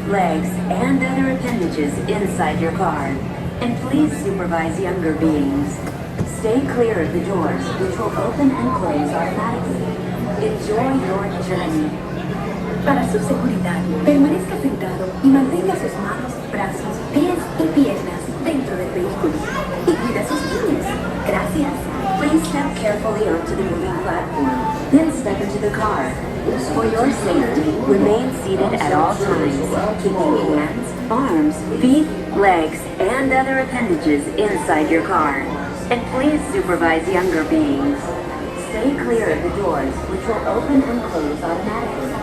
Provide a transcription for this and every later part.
legs, and other appendages inside your car. And please supervise younger beings. Stay clear of the doors, which will open and close automatically. Enjoy your journey. Para su seguridad, permanezca sentado y mantenga sus manos, brazos, pies y piernas dentro del vehículo. Y cuida sus niños. Gracias. Please step carefully onto the moving platform, then step into the car. For your safety, remain seated at all times, keeping hands, arms, feet, legs, and other appendages inside your car. And please supervise younger beings. Stay clear of the doors, which will open and close automatically.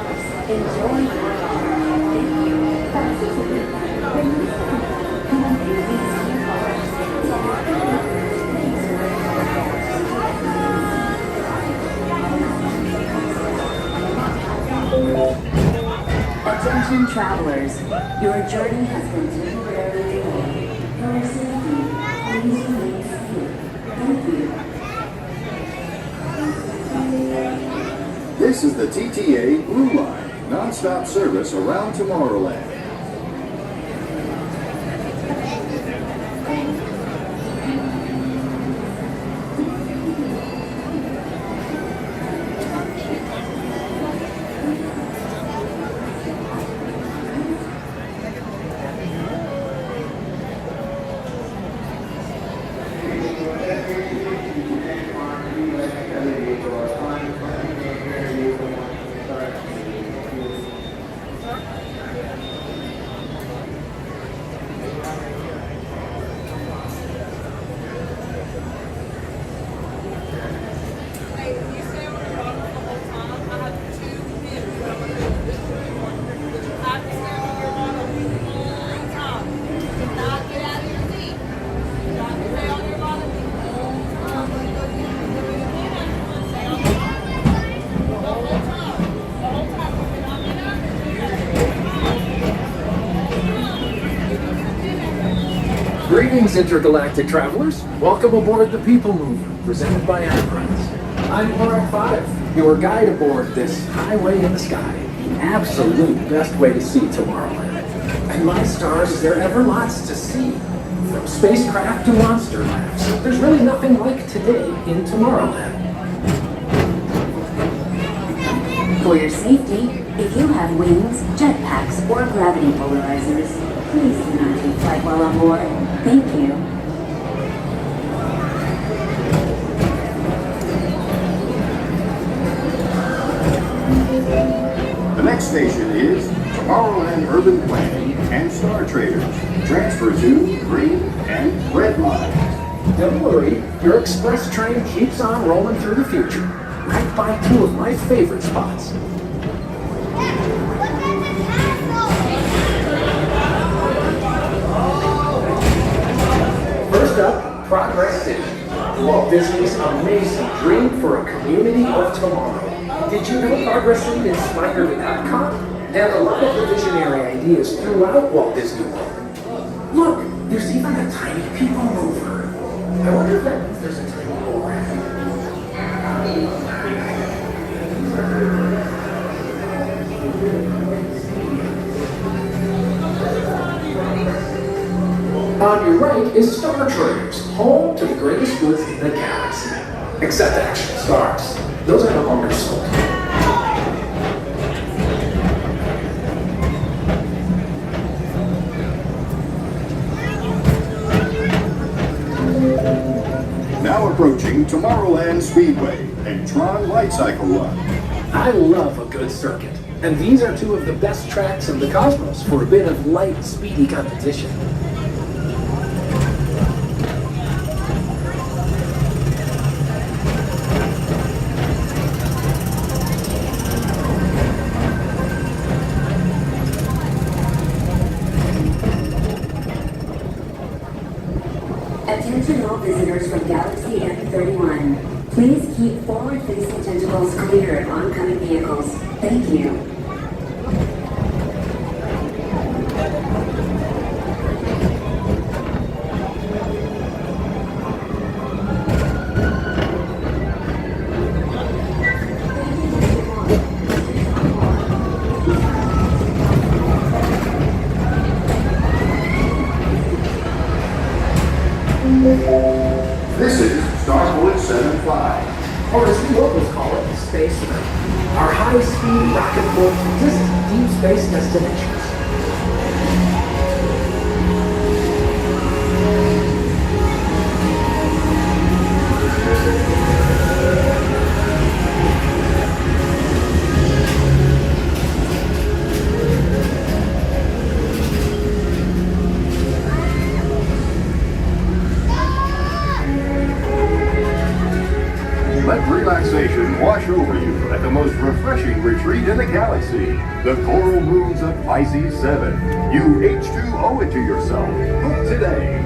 Enjoy your Attention travelers, your journey has been temporarily delayed. For your safety, please remain seated. Thank you. This is the TTA Blue Line, non-stop service around Tomorrowland. Greetings, intergalactic travelers. Welcome aboard the People Mover, presented by Enterprise. I'm Monorail 5, your guide aboard this highway in the sky. The absolute best way to see Tomorrowland. And my stars, is there ever lots to see? From spacecraft to monster labs, there's really nothing like today in Tomorrowland. For your safety, if you have wings, jetpacks, or gravity polarizers, please do not take flight while on board. Thank you. The next station is Tomorrowland Urban Planning and Star Traders. Transfer to green and red lines. Don't worry, your express train keeps on rolling through the future, right by two of my favorite spots. First up, Progress City, Walt Disney's amazing dream for a community of tomorrow. Did you know Progress City inspired Epcot? And a lot of the visionary ideas throughout Walt Disney World. Look, there's even a tiny people mover. I wonder if that means there's a tiny mover. On your right is Star Traders, home to the greatest goods in the galaxy. Except action stars. Those are no longer sold. Now approaching Tomorrowland Speedway and Tron Light Cycle Run. I love a good circuit, and these are two of the best tracks in the cosmos for a bit of light, speedy competition. Attention all visitors from Galaxy M31. Please keep forward-facing tentacles clear of oncoming vehicles. Thank you. space than our high-speed rocket-fueled deep space destinations. Let relaxation wash over you at the most refreshing retreat in the galaxy, the Coral Moons of Pisces 7. You H2O it to yourself. Book today.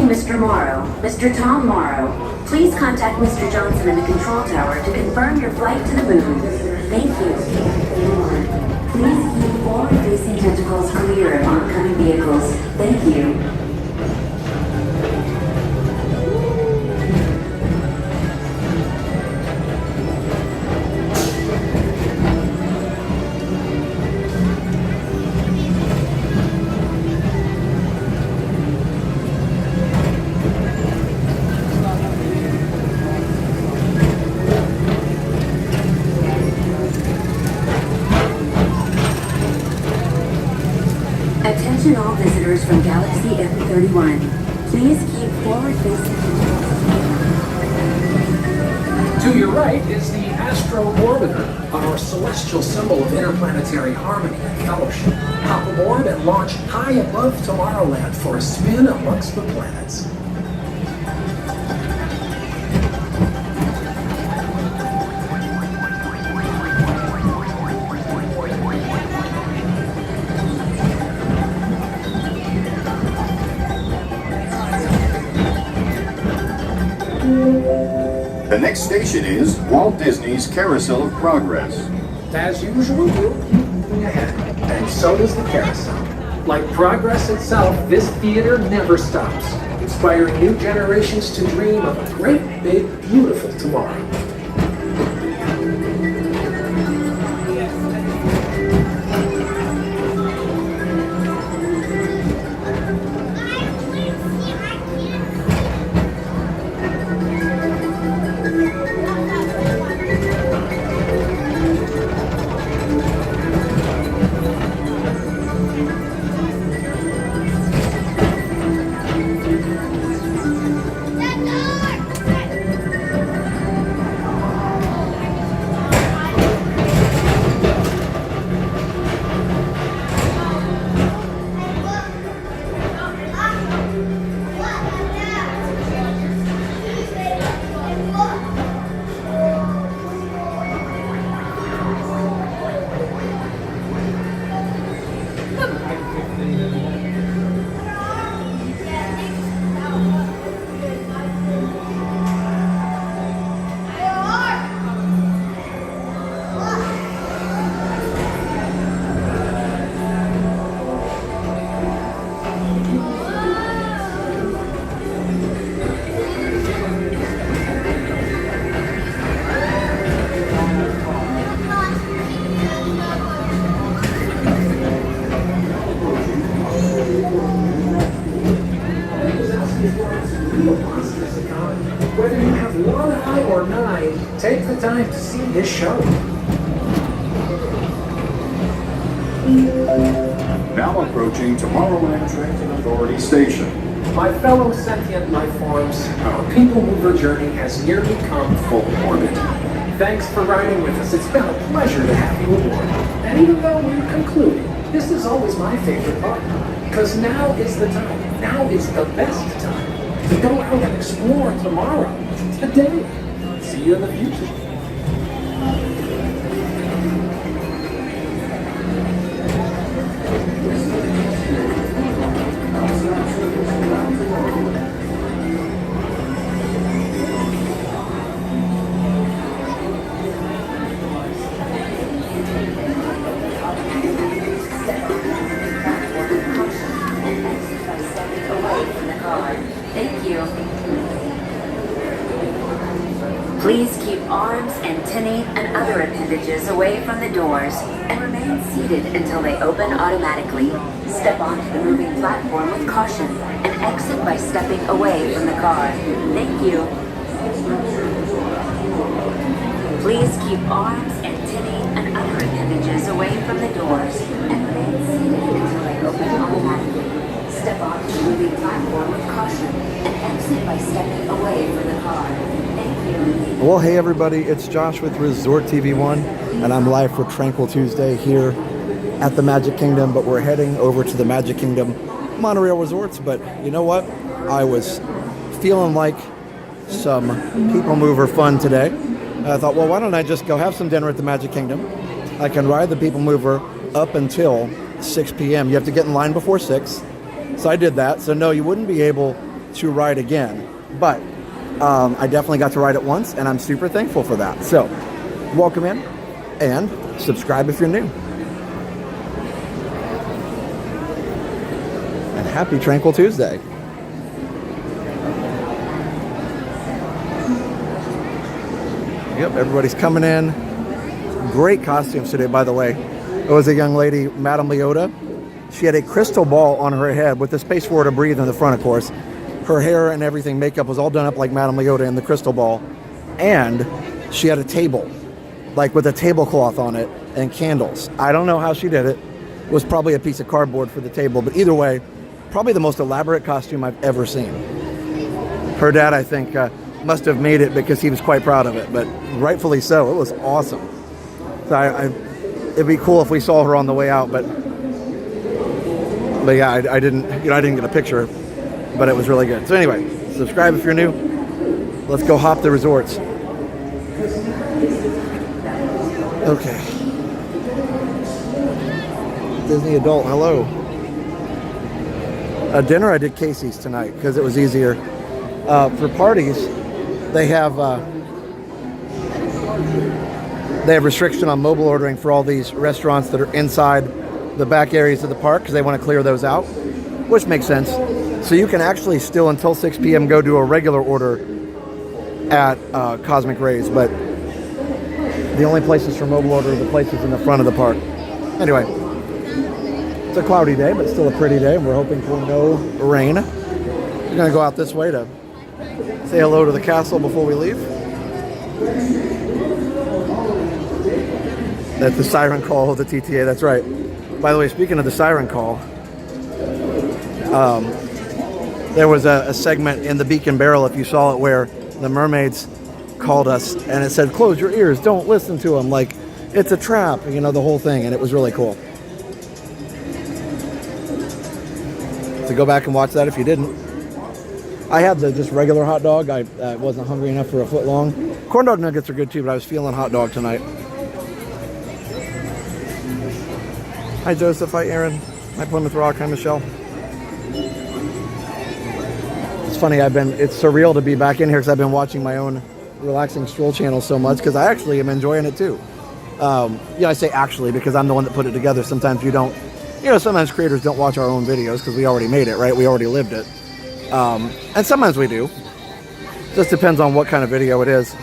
Mr. Morrow, Mr. Tom Morrow, please contact Mr. Johnson in the control tower to confirm your flight to the moon. Thank you. Please keep forward-facing tentacles clear of oncoming vehicles. Thank you. Attention all visitors from Galaxy M31. Please keep forward-facing tentacles. To your right is the Astro Orbiter, our celestial symbol of interplanetary harmony and fellowship. Hop aboard and launch high above Tomorrowland for a spin amongst the planets. The next station is Walt Disney's Carousel of Progress. As usual, we'll keep moving ahead, and so does the carousel. Like progress itself, this theater never stops, inspiring new generations to dream of a great, big, beautiful tomorrow. time to see this show. Now approaching Tomorrowland Transit Authority Station. My fellow sentient life forms, our people mover journey has nearly come full orbit. Thanks for riding with us. It's been a pleasure to have you aboard. And even though we're concluding, this is always my favorite part. Because now is the time. Now is the best time to go out and explore tomorrow. Today. See you in the future. Thank you. Please keep arms, antennae, and other appendages away from the doors and remain seated until they open automatically. Step onto the moving platform with caution and exit by stepping away from the car. Thank you. Please keep arms, antennae, and other appendages away from the doors and remain seated until they open automatically. Step onto the moving platform with caution and exit by stepping away from the car. Thank you. Well, hey everybody, it's Josh with Resort TV 1, and I'm live for Tranquil Tuesday here at the Magic Kingdom, but we're heading over to the Magic Kingdom Monorail Resorts. But you know what? I was feeling like some people mover fun today. I thought, well, why don't I just go have some dinner at the Magic Kingdom? I can ride the people mover up until 6 p.m. You have to get in line before 6. So I did that. So no, you wouldn't be able to ride again. But I definitely got to ride it once, and I'm super thankful for that. So welcome in, and subscribe if you're new. And happy Tranquil Tuesday. Yep, everybody's coming in. Great costumes today, by the way. It was a young lady, Madame Leota. She had a crystal ball on her head with the space for her to breathe in the front, of course. Her hair and everything, makeup was all done up like Madame Leota in the crystal ball. And she had a table, like with a tablecloth on it and candles. I don't know how she did it. It was probably a piece of cardboard for the table. But either way, probably the most elaborate costume I've ever seen. Her dad, I think, must have made it because he was quite proud of it. But rightfully so. It was awesome. So it'd be cool if we saw her on the way out. But yeah, I didn't get a picture, but it was really good. So anyway, subscribe if you're new. Let's go hop the resorts. Okay. Disney Adult, hello. Dinner I did Casey's tonight because it was easier. For parties, they have restriction on mobile ordering for all these restaurants that are inside the back areas of the park because they want to clear those out, which makes sense. So you can actually still, until 6 p.m., go do a regular order at Cosmic Rays, but the only places for mobile order are the places in the front of the park. Anyway, it's a cloudy day, but still a pretty day. We're hoping for no rain. We're going to go out this way to say hello to the castle before we leave. That's the siren call of the TTA, that's right. By the way, speaking of the siren call, there was a segment in the Beacon Barrel, if you saw it, where the mermaids called us and it said, close your ears, don't listen to them, like it's a trap, you know, the whole thing, and it was really cool. So go back and watch that if you didn't. I had the just regular hot dog. I wasn't hungry enough for a foot long. Corn dog nuggets are good too, but I was feeling hot dog tonight. Hi Joseph, hi Aaron, hi Plymouth Rock, hi Michelle. It's funny, it's surreal to be back in here because I've been watching my own relaxing stroll channel so much because I actually am enjoying it too. Yeah, I say actually because I'm the one that put it together. Sometimes you don't, sometimes creators don't watch our own videos because we already made it, right? We already lived it. And sometimes we do. Just depends on what kind of video it is.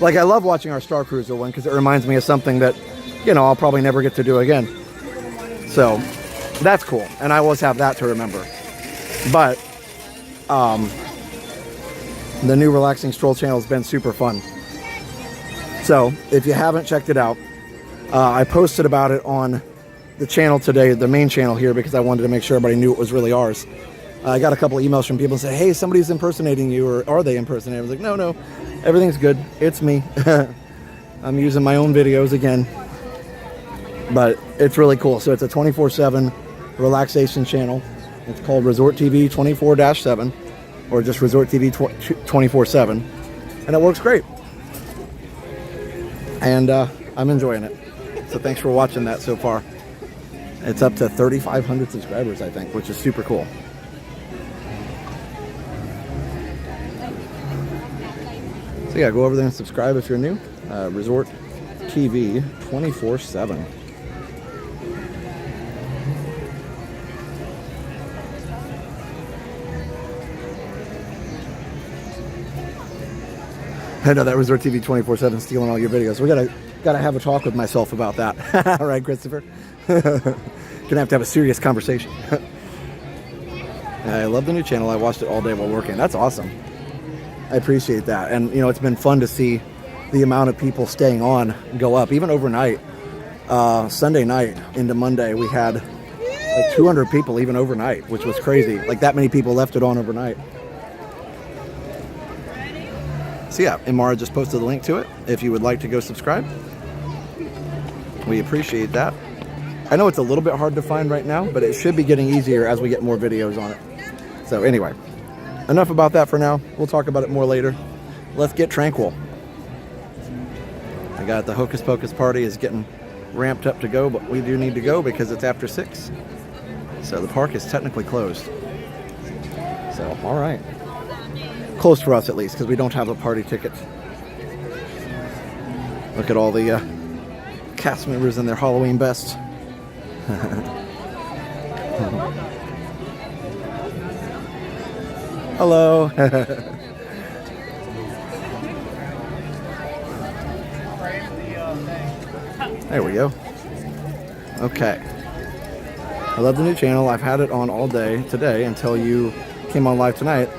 Like I love watching our Star Cruiser one because it reminds me of something that, I'll probably never get to do again. So that's cool, and I always have that to remember. But the new relaxing stroll channel has been super fun. So if you haven't checked it out, I posted about it on the channel today, the main channel here, because I wanted to make sure everybody knew it was really ours. I got a couple of emails from people saying, hey, somebody's impersonating you, or are they impersonating? I was like, no, everything's good. It's me. I'm using my own videos again. But it's really cool. So it's a 24/7 relaxation channel. It's called Resort TV 24-7, or just Resort TV 24/7. And it works great. And I'm enjoying it. So thanks for watching that so far. It's up to 3,500 subscribers, I think, which is super cool. So yeah, go over there and subscribe if you're new. Resort TV 24/7. I know that Resort TV 24/7 stealing all your videos. We gotta have a talk with myself about that. All right, Christopher. Gonna have to have a serious conversation. I love the new channel. I watched it all day while working. That's awesome. I appreciate that. And you know, it's been fun to see the amount of people staying on go up, even overnight. Sunday night into Monday, we had like 200 people even overnight, which was crazy. Like that many people left it on overnight. So yeah, Imara just posted the link to it if you would like to go subscribe. We appreciate that. I know it's a little bit hard to find right now, but it should be getting easier as we get more videos on it. So anyway, enough about that for now. We'll talk about it more later. Let's get Tranquil. I got the Hocus Pocus party is getting ramped up to go, but we do need to go because it's after 6. So the park is technically closed. So, all right. Close for us at least, because we don't have a party ticket. Look at all the cast members in their Halloween best. Hello. There we go. Okay. I love the new channel. I've had it on all day today until you came on live tonight.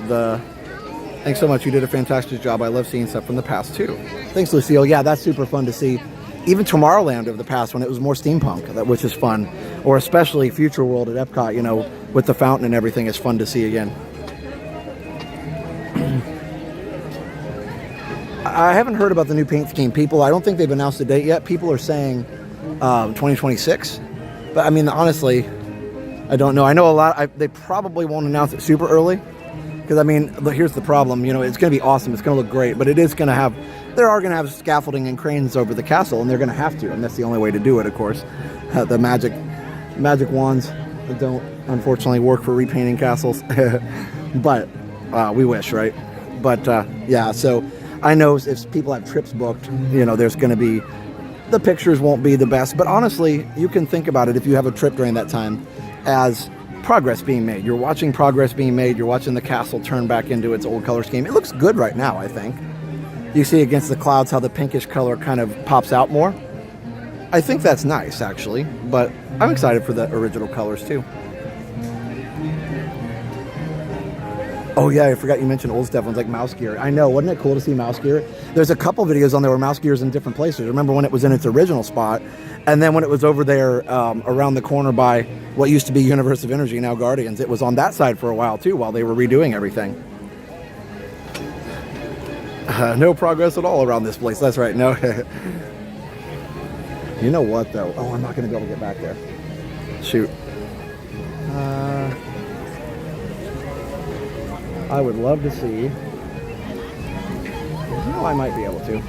Thanks so much. You did a fantastic job. I love seeing stuff from the past too. Thanks, Lucille. Yeah, that's super fun to see. Even Tomorrowland of the past when it was more steampunk, which is fun. Or especially Future World at Epcot, you know, with the fountain and everything is fun to see again. I haven't heard about the new paint scheme. I don't think they've announced a date yet. People are saying 2026. But I mean, honestly, I don't know. I know they probably won't announce it super early. Because, I mean, here's the problem. You know, it's going to be awesome. It's going to look great. But it is going to have, they are going to have scaffolding and cranes over the castle. And they're going to have to. And that's the only way to do it, of course. The magic wands don't, unfortunately, work for repainting castles. But we wish, right? But, yeah, so I know if people have trips booked, you know, there's going to be, the pictures won't be the best. But honestly, you can think about it if you have a trip during that time as progress being made. You're watching progress being made. You're watching the castle turn back into its old color scheme. It looks good right now, I think. You see against the clouds how the pinkish color kind of pops out more. I think that's nice, actually. But I'm excited for the original colors, too. Oh, yeah, I forgot you mentioned old stuff. Ones like mouse gear. I know. Wasn't it cool to see mouse gear? There's a couple videos on there where mouse gear's in different places. Remember when it was in its original spot? And then when it was over there around the corner by what used to be Universe of Energy, now Guardians, it was on that side for a while, too, while they were redoing everything. No progress at all around this place. That's right. No. You know what, though? Oh, I'm not going to be able to get back there. Shoot. I would love to see. Oh, I might be able to.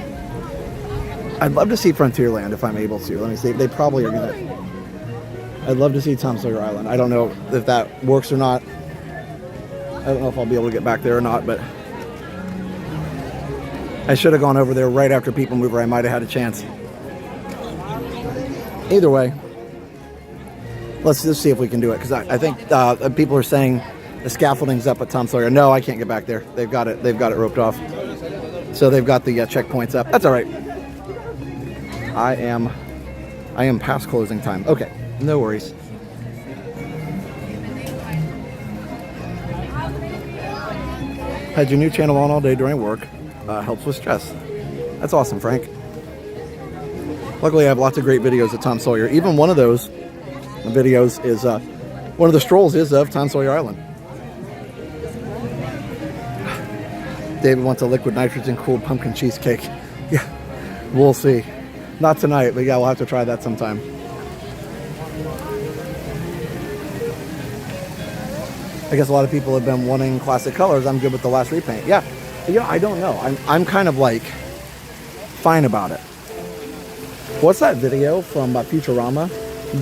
I'd love to see Frontierland if I'm able to. Let me see. They probably are going to. I'd love to see Tom Sawyer Island. I don't know if that works or not. I don't know if I'll be able to get back there or not, but I should have gone over there right after People Mover. I might have had a chance. Either way, let's just see if we can do it, because I think people are saying the scaffolding's up at Tom Sawyer. No, I can't get back there. They've got it roped off. So they've got the checkpoints up. That's all right. I am past closing time. Okay, no worries. Had your new channel on all day during work. Helps with stress. That's awesome, Frank. Luckily, I have lots of great videos of Tom Sawyer. Even one of those videos is, one of the strolls is of Tom Sawyer Island. David wants a liquid nitrogen cooled pumpkin cheesecake. Yeah, we'll see. Not tonight, but yeah, we'll have to try that sometime. I guess a lot of people have been wanting classic colors. I'm good with the last repaint. Yeah, you know, I don't know. I'm kind of like fine about it. What's that video from Futurama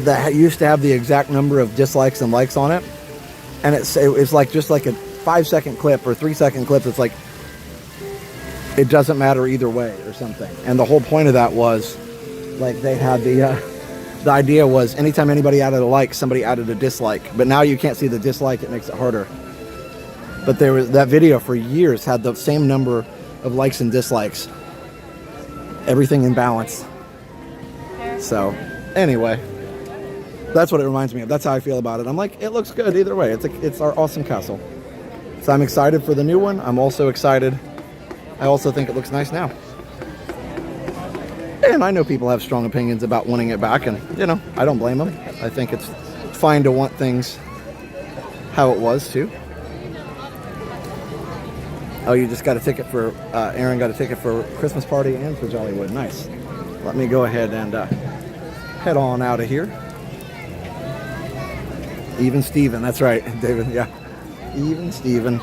that used to have the exact number of dislikes and likes on it? And it's like just like a 5-second clip or 3-second clip. It's like, it doesn't matter either way or something. And the whole point of that was, like, they had the idea was anytime anybody added a like, somebody added a dislike. But now you can't see the dislike, it makes it harder. But there was that video for years had the same number of likes and dislikes. Everything in balance. So, anyway, that's what it reminds me of. That's how I feel about it. I'm like, it looks good either way. It's our awesome castle. So I'm excited for the new one. I'm also excited. I also think it looks nice now. And I know people have strong opinions about wanting it back, and, you know, I don't blame them. I think it's fine to want things how it was, too. Oh, you just got a ticket for, Aaron got a ticket for Christmas party and for Jollywood. Nice. Let me go ahead and head on out of here. Even Steven, that's right, David, yeah. Even Steven.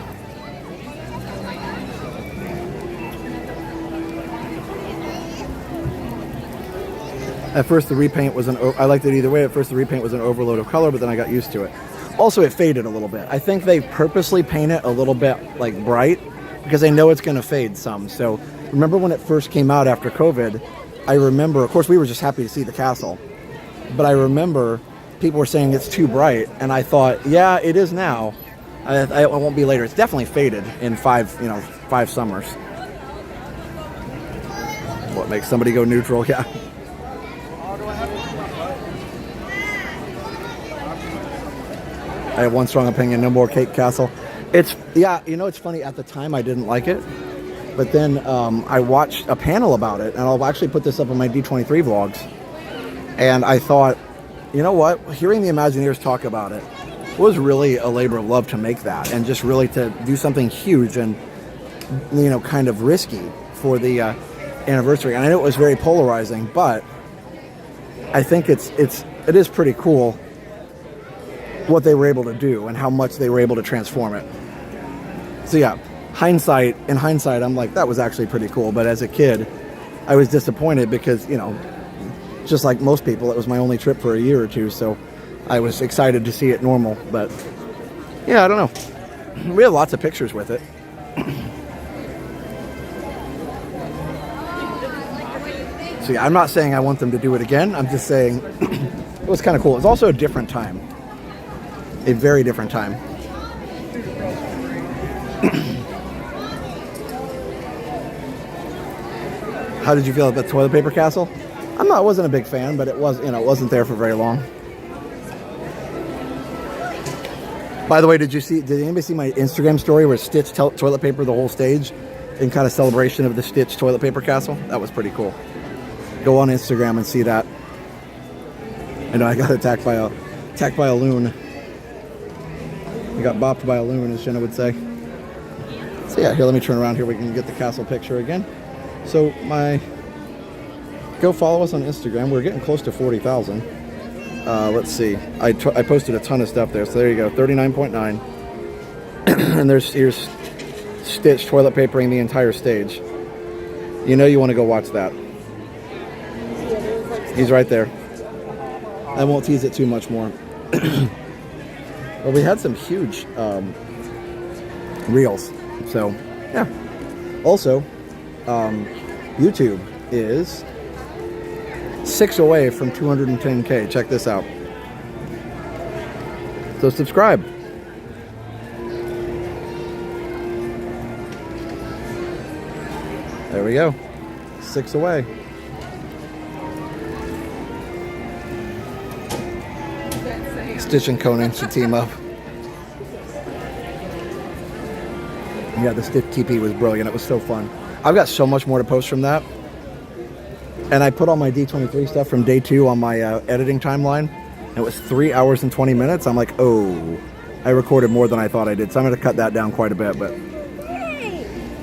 At first the repaint was I liked it either way. At first the repaint was an overload of color, but then I got used to it. Also, it faded a little bit. I think they purposely paint it a little bit like bright because they know it's going to fade some. So remember when it first came out after COVID, I remember, of course, we were just happy to see the castle, but I remember people were saying it's too bright, and I thought, yeah, it is now. It won't be later. It's definitely faded in 5 summers. What makes somebody go neutral? Yeah. I have one strong opinion, no more Cape Castle. Yeah, you know, it's funny, at the time I didn't like it, but then I watched a panel about it, and I'll actually put this up on my D23 vlogs, and I thought, you know what, hearing the Imagineers talk about it was really a labor of love to make that, and just really to do something huge and, you know, kind of risky for the anniversary. And I know it was very polarizing, but I think it is pretty cool what they were able to do and how much they were able to transform it. So yeah, in hindsight, I'm like, that was actually pretty cool. But as a kid, I was disappointed because, you know, just like most people, it was my only trip for a year or two. So I was excited to see it normal. But yeah, I don't know. We have lots of pictures with it. So yeah, I'm not saying I want them to do it again. I'm just saying it was kind of cool. It's also a different time. A very different time. How did you feel about the toilet paper castle? I wasn't a big fan, but it was, you know, it wasn't there for very long. By the way, did anybody see my Instagram story where Stitch toilet paper the whole stage in kind of celebration of the Stitch toilet paper castle? That was pretty cool. Go on Instagram and see that. I know I got attacked by a loon. I got bopped by a loon, as Jenna would say. So yeah, here, let me turn around here. We can get the castle picture again. So go follow us on Instagram. We're getting close to 40,000. Let's see. I posted a ton of stuff there. So there you go, 39.9. And here's Stitch toilet papering the entire stage. You know you want to go watch that. He's right there. I won't tease it too much more. Well, we had some huge reels. So, yeah. Also, YouTube is 6 away from 210K. Check this out. So subscribe. There we go. 6 away. Stitch and Conan should team up. Yeah, the Stitch TP was brilliant. It was so fun. I've got so much more to post from that. And I put all my D23 stuff from day 2 on my editing timeline. It was 3 hours and 20 minutes. I'm like, oh, I recorded more than I thought I did. So I'm going to cut that down quite a bit, but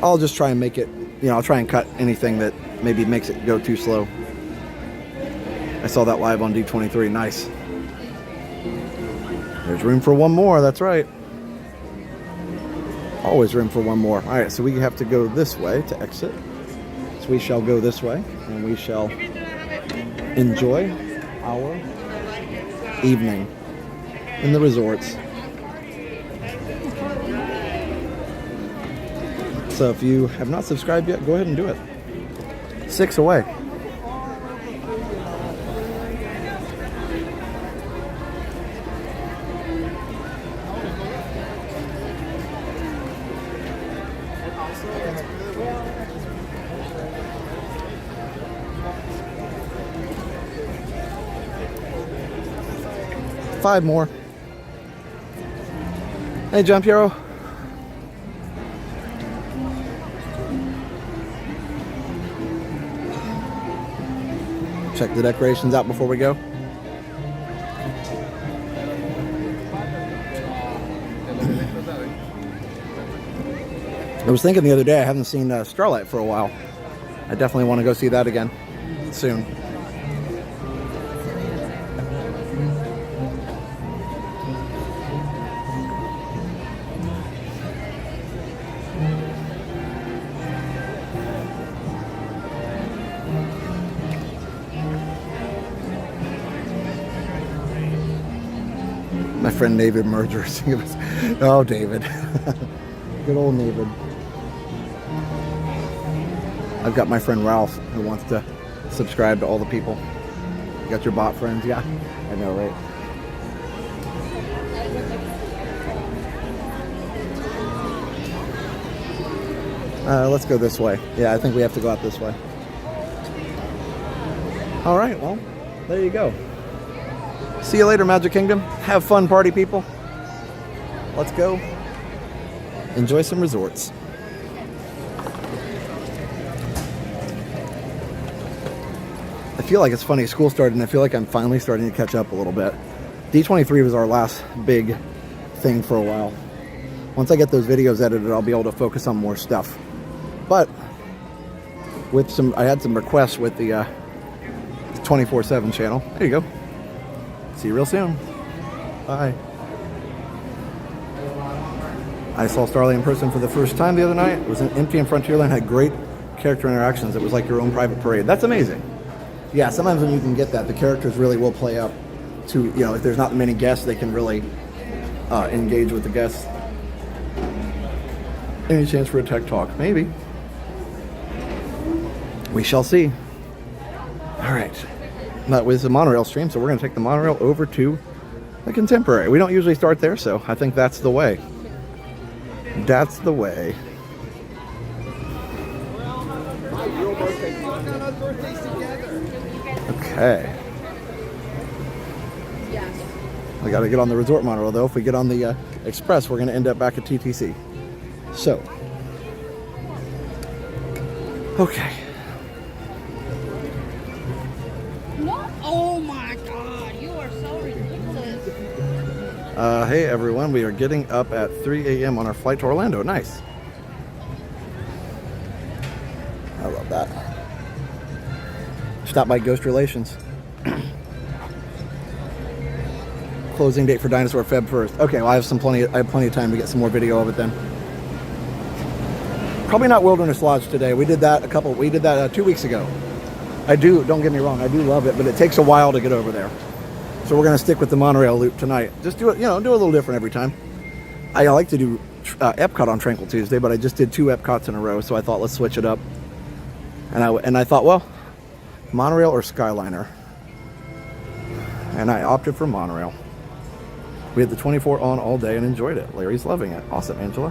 I'll just try and make it, you know, I'll try and cut anything that maybe makes it go too slow. I saw that live on D23. Nice. There's room for one more. That's right. Always room for one more. All right, so we have to go this way to exit. So we shall go this way, and we shall enjoy our evening in the resorts. So if you have not subscribed yet, go ahead and do it. 6 away. Five more. Hey, John Piero. Check the decorations out before we go. I was thinking the other day, I haven't seen Starlight for a while. I definitely want to go see that again soon. My friend David Mergers. Oh, David. Good old David. I've got my friend Ralph who wants to subscribe to all the people. You got your bot friends? Yeah, I know, right? Let's go this way. Yeah, I think we have to go out this way. All right, well, there you go. See you later, Magic Kingdom. Have fun, party people. Let's go enjoy some resorts. I feel like it's funny, school started, and I feel like I'm finally starting to catch up a little bit. D23 was our last big thing for a while. Once I get those videos edited, I'll be able to focus on more stuff. But with I had some requests with the 24/7 channel. There you go. See you real soon. Bye. I saw Starlight in person for the first time the other night. It was empty in Frontierland, had great character interactions. It was like your own private parade. That's amazing. Yeah, sometimes when you can get that, the characters really will play up to, you know, if there's not many guests, they can really engage with the guests. Any chance for a tech talk? Maybe. We shall see. All right. That was the monorail stream, so we're going to take the monorail over to the Contemporary. We don't usually start there, so I think that's the way. That's the way. Okay. We got to get on the resort monorail, though. If we get on the express, we're going to end up back at TTC. So. Okay. Oh my God, you are so ridiculous. Hey everyone, we are getting up at 3 a.m. on our flight to Orlando. Nice. I love that. Stop by Ghost Relations. Closing date for Dinosaur Feb 1st. Okay, well I have plenty of time to get some more video of it then. Probably not Wilderness Lodge today. We did that 2 weeks ago. Don't get me wrong, I do love it, but it takes a while to get over there. So we're going to stick with the monorail loop tonight. Just do it, do a little different every time. I like to do Epcot on Tranquil Tuesday, but I just did 2 Epcots in a row, so I thought let's switch it up. And I thought, well, monorail or Skyliner? And I opted for monorail. We had the 24 on all day and enjoyed it. Larry's loving it. Awesome, Angela.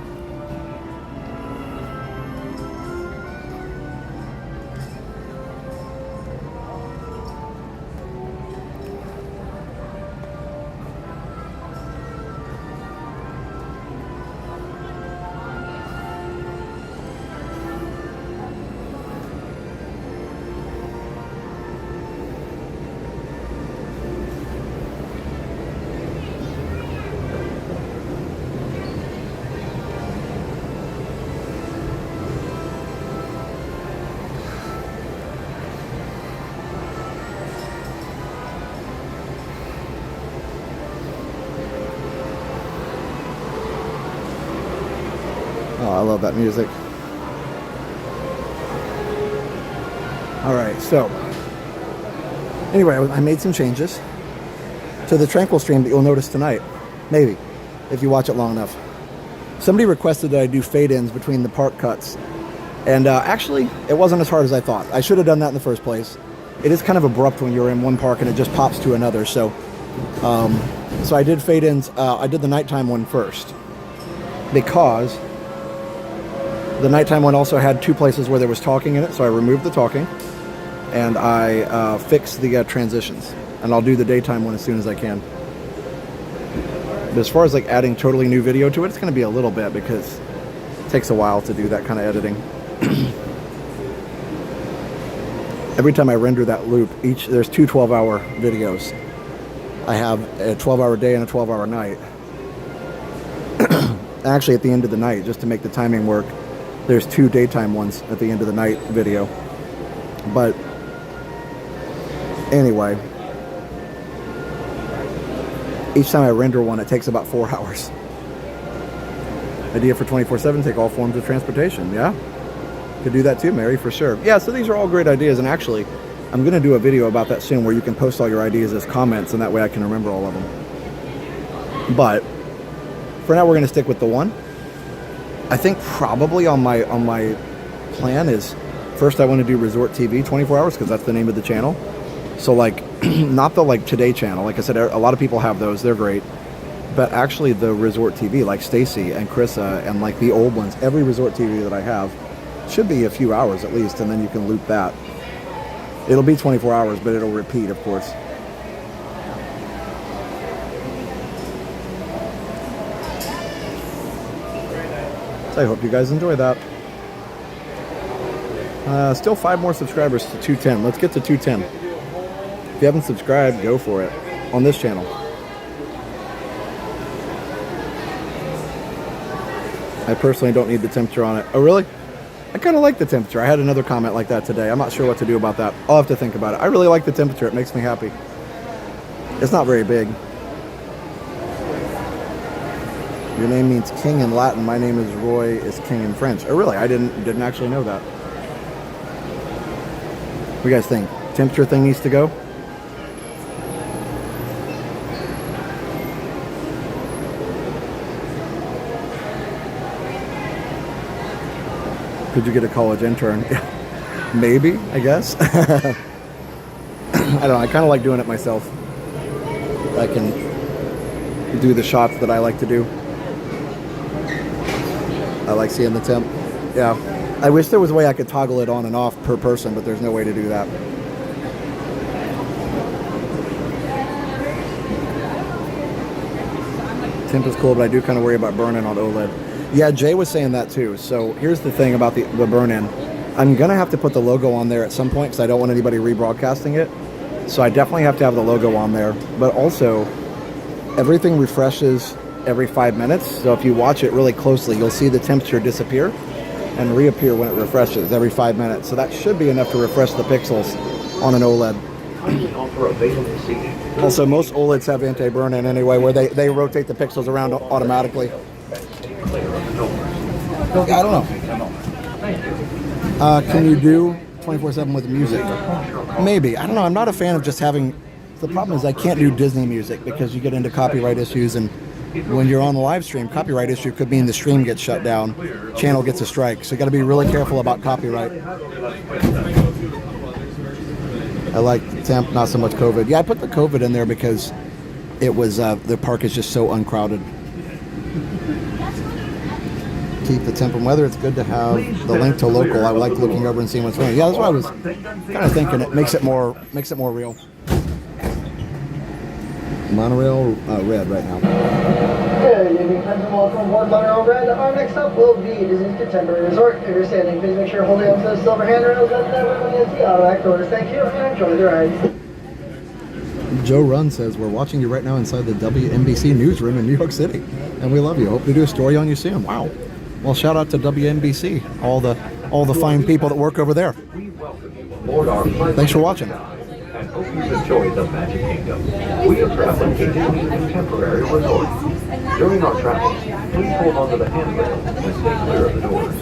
love that music. All right, so anyway, I made some changes to the Tranquil stream that you'll notice tonight. Maybe, if you watch it long enough. Somebody requested that I do fade-ins between the park cuts. And actually, it wasn't as hard as I thought. I should have done that in the first place. It is kind of abrupt when you're in one park and it just pops to another. So I did fade-ins. I did the nighttime one first, because the nighttime one also had two places where there was talking in it. So I removed the talking, and I fixed the transitions. And I'll do the daytime one as soon as I can. But as far as like adding totally new video to it, it's going to be a little bit, because it takes a while to do that kind of editing. Every time I render that loop, there's two 12-hour videos. I have a 12-hour day and a 12-hour night. Actually, at the end of the night, just to make the timing work, there's two daytime ones at the end of the night video. But anyway, each time I render one, it takes about 4 hours. Idea for 24/7, take all forms of transportation. Yeah, could do that too, Mary, for sure. Yeah, so these are all great ideas, and actually, I'm going to do a video about that soon where you can post all your ideas as comments, and that way I can remember all of them. But for now, we're going to stick with the one. I think probably on my plan is, first I want to do Resort TV 24 hours, because that's the name of the channel. So like, not the like Today channel. Like I said, a lot of people have those. They're great. But actually the Resort TV, like Stacy and Chrissa and like the old ones, every Resort TV that I have should be a few hours at least, and then you can loop that. It'll be 24 hours, but it'll repeat, of course. So I hope you guys enjoy that. Still 5 more subscribers to 210. Let's get to 210. If you haven't subscribed, go for it on this channel. I personally don't need the temperature on it. Oh, really? I kind of like the temperature. I had another comment like that today. I'm not sure what to do about that. I'll have to think about it. I really like the temperature. It makes me happy. It's not very big. Your name means king in Latin. My name is Roy, is king in French. Oh, really? I didn't actually know that. What do you guys think? Temperature thing needs to go? Could you get a college intern? Maybe, I guess. I don't know. I kind of like doing it myself. I can do the shots that I like to do. I like seeing the temp. Yeah. I wish there was a way I could toggle it on and off per person, but there's no way to do that. Temp is cool, but I do kind of worry about burn-in on OLED. Yeah, Jay was saying that too. So here's the thing about the burn-in. I'm going to have to put the logo on there at some point because I don't want anybody rebroadcasting it. So I definitely have to have the logo on there. But also, everything refreshes every 5 minutes. So if you watch it really closely, you'll see the temperature disappear and reappear when it refreshes every 5 minutes. So that should be enough to refresh the pixels on an OLED. Also, most OLEDs have anti-burn-in anyway, where they rotate the pixels around automatically. I don't know. Can you do 24/7 with music? Maybe. I don't know. I'm not a fan of just having... The problem is I can't do Disney music because you get into copyright issues, and when you're on the live stream, copyright issue could mean the stream gets shut down, channel gets a strike. So you got to be really careful about copyright. I like the temp, not so much COVID. Yeah, I put the COVID in there because it was the park is just so uncrowded. Keep the temp and weather. It's good to have the link to local. I like looking over and seeing what's going on. Yeah, that's what I was kind of thinking. It makes it more real. Monorail red right now. Good evening, friends, and welcome aboard Monorail Red. Our next stop will be Disney's Contemporary Resort. If you're standing, please make sure you're holding onto those silver handrails and never against the automatic doors. Thank you, and enjoy the ride. Joe Run says, we're watching you right now inside the WNBC newsroom in New York City, and we love you. Hope to do a story on you soon. Wow. Well, shout out to WNBC, all the fine people that work over there. Thanks for watching. Hope you've enjoyed the Magic Kingdom. We are traveling to Disney's Contemporary Resort. During our travels, please hold on to the handrail and stay clear of the doors.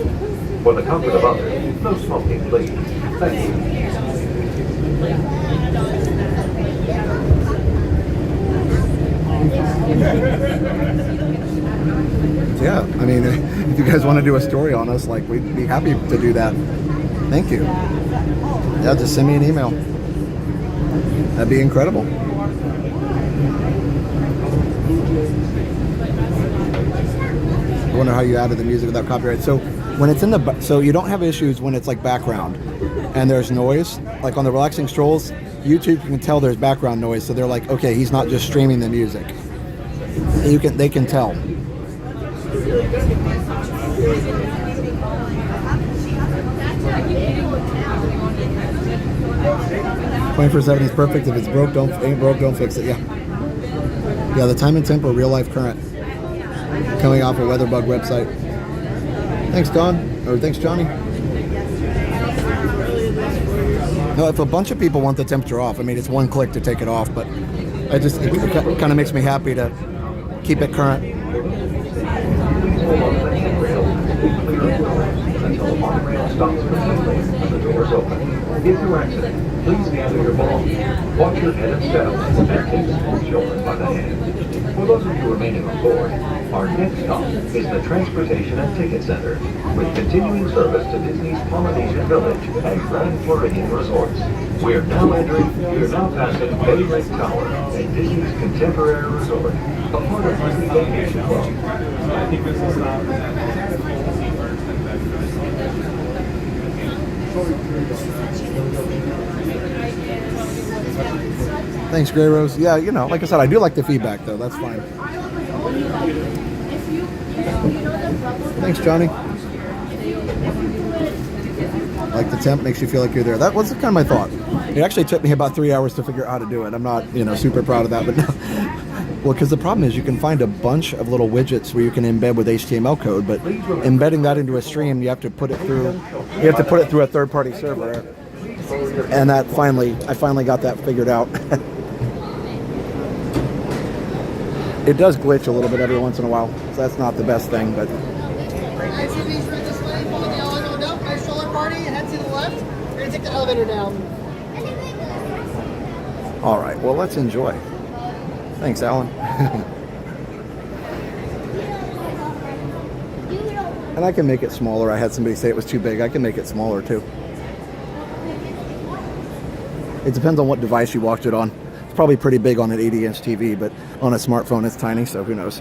For the comfort of others, no smoking, please. Thank you. Yeah, I mean, if you guys want to do a story on us, like, we'd be happy to do that. Thank you. Yeah, just send me an email. That'd be incredible. I wonder how you added the music without copyright. So when it's in the, so you don't have issues when it's like background and there's noise, like on the relaxing strolls, YouTube can tell there's background noise. So they're like, okay, he's not just streaming the music. They can tell. 24/7 is perfect. If it's broke, ain't broke, don't fix it. Yeah, the time and tempo, real life current, coming off a WeatherBug website. Thanks, Don, or thanks, Johnny. No, if a bunch of people want the temperature off, I mean, it's one click to take it off, but it kind of makes me happy to keep it current. Until the monorail stops completely and the doors open. If you're accident, please gather your belongings. Watch your head and step, and take small children by the hand. For those of you remaining on board, our next stop is the Transportation and Ticket Center, with continuing service to Disney's Polynesian Village and Grand Floridian Resorts. We are now passing Bay Lake Tower at Disney's Contemporary Resort, a part of Disney Vacation Club. I think this is Thanks, Grey Rose. Yeah, you know, like I said, I do like the feedback, though. That's fine. Thanks, Johnny. Like the temp makes you feel like you're there. That was kind of my thought. It actually took me about 3 hours to figure out how to do it. I'm not, super proud of that, but no. Well, because the problem is you can find a bunch of little widgets where you can embed with HTML code, but embedding that into a stream, you have to put it through a third-party server. And I finally got that figured out. It does glitch a little bit every once in a while, so that's not the best thing, but ICB's right this way, follow the yellow road up, nice stroller party, and head to the left. You're gonna take the elevator down. all right, well, let's enjoy. Thanks, Alan. And I can make it smaller. I had somebody say it was too big. I can make it smaller, too. It depends on what device you watch it on. It's probably pretty big on an 80-inch TV, but on a smartphone it's tiny, so who knows.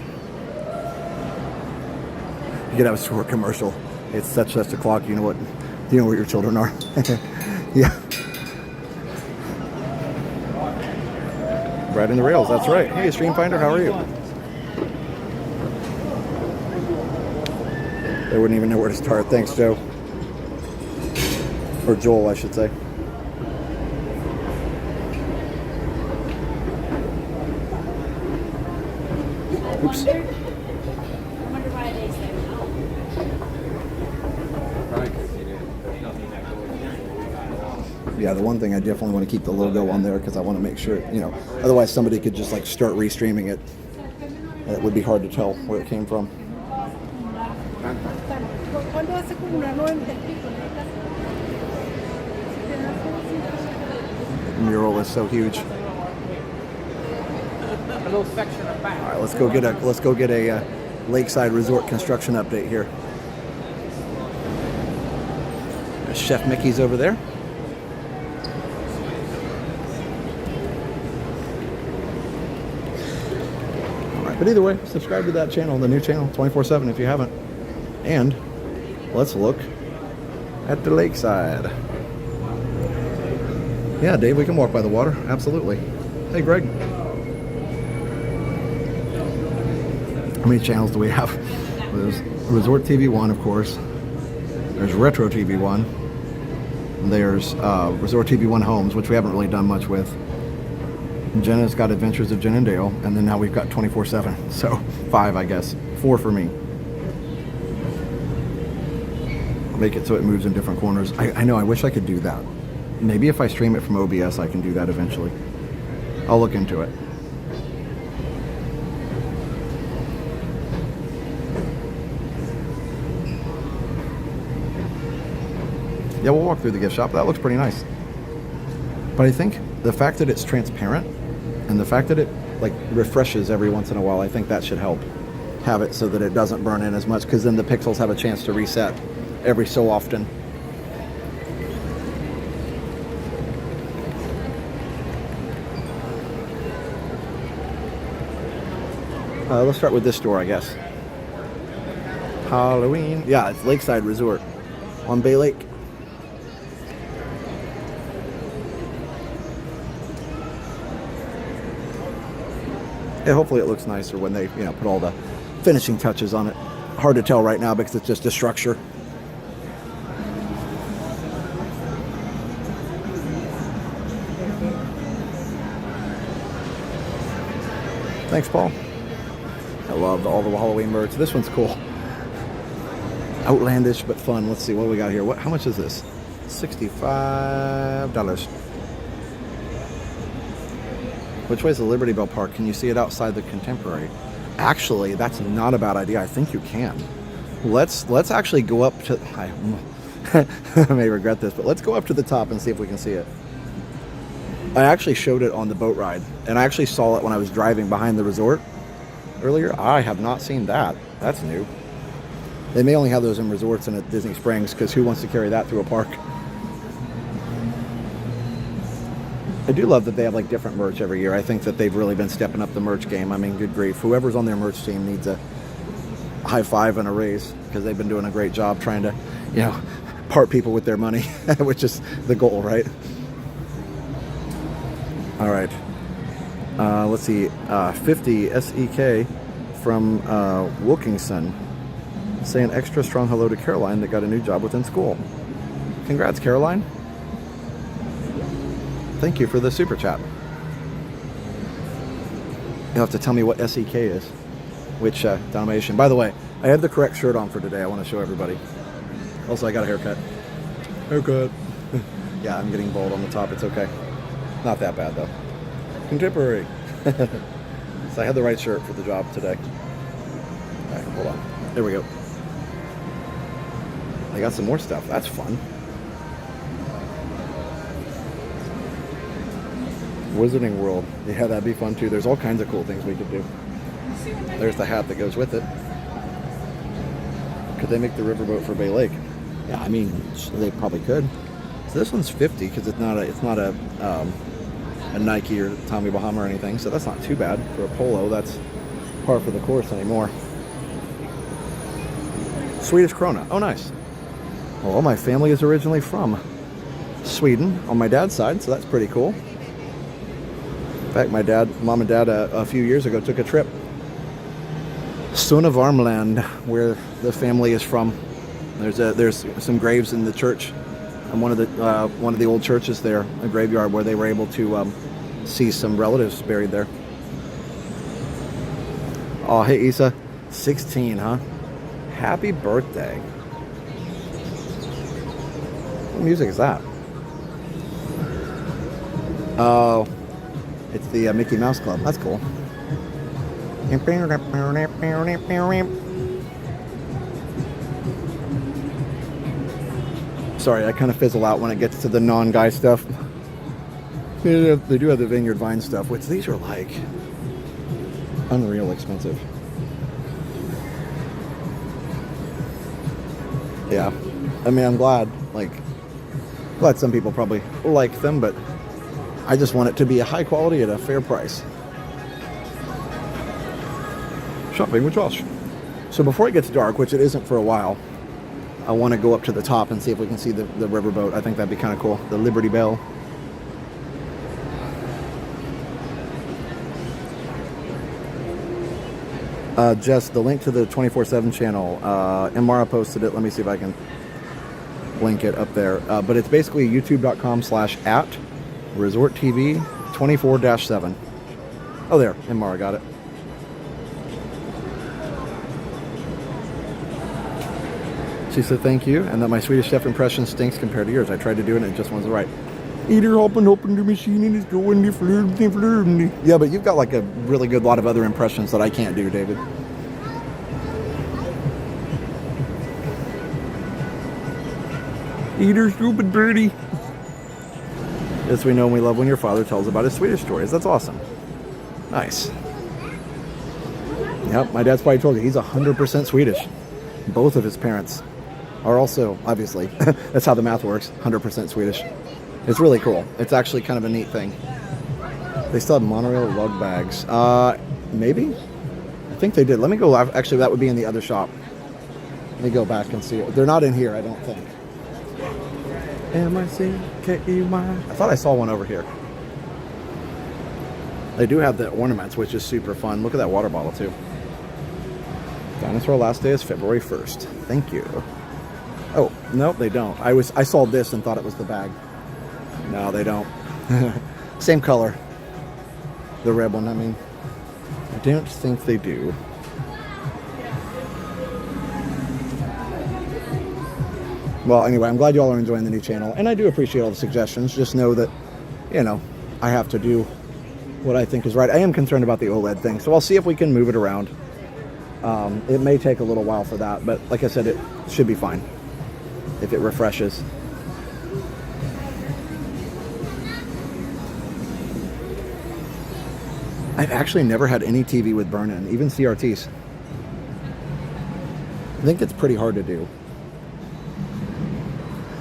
You could have a short commercial. It's such a clock, you know where your children are. Yeah. Right in the rails, that's right. Hey, Stream Finder, how are you? They wouldn't even know where to start. Thanks, Joe. Or Joel, I should say. Oops. Yeah, the one thing I definitely want to keep the logo on there because I want to make sure, otherwise somebody could just like start restreaming it. And it would be hard to tell where it came from. The mural is so huge. All right, let's go get a Lakeside Resort construction update here. There's Chef Mickey's over there. All right, but either way, subscribe to that channel, the new channel, 24/7 if you haven't. And let's look at the Lakeside. Yeah, Dave, we can walk by the water. Absolutely. Hey, Greg. How many channels do we have? There's Resort TV 1, of course. There's Retro TV 1. There's Resort TV 1 Homes, which we haven't really done much with. Jenna's got Adventures of Jen and Dale, and then now we've got 24/7. So 5, I guess. 4 for me. Make it so it moves in different corners. I know, I wish I could do that. Maybe if I stream it from OBS, I can do that eventually. I'll look into it. Yeah, we'll walk through the gift shop. That looks pretty nice. But I think the fact that it's transparent and the fact that it like refreshes every once in a while, I think that should help have it so that it doesn't burn in as much, because then the pixels have a chance to reset every so often. Let's start with this store, I guess. Halloween. Yeah, it's Lakeside Resort on Bay Lake. Yeah, hopefully it looks nicer when they, put all the finishing touches on it. Hard to tell right now because it's just a structure. Thanks, Paul. I love all the Halloween merch. This one's cool. Outlandish but fun. Let's see what we got here. How much is this? $65. Which way is the Liberty Bell Park? Can you see it outside the Contemporary? Actually, that's not a bad idea. I think you can. Let's actually go up to... I may regret this, but let's go up to the top and see if we can see it. I actually showed it on the boat ride, and I actually saw it when I was driving behind the resort earlier. I have not seen that. That's new. They may only have those in resorts and at Disney Springs, because who wants to carry that through a park? I do love that they have like different merch every year. I think that they've really been stepping up the merch game. I mean, good grief. Whoever's on their merch team needs a high five and a raise, because they've been doing a great job trying to, part people with their money, which is the goal, right? All right. Let's see. 50 SEK from Wilkinson. Say an extra strong hello to Caroline that got a new job within school. Congrats, Caroline. Thank you for the super chat. You'll have to tell me what SEK is. Which denomination. By the way, I have the correct shirt on for today. I want to show everybody. Also, I got a haircut. Haircut. Yeah, I'm getting bald on the top. It's okay. Not that bad, though. Contemporary. So I had the right shirt for the job today. All right, hold on. There we go. I got some more stuff. That's fun. Wizarding World. Yeah, that'd be fun too. There's all kinds of cool things we could do. There's the hat that goes with it. Could they make the riverboat for Bay Lake? Yeah, I mean, they probably could. So this one's 50 because it's not a Nike or Tommy Bahama or anything. So that's not too bad for a polo. That's par for the course anymore. Swedish krona. Oh, nice. Well, my family is originally from Sweden on my dad's side, so that's pretty cool. In fact, my mom and dad, a few years ago took a trip. Sunnavaarmland, where the family is from. There's some graves in the church, and one of the old churches there, a graveyard where they were able to see some relatives buried there. Oh, hey Isa, 16, huh? Happy birthday. What music is that? Oh, it's the Mickey Mouse Club. That's cool. Sorry, I kind of fizzle out when it gets to the non-guy stuff. They do have the Vineyard Vine stuff, which these are like unreal expensive. Yeah, I mean, I'm glad some people probably like them, but I just want it to be a high quality at a fair price. Shopping with Josh. So before it gets dark, which it isn't for a while, I want to go up to the top and see if we can see the riverboat. I think that'd be kind of cool. The Liberty Bell. Jess, the link to the 24/7 channel, Mara posted it. Let me see if I can link it up there. But it's basically youtube.com/@ResortTV 24-7. Oh, there. Mara got it. She said thank you, and that my Swedish chef impression stinks compared to yours. I tried to do it and it just wasn't right. Either hopping up in the machine and it's going to flirting. Yeah, but you've got like a really good lot of other impressions that I can't do, David. Eater, stupid birdie. Yes, we know and we love when your father tells about his Swedish stories. That's awesome. Nice. Yep, my dad's probably told you he's 100% Swedish. Both of his parents are also, obviously, that's how the math works, 100% Swedish. It's really cool. It's actually kind of a neat thing. They still have monorail lug bags. Maybe? I think they did. Let me go. Actually, that would be in the other shop. Let me go back and see. They're not in here, I don't think. M-I-C-K-E-Y. I thought I saw one over here. They do have the ornaments, which is super fun. Look at that water bottle, too. Dinosaur last day is February 1st. Thank you. Oh, nope, they don't. I saw this and thought it was the bag. No, they don't. Same color. The red one, I mean. I don't think they do. Well, anyway, I'm glad you all are enjoying the new channel, and I do appreciate all the suggestions. Just know that, you know, I have to do what I think is right. I am concerned about the OLED thing, so I'll see if we can move it around. It may take a little while for that, but like I said, it should be fine if it refreshes. I've actually never had any TV with burn-in, even CRTs. I think it's pretty hard to do.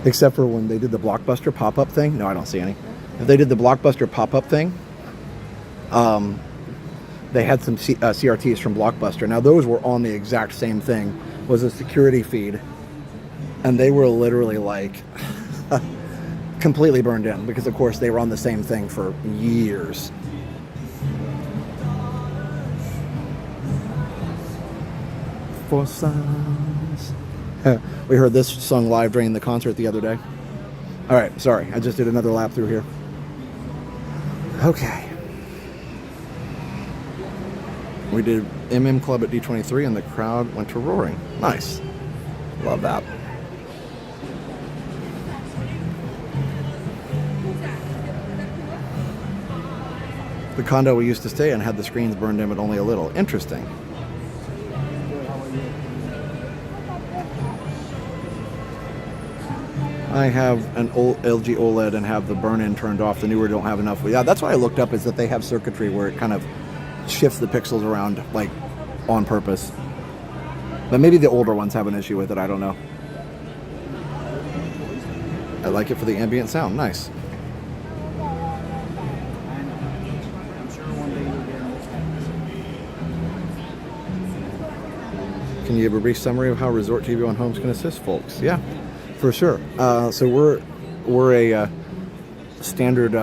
Except for when they did the Blockbuster pop-up thing. No, I don't see any. If they did the Blockbuster pop-up thing, they had some CRTs from Blockbuster. Now, those were on the exact same thing. Was a security feed. And they were literally like completely burned in. Because, of course, they were on the same thing for years. For sons. We heard this sung live during the concert the other day. All right, sorry. I just did another lap through here. Okay. We did MM Club at D23 and the crowd went to roaring. Nice. Love that. The condo we used to stay in had the screens burned in, but only a little. Interesting. I have an old LG OLED and have the burn-in turned off. The newer don't have enough. Yeah, that's what I looked up, is that they have circuitry where it kind of shifts the pixels around, like, on purpose. But maybe the older ones have an issue with it. I don't know. I like it for the ambient sound. Nice. Can you give a brief summary of how Resort TV on Homes can assist folks? Yeah. For sure. So we're a standard,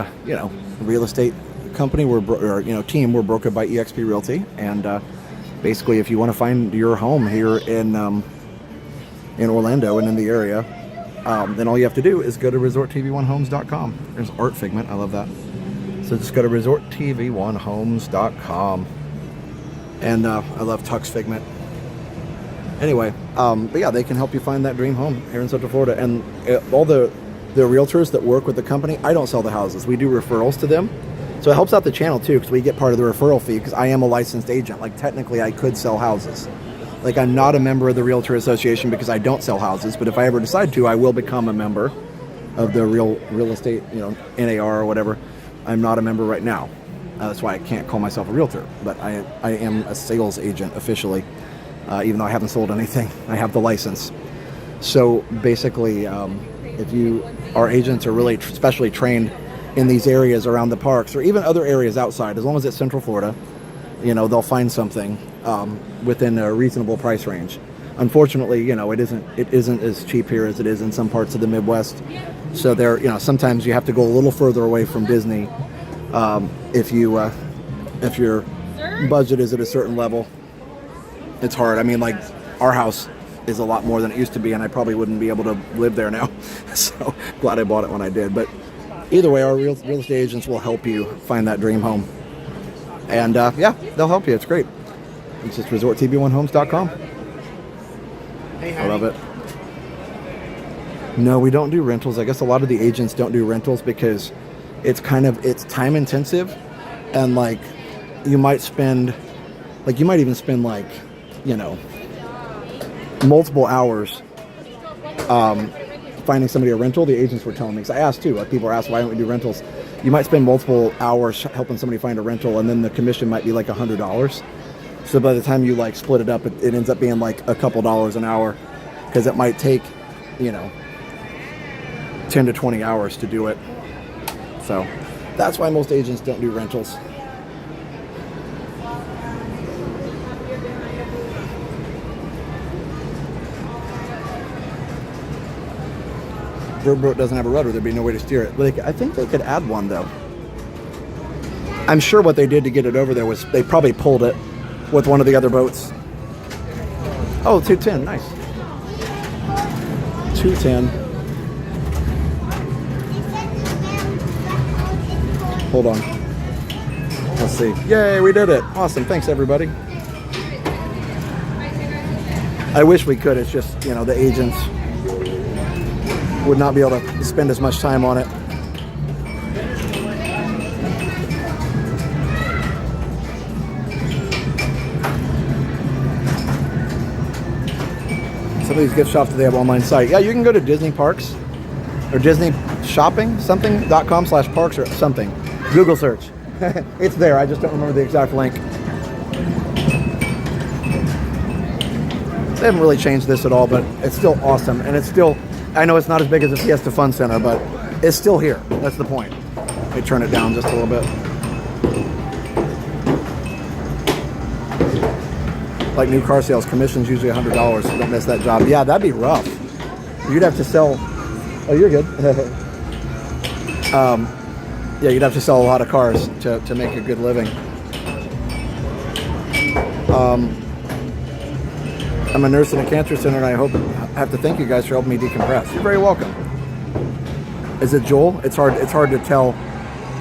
real estate company. We're team. We're brokered by eXp Realty, and basically, if you want to find your home here in Orlando and in the area, then all you have to do is go to resorttv1homes.com. There's art figment. I love that. So just go to resorttv1homes.com, and I love Tux figment. Anyway, but yeah, they can help you find that dream home here in Central Florida. And all the realtors that work with the company, I don't sell the houses. We do referrals to them. So it helps out the channel too, because we get part of the referral fee, because I am a licensed agent. Like, technically I could sell houses. Like, I'm not a member of the Realtor Association because I don't sell houses, but if I ever decide to, I will become a member of the real estate, NAR or whatever. I'm not a member right now. That's why I can't call myself a realtor, but I am a sales agent officially. Even though I haven't sold anything, I have the license. So basically, if you are agents are really specially trained in these areas around the parks, or even other areas outside, as long as it's Central Florida, they'll find something within a reasonable price range. Unfortunately, it isn't as cheap here as it is in some parts of the Midwest. So sometimes you have to go a little further away from Disney if your budget is at a certain level. It's hard. I mean, like, our house is a lot more than it used to be, and I probably wouldn't be able to live there now. So glad I bought it when I did. But either way, our real estate agents will help you find that dream home. And yeah, they'll help you. It's great. It's just resorttv1homes.com. I love it. No, we don't do rentals. I guess a lot of the agents don't do rentals because it's time intensive, and like you might even spend like, you know, multiple hours finding somebody a rental. The agents were telling me, because I asked too, like people are asking, why don't we do rentals? You might spend multiple hours helping somebody find a rental, and then the commission might be like $100. So by the time you like split it up, it ends up being like a couple dollars an hour, because it might take, you know, 10 to 20 hours to do it. So that's why most agents don't do rentals. Riverboat doesn't have a rudder. There'd be no way to steer it. But I think they could add one though. I'm sure what they did to get it over there was they probably pulled it with one of the other boats. Oh, 210, nice. 210. Hold on. Let's see. Yay, we did it. Awesome. Thanks, everybody. I wish we could. It's just, you know, the agents would not be able to spend as much time on it. Some of these gift shops, do they have online site? Yeah, you can go to Disney Parks or Disney Shopping, something.com/parks or something. Google search. It's there. I just don't remember the exact link. They haven't really changed this at all, but it's still awesome. And it's still, I know it's not as big as the Fiesta Fun Center, but it's still here. That's the point. They turn it down just a little bit. Like new car sales, commission's usually $100. So don't miss that job. Yeah, that'd be rough. You'd have to sell. Oh, you're good. Yeah, you'd have to sell a lot of cars to make a good living. I'm a nurse in a cancer center, and I have to thank you guys for helping me decompress. You're very welcome. Is it Joel? It's hard to tell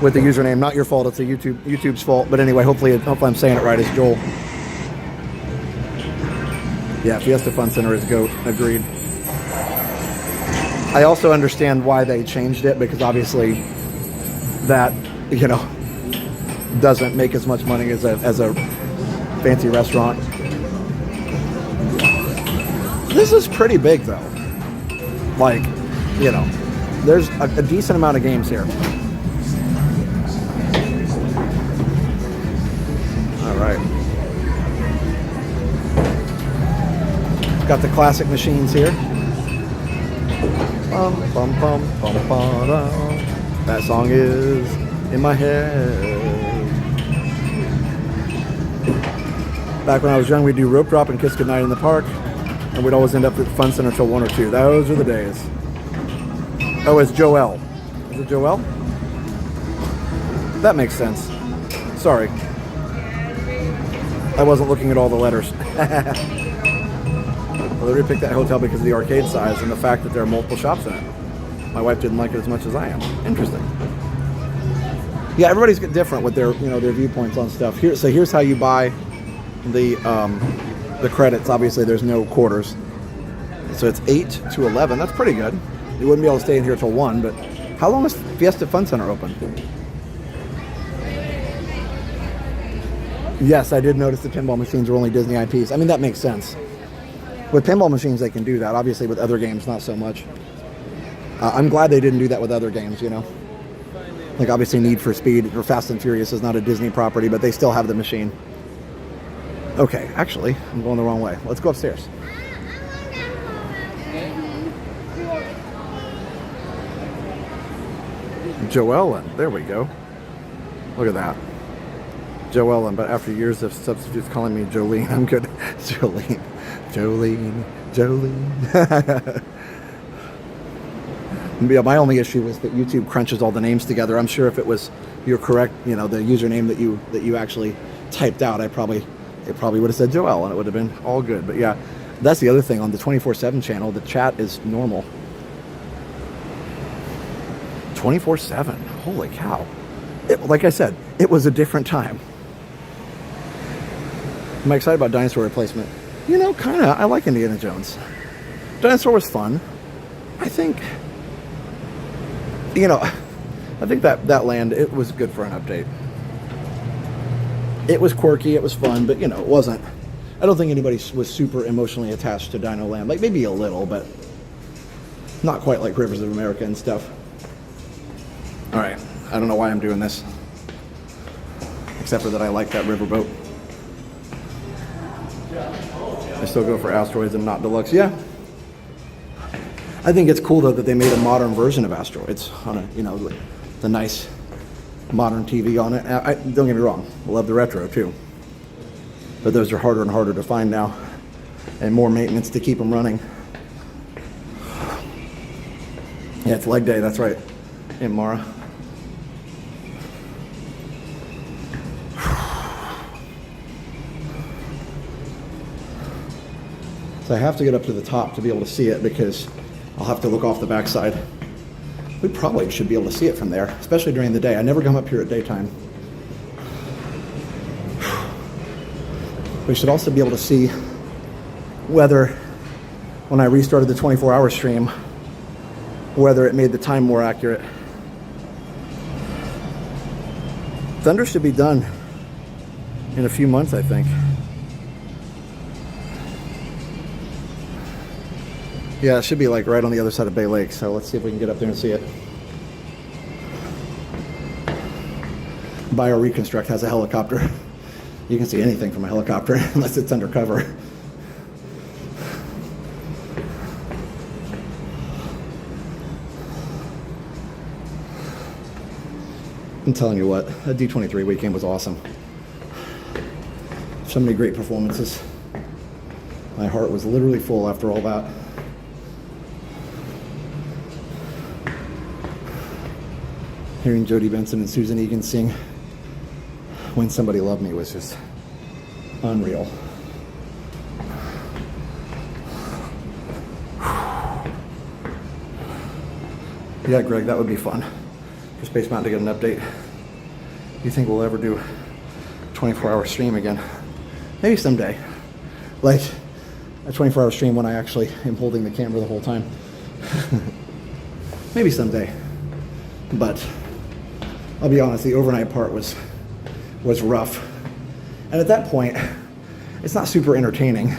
with the username. Not your fault. It's YouTube's fault. But anyway, hopefully I'm saying it right. It's Joel. Yeah, Fiesta Fun Center is GOAT. Agreed. I also understand why they changed it, because obviously that, you know, doesn't make as much money as a fancy restaurant. This is pretty big though. Like, you know, there's a decent amount of games here. All right. Got the classic machines here. Bum, bum, bum, bum, bum, bum. That song is in my head. Back when I was young, we'd do rope drop and kiss goodnight in the park, and we'd always end up at the Fun Center till 1 or 2. Those are the days. Oh, it's Joel. Is it Joel? That makes sense. Sorry. I wasn't looking at all the letters. Well, they picked that hotel because of the arcade size and the fact that there are multiple shops in it. My wife didn't like it as much as I am. Interesting. Yeah, everybody's different with their, you know, their viewpoints on stuff. So here's how you buy the credits. Obviously, there's no quarters, so it's 8 to 11. That's pretty good. You wouldn't be able to stay in here till 1. But how long is Fiesta Fun Center open? Yes, I did notice the pinball machines were only Disney IPs. I mean, that makes sense. With pinball machines, they can do that. Obviously, with other games, not so much. I'm glad they didn't do that with other games, you know. Like, obviously, Need for Speed or Fast and Furious is not a Disney property, but they still have the machine. Okay, actually, I'm going the wrong way. Let's go upstairs. Joellen, there we go. Look at that. Joellen, but after years of substitutes calling me Jolene, I'm good. Jolene. Yeah, my only issue was that YouTube crunches all the names together. I'm sure if it was your correct, you know, the username that you actually typed out, it probably would have said Joel and it would have been all good. But yeah, that's the other thing on the 24/7 channel. The chat is normal. 24/7. Holy cow! Like I said, it was a different time. Am I excited about dinosaur replacement? You know, kind of. I like Indiana Jones. Dinosaur was fun. I think, you know, I think that land, it was good for an update. It was quirky, it was fun, but you know, it wasn't. I don't think anybody was super emotionally attached to Dino Land. Like maybe a little, but not quite like Rivers of America and stuff. All right, I don't know why I'm doing this, except for that I like that riverboat. I still go for Asteroids and not Deluxe. Yeah. I think it's cool though that they made a modern version of Asteroids on a, you know, the nice modern TV on it. Don't get me wrong, I love the retro too. But those are harder and harder to find now, and more maintenance to keep them running. Yeah, it's leg day, that's right, in Mara. So I have to get up to the top to be able to see it because I'll have to look off the backside. We probably should be able to see it from there, especially during the day. I never come up here at daytime. We should also be able to see whether, when I restarted the 24-hour stream, whether it made the time more accurate. Thunder should be done in a few months, I think. Yeah, it should be like right on the other side of Bay Lake, so let's see if we can get up there and see it. Bio-Reconstruct has a helicopter. You can see anything from a helicopter unless it's undercover. I'm telling you what, that D23 weekend was awesome. So many great performances. My heart was literally full after all that. Hearing Jodie Benson and Susan Egan sing When Somebody Loved Me was just unreal. Yeah, Greg, that would be fun for Space Mountain to get an update. Do you think we'll ever do a 24-hour stream again? Maybe someday. Like a 24-hour stream when I actually am holding the camera the whole time. Maybe someday. But I'll be honest, the overnight part was rough. And at that point, it's not super entertaining.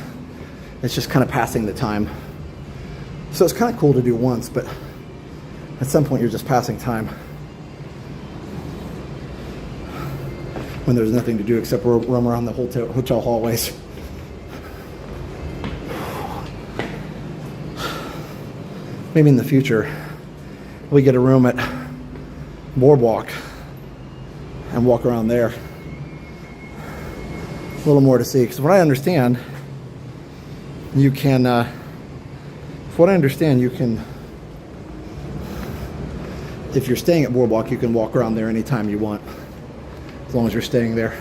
It's just kind of passing the time. So it's kind of cool to do once, but at some point you're just passing time. When there's nothing to do except roam around the hotel hallways. Maybe in the future, we get a room at Boardwalk and walk around there. A little more to see, because what I understand, you can, if you're staying at Boardwalk, you can walk around there anytime you want, as long as you're staying there.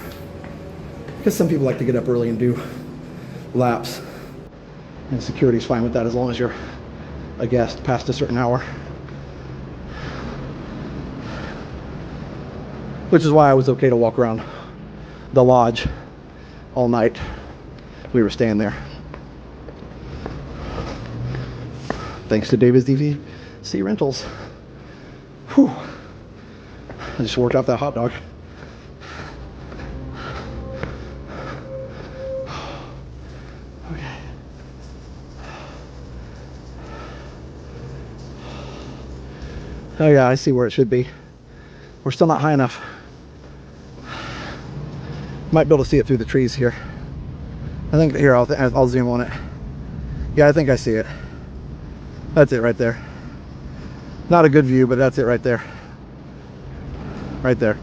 Because some people like to get up early and do laps, and security's fine with that as long as you're a guest past a certain hour. Which is why I was okay to walk around the lodge all night. We were staying there. Thanks to David's DVC Rentals. Whew. I just worked out that hot dog. Okay. Oh yeah, I see where it should be. We're still not high enough. Might be able to see it through the trees here. I think here, I'll zoom on it. Yeah, I think I see it. That's it right there. Not a good view, but that's it right there. Right there.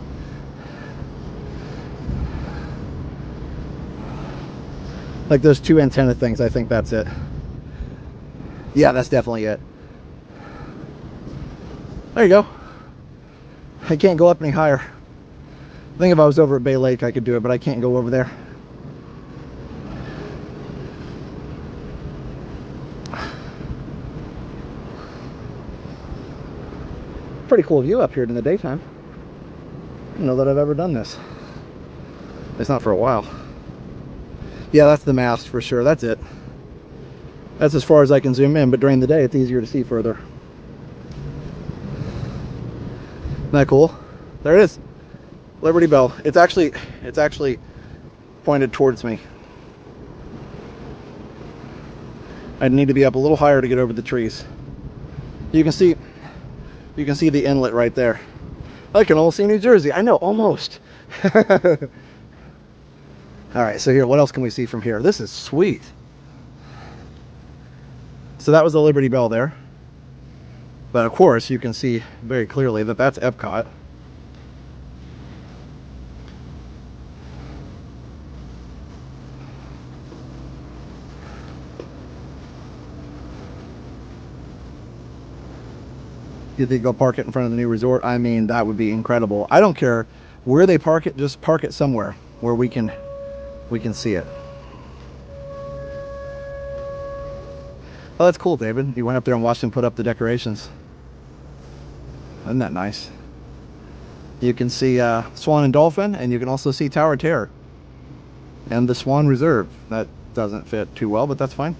Like those two antenna things, I think that's it. Yeah, that's definitely it. There you go. I can't go up any higher. I think if I was over at Bay Lake, I could do it, but I can't go over there. Pretty cool view up here in the daytime. I don't know that I've ever done this. It's not for a while. Yeah, that's the mast for sure. That's it. That's as far as I can zoom in, but during the day it's easier to see further. Isn't that cool? There it is. Liberty Bell. It's actually pointed towards me. I need to be up a little higher to get over the trees. You can see the inlet right there. I can almost see New Jersey. I know, almost. All right, so here, what else can we see from here? This is sweet. So that was the Liberty Bell there. But of course, you can see very clearly that that's Epcot. You think go park it in front of the new resort? I mean, that would be incredible. I don't care where they park it, just park it somewhere where we can see it. Oh, that's cool, David. You went up there and watched them put up the decorations. Isn't that nice? You can see Swan and Dolphin, and you can also see Tower of Terror and the Swan Reserve. That doesn't fit too well, but that's fine.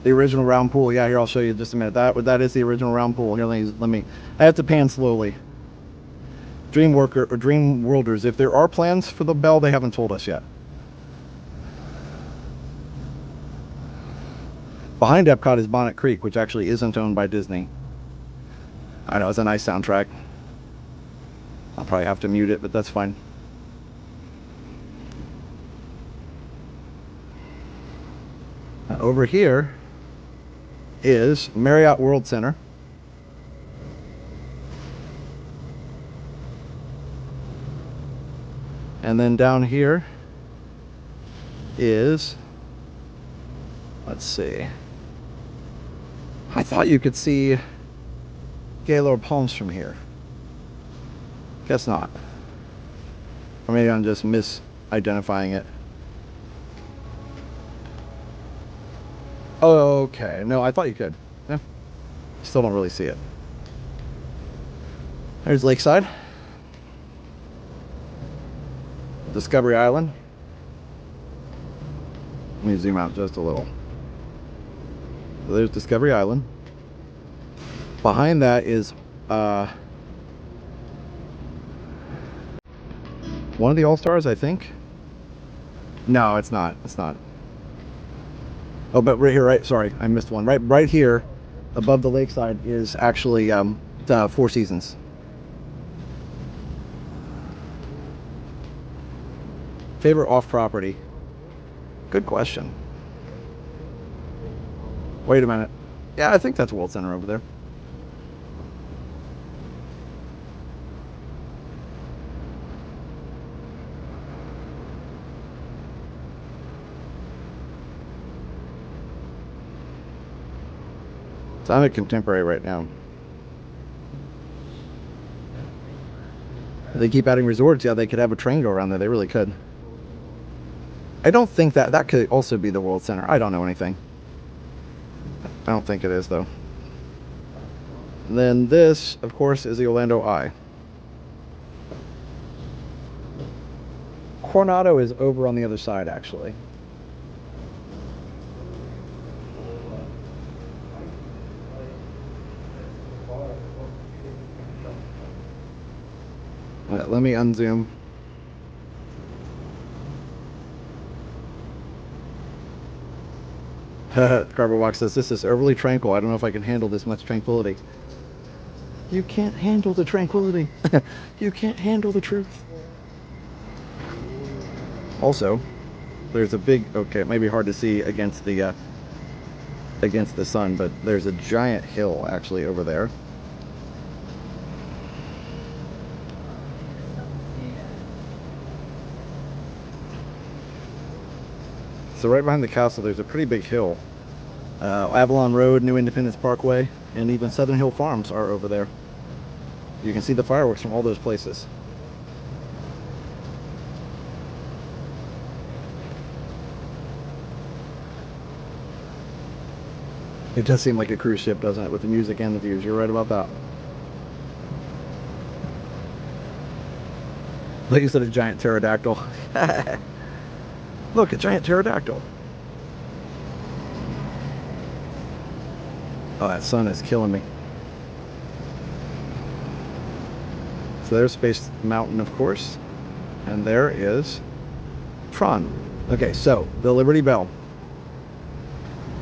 The original round pool. Yeah, here, I'll show you in just a minute. That is the original round pool. Here, let me I have to pan slowly. Dream Worlders, if there are plans for the bell, they haven't told us yet. Behind Epcot is Bonnet Creek, which actually isn't owned by Disney. I know, it's a nice soundtrack. I'll probably have to mute it, but that's fine. Over here is Marriott World Center. And then down here is, let's see, I thought you could see Gaylord Palms from here. Guess not. Or maybe I'm just misidentifying it. Oh, okay. No, I thought you could. Yeah. Still don't really see it. There's Lakeside. Discovery Island. Let me zoom out just a little. So there's Discovery Island. Behind that is one of the All-Stars, I think. No, it's not. It's not. Oh, but right here, right? Sorry, I missed one. Right here, above the lakeside, is actually the Four Seasons. Favorite off-property? Good question. Wait a minute. Yeah, I think that's World Center over there. So I'm at Contemporary right now. If they keep adding resorts, yeah, they could have a train go around there. They really could. I don't think that could also be the World Center. I don't know anything. I don't think it is, though. And then this, of course, is the Orlando Eye. Coronado is over on the other side, actually. Let me unzoom. Carbowalk says, this is overly tranquil. I don't know if I can handle this much tranquility. You can't handle the tranquility. You can't handle the truth. Also, there's a big, okay, it may be hard to see against the sun, but there's a giant hill actually over there. So right behind the castle, there's a pretty big hill. Avalon Road, New Independence Parkway, and even Southern Hill Farms are over there. You can see the fireworks from all those places. It does seem like a cruise ship, doesn't it, with the music and the views. You're right about that. Like you said, a giant pterodactyl. Look, a giant pterodactyl. Oh, that sun is killing me. So there's Space Mountain, of course. And there is Tron. Okay, so the Liberty Bell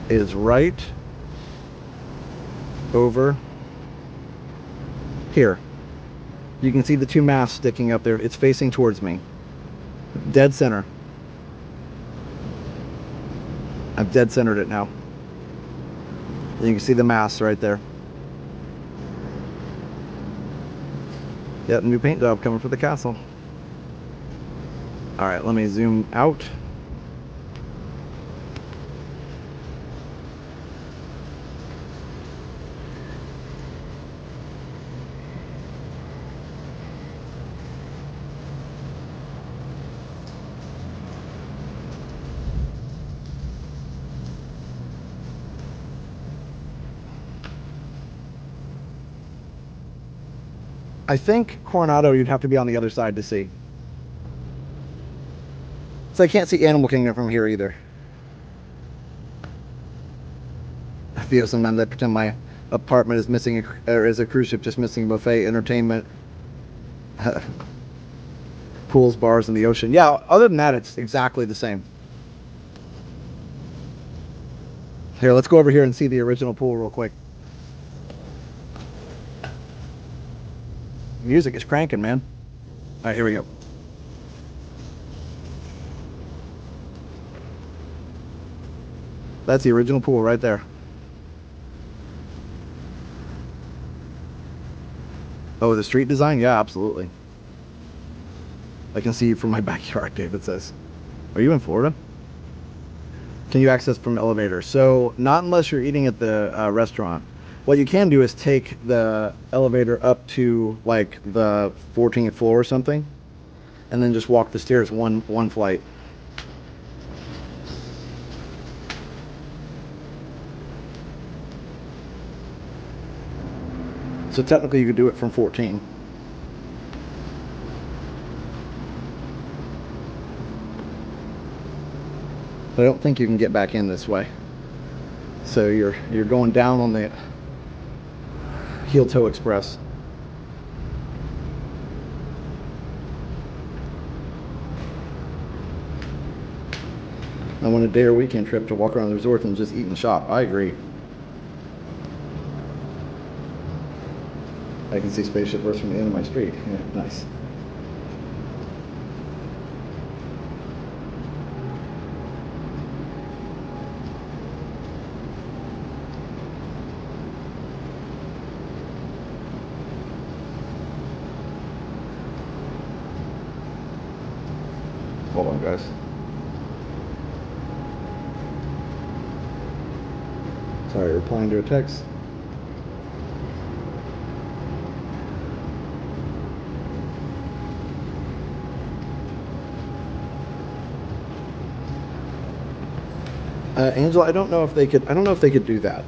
is right over here. You can see the two masts sticking up there. It's facing towards me. Dead center. I've dead centered it now. You can see the masts right there. Yep, new paint job coming for the castle. All right, let me zoom out. I think Coronado you'd have to be on the other side to see. So I can't see Animal Kingdom from here either. I feel sometimes I pretend my apartment is missing, or is a cruise ship just missing buffet, entertainment, pools, bars, and the ocean. Yeah, other than that, it's exactly the same. Here, let's go over here and see the original pool real quick. Music is cranking, man. All right, here we go. That's the original pool right there. Oh, the street design? Yeah, absolutely. I can see you from my backyard, David says. Are you in Florida? Can you access from elevator? So, not unless you're eating at the restaurant. What you can do is take the elevator up to like the 14th floor or something, and then just walk the stairs one flight. So technically you could do it from 14. But I don't think you can get back in this way. So you're going down on the Heel Toe Express. I want a day or weekend trip to walk around the resort and just eat and shop. I agree. I can see Spaceship Earth from the end of my street. Yeah, nice. Hold on, guys. Sorry, replying to a text. Angela, I don't know if they could do that.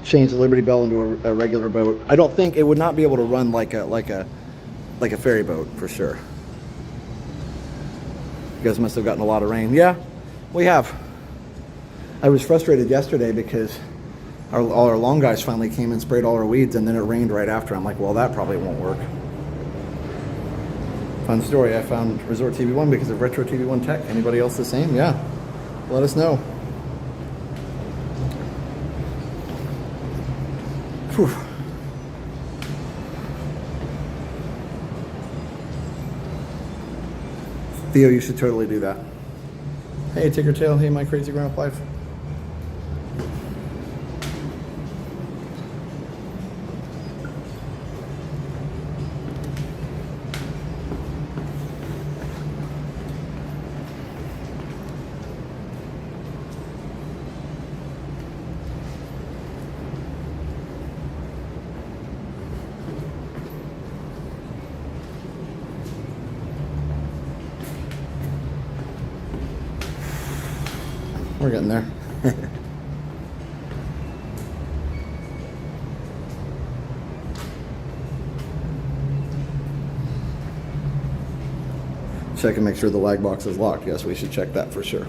Change the Liberty Bell into a regular boat. I don't think it would not be able to run like a ferry boat for sure. You guys must have gotten a lot of rain. Yeah, we have. I was frustrated yesterday because all our lawn guys finally came and sprayed all our weeds, and then it rained right after. I'm like, well, that probably won't work. Fun story. I found Resort TV1 because of Retro TV1 tech. Anybody else the same? Yeah. Let us know. Whew. Theo, you should totally do that. Hey, Ticker Tail. Hey, my crazy grown up life. We're getting there. Check and make sure the lag box is locked. Yes, we should check that for sure.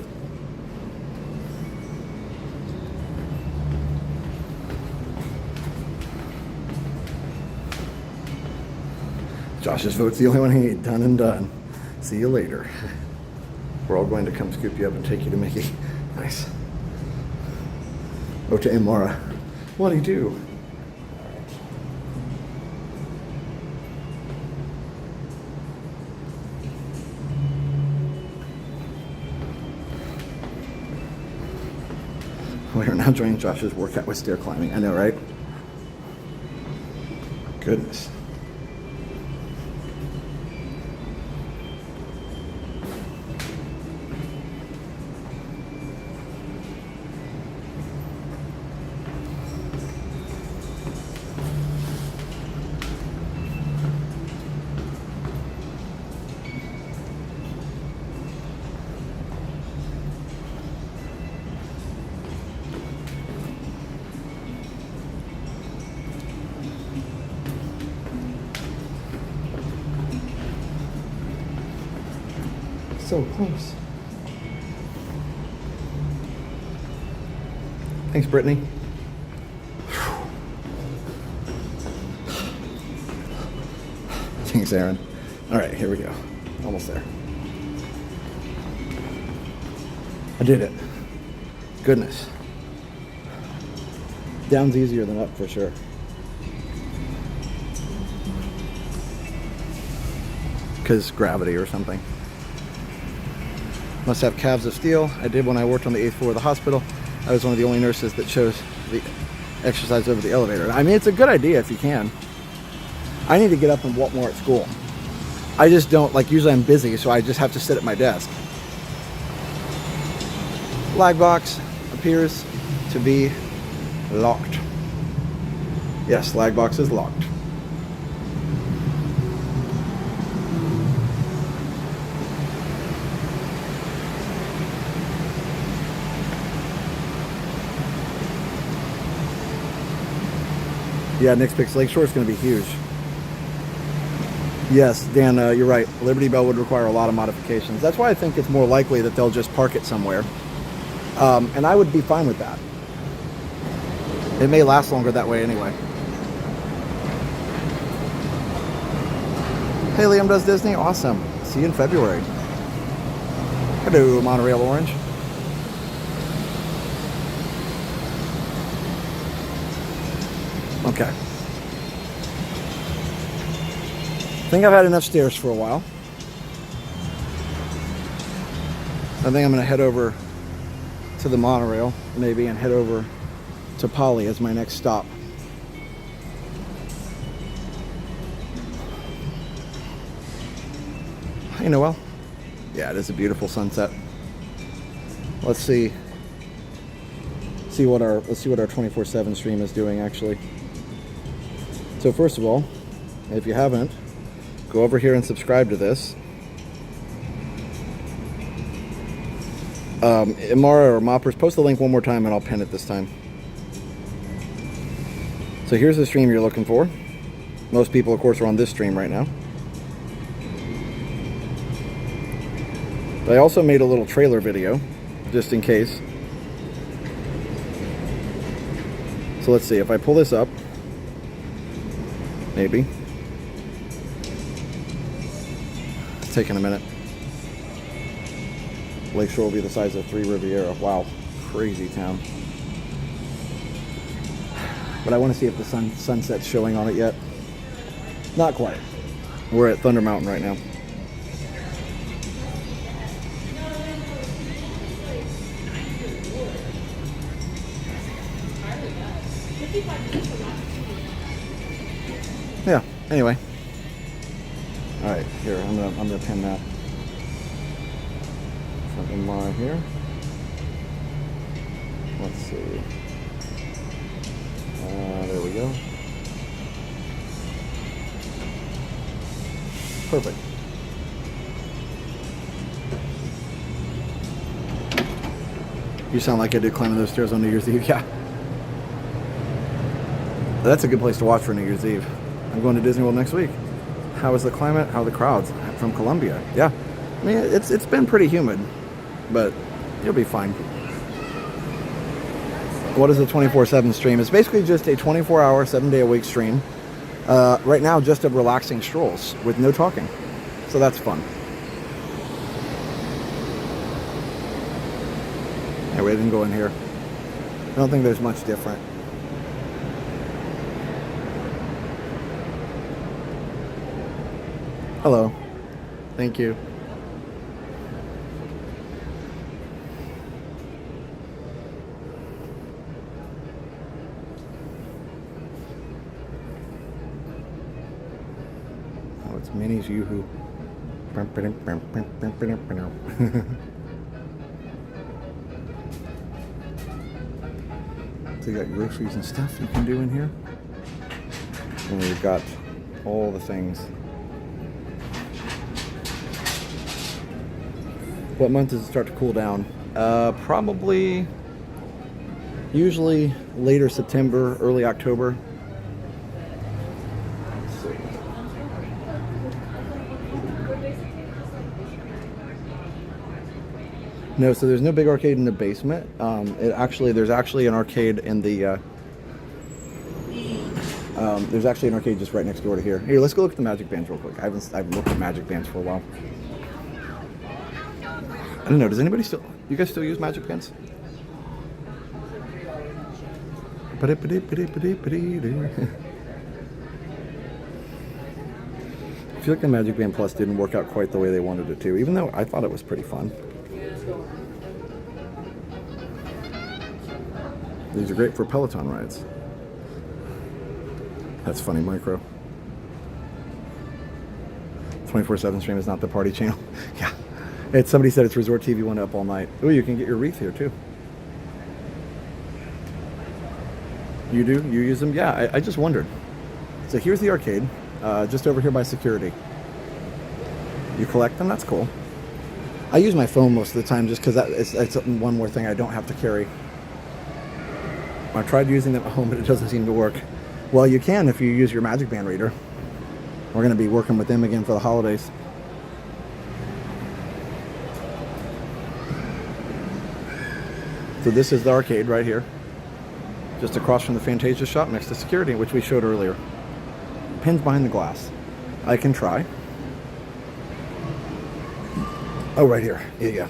Josh's vote's the only one he ain't done and done. See you later. We're all going to come scoop you up and take you to Mickey. Nice. Oh, to Amara. What do you do? We are now joining Josh's workout with stair climbing. I know, right? Goodness. So close. Thanks, Brittany. Thanks, Aaron. All right, here we go. Almost there. I did it. Goodness. Down's easier than up for sure. Because gravity or something. Must have calves of steel. I did when I worked on the 8th floor of the hospital. I was one of the only nurses that chose the exercise over the elevator. I mean, it's a good idea if you can. I need to get up and walk more at school. I just don't, like, usually I'm busy, so I just have to sit at my desk. Lag box appears to be locked. Yes, lag box is locked. Yeah, Nick's Picks Lakeshore is going to be huge. Yes, Dan, you're right. Liberty Bell would require a lot of modifications. That's why I think it's more likely that they'll just park it somewhere. And I would be fine with that. It may last longer that way anyway. Hey, Liam does Disney? Awesome. See you in February. Hello, Monorail Orange. Okay. I think I've had enough stairs for a while. I think I'm going to head over to the monorail, maybe, and head over to Poly as my next stop. Hey, Noel. Yeah, it is a beautiful sunset. Let's see what our 24/7 stream is doing actually. So first of all, if you haven't, go over here and subscribe to this. Imara or Moppers, post the link one more time and I'll pin it this time. So here's the stream you're looking for. Most people, of course, are on this stream right now. But I also made a little trailer video, just in case. So let's see, if I pull this up, maybe. It's taking a minute. Lakeshore will be the size of 3 Riviera. Wow, crazy town. But I want to see if the sunset's showing on it yet. Not quite. We're at Thunder Mountain right now. Yeah, anyway. Alright, here, I'm gonna pin that. Something more here. Let's see. There we go. Perfect. You sound like I did climbing those stairs on New Year's Eve, yeah. That's a good place to watch for New Year's Eve. I'm going to Disney World next week. How is the climate? How are the crowds? From Colombia. Yeah. mean, it's been pretty humid, but you'll be fine. What is a 24/7 stream? It's basically just a 24-hour, 7-day-a-week stream. Right now, just of relaxing strolls with no talking. So that's fun. Yeah, we didn't go in here. I don't think there's much different. Hello. Thank you. Oh, it's Minnie's Yoo-Hoo. So you got groceries and stuff you can do in here. And we've got all the things. What month does it start to cool down? Probably, usually later September, early October. Let's see. No, so there's no big arcade in the basement. There's actually an arcade in the. There's actually an arcade just right next door to here. Here, let's go look at the Magic Bands real quick. I haven't looked at Magic Bands for a while. I don't know. Does anybody still? You guys still use Magic Bands? I feel like the Magic Band Plus didn't work out quite the way they wanted it to, even though I thought it was pretty fun. These are great for Peloton rides. That's funny, Micro. 24/7 stream is not the party channel. Yeah. Somebody said it's Resort TV went up all night. Oh, you can get your wreath here too. You do? You use them? Yeah, I just wondered. So here's the arcade, just over here by security. You collect them? That's cool. I use my phone most of the time just because it's one more thing I don't have to carry. I tried using them at home, but it doesn't seem to work. Well, you can if you use your Magic Band reader. We're going to be working with them again for the holidays. So this is the arcade right here. Just across from the Fantasia shop next to security, which we showed earlier. Pins behind the glass. I can try. Oh, right here. Here you go.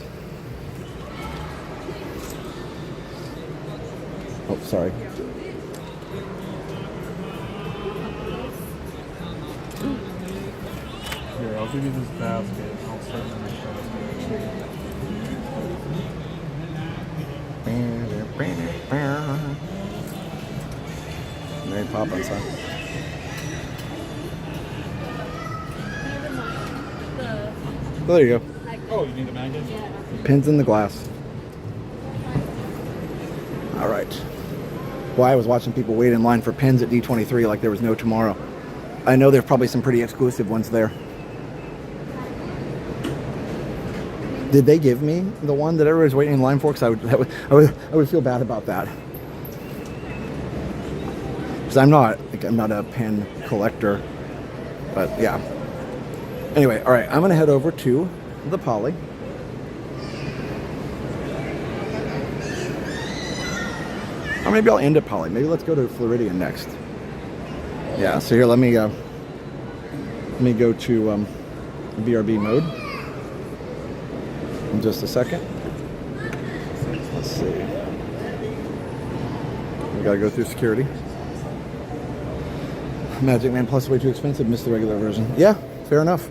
Oh, sorry. Here, I'll give you this basket. I'll start on the Mary Poppins, huh? Oh, there you go. Oh, you need a magnet? Pins in the glass. All right. Well, I was watching people wait in line for pins at D23 like there was no tomorrow. I know there's probably some pretty exclusive ones there. Did they give me the one that everybody's waiting in line for? Because I would feel bad about that. Because I'm not a pin collector, but yeah. Anyway, all right, I'm gonna head over to the Poly. Or maybe I'll end at Poly. Maybe let's go to Floridian next. Yeah. So here, let me go to BRB mode. In just a second. Let's see. We gotta go through security. Magic Man Plus way too expensive. Missed the regular version. Yeah, fair enough.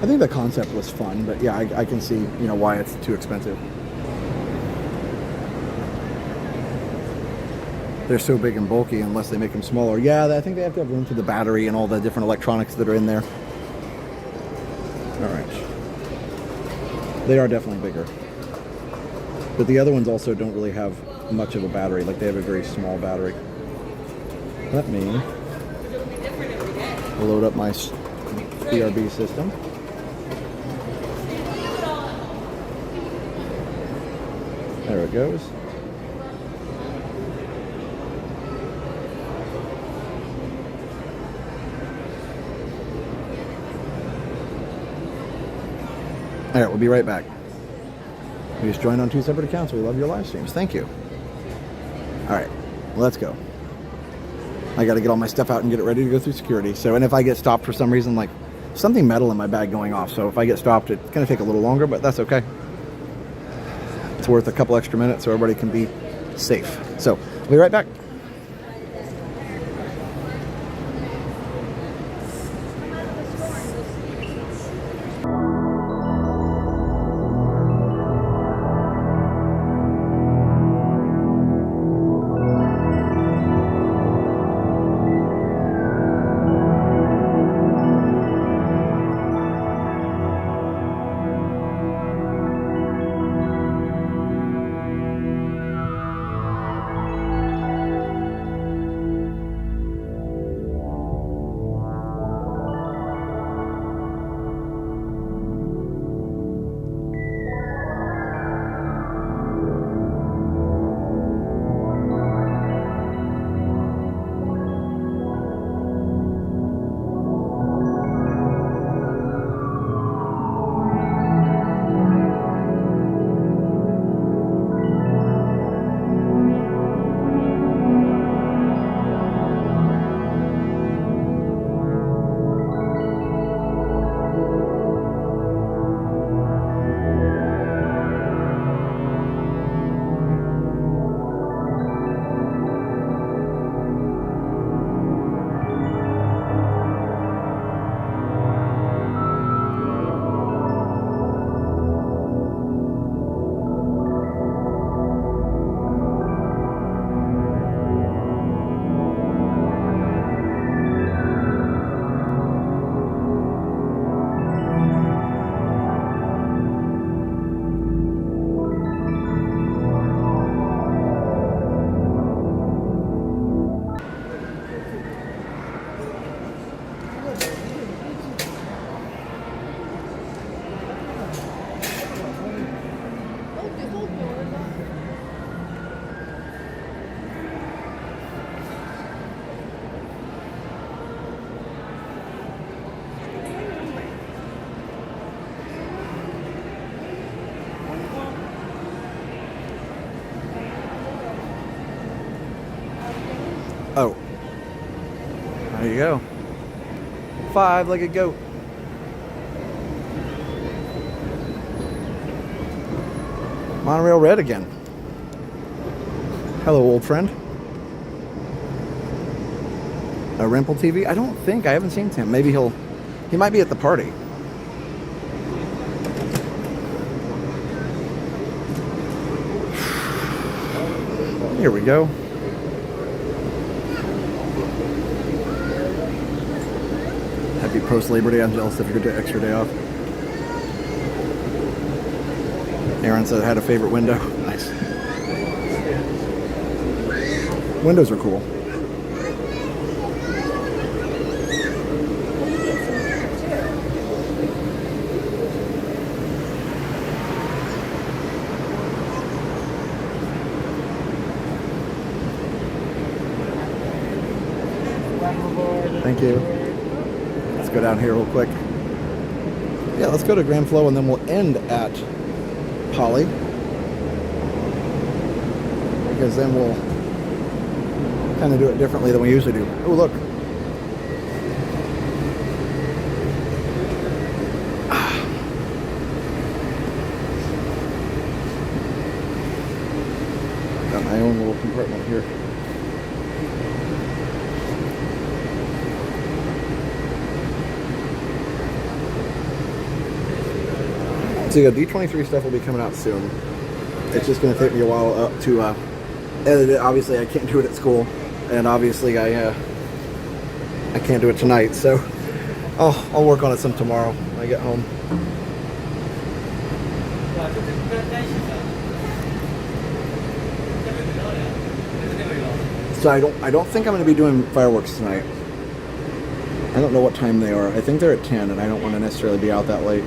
I think the concept was fun, but yeah, I can see why it's too expensive. They're so big and bulky unless they make them smaller. Yeah, I think they have to have room for the battery and all the different electronics that are in there. All right. They are definitely bigger. But the other ones also don't really have much of a battery. Like they have a very small battery. Let me load up my BRB system. There it goes. All right, we'll be right back. We just joined on 2 separate accounts. We love your live streams. Thank you. All right, let's go. I got to get all my stuff out and get it ready to go through security. So, and if I get stopped for some reason, like something metal in my bag going off. So if I get stopped, it's going to take a little longer, but that's okay. It's worth a couple extra minutes so everybody can be safe. So, we'll be right back. Oh, there you go. 5-legged goat. Monorail red again. Hello, old friend. A Rimple TV? I don't think. I haven't seen him. Maybe he might be at the party. Here we go. Happy post-Labor Day. I'm jealous of your extra day off. Aaron said I had a favorite window. Nice. Windows are cool. Thank you. Let's go down here real quick. Yeah, let's go to Grand Flow and then we'll end at Poly. Because then we'll kind of do it differently than we usually do. Oh, look. Got my own little compartment here. So yeah, D23 stuff will be coming out soon. It's just going to take me a while to edit it. Obviously, I can't do it at school, and obviously, I can't do it tonight. So I'll work on it some tomorrow when I get home. So I don't think I'm going to be doing fireworks tonight. I don't know what time they are. I think they're at 10, and I don't want to necessarily be out that late.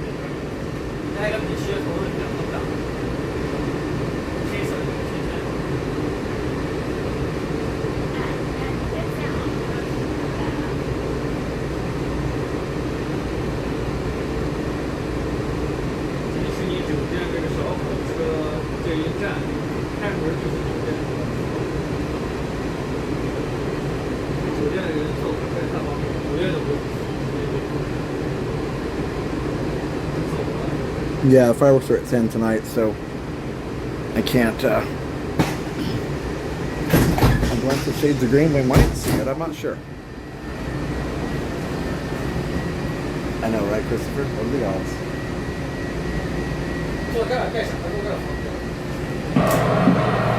Yeah, the fireworks are at 10 tonight, so I can't. Unless the shades of green, we might see it. I'm not sure. I know, right, Christopher? What are the odds?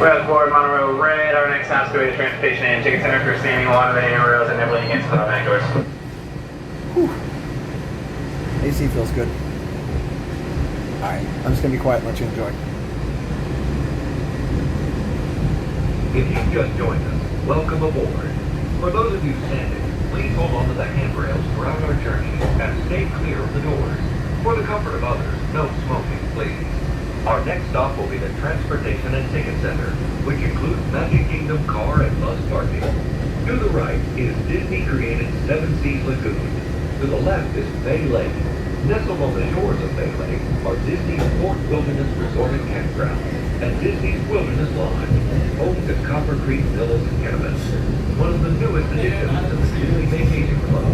We're aboard Monorail Red. Our next stop is going to Transportation and Ticket Center for standing along the handrails and nibbling against the automatic doors. AC feels good. Alright, I'm just going to be quiet and let you enjoy. If you've just joined us, welcome aboard. For those of you standing, please hold on to the handrails throughout our journey and stay clear of the doors. For the comfort of others, no smoking, please. Our next stop will be the Transportation and Ticket Center, which includes Magic Kingdom car and bus parking. To the right is Disney-created Seven Seas Lagoon. To the left is Bay Lake. Nestled on the shores of Bay Lake are Disney's Fort Wilderness Resort and Campground and Disney's Wilderness Lodge, home to Copper Creek Villas and Cabins. One of the newest additions to the Disney Vacation Club,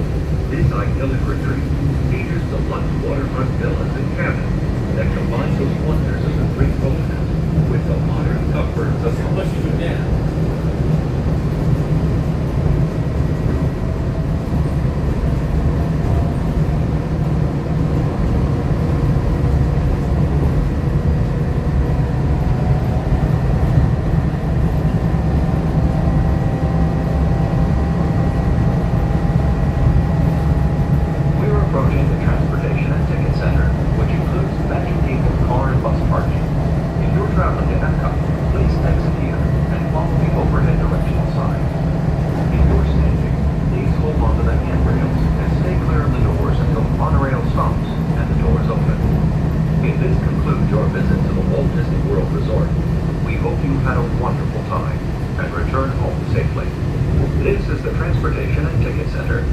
this idyllic retreat features the luxe waterfront villas and cabins that combine the wonders of the Greek wilderness with the modern comforts of home. Your visit to the Walt Disney World Resort. We hope you've had a wonderful time and return home safely. This is the Transportation and Ticket Center.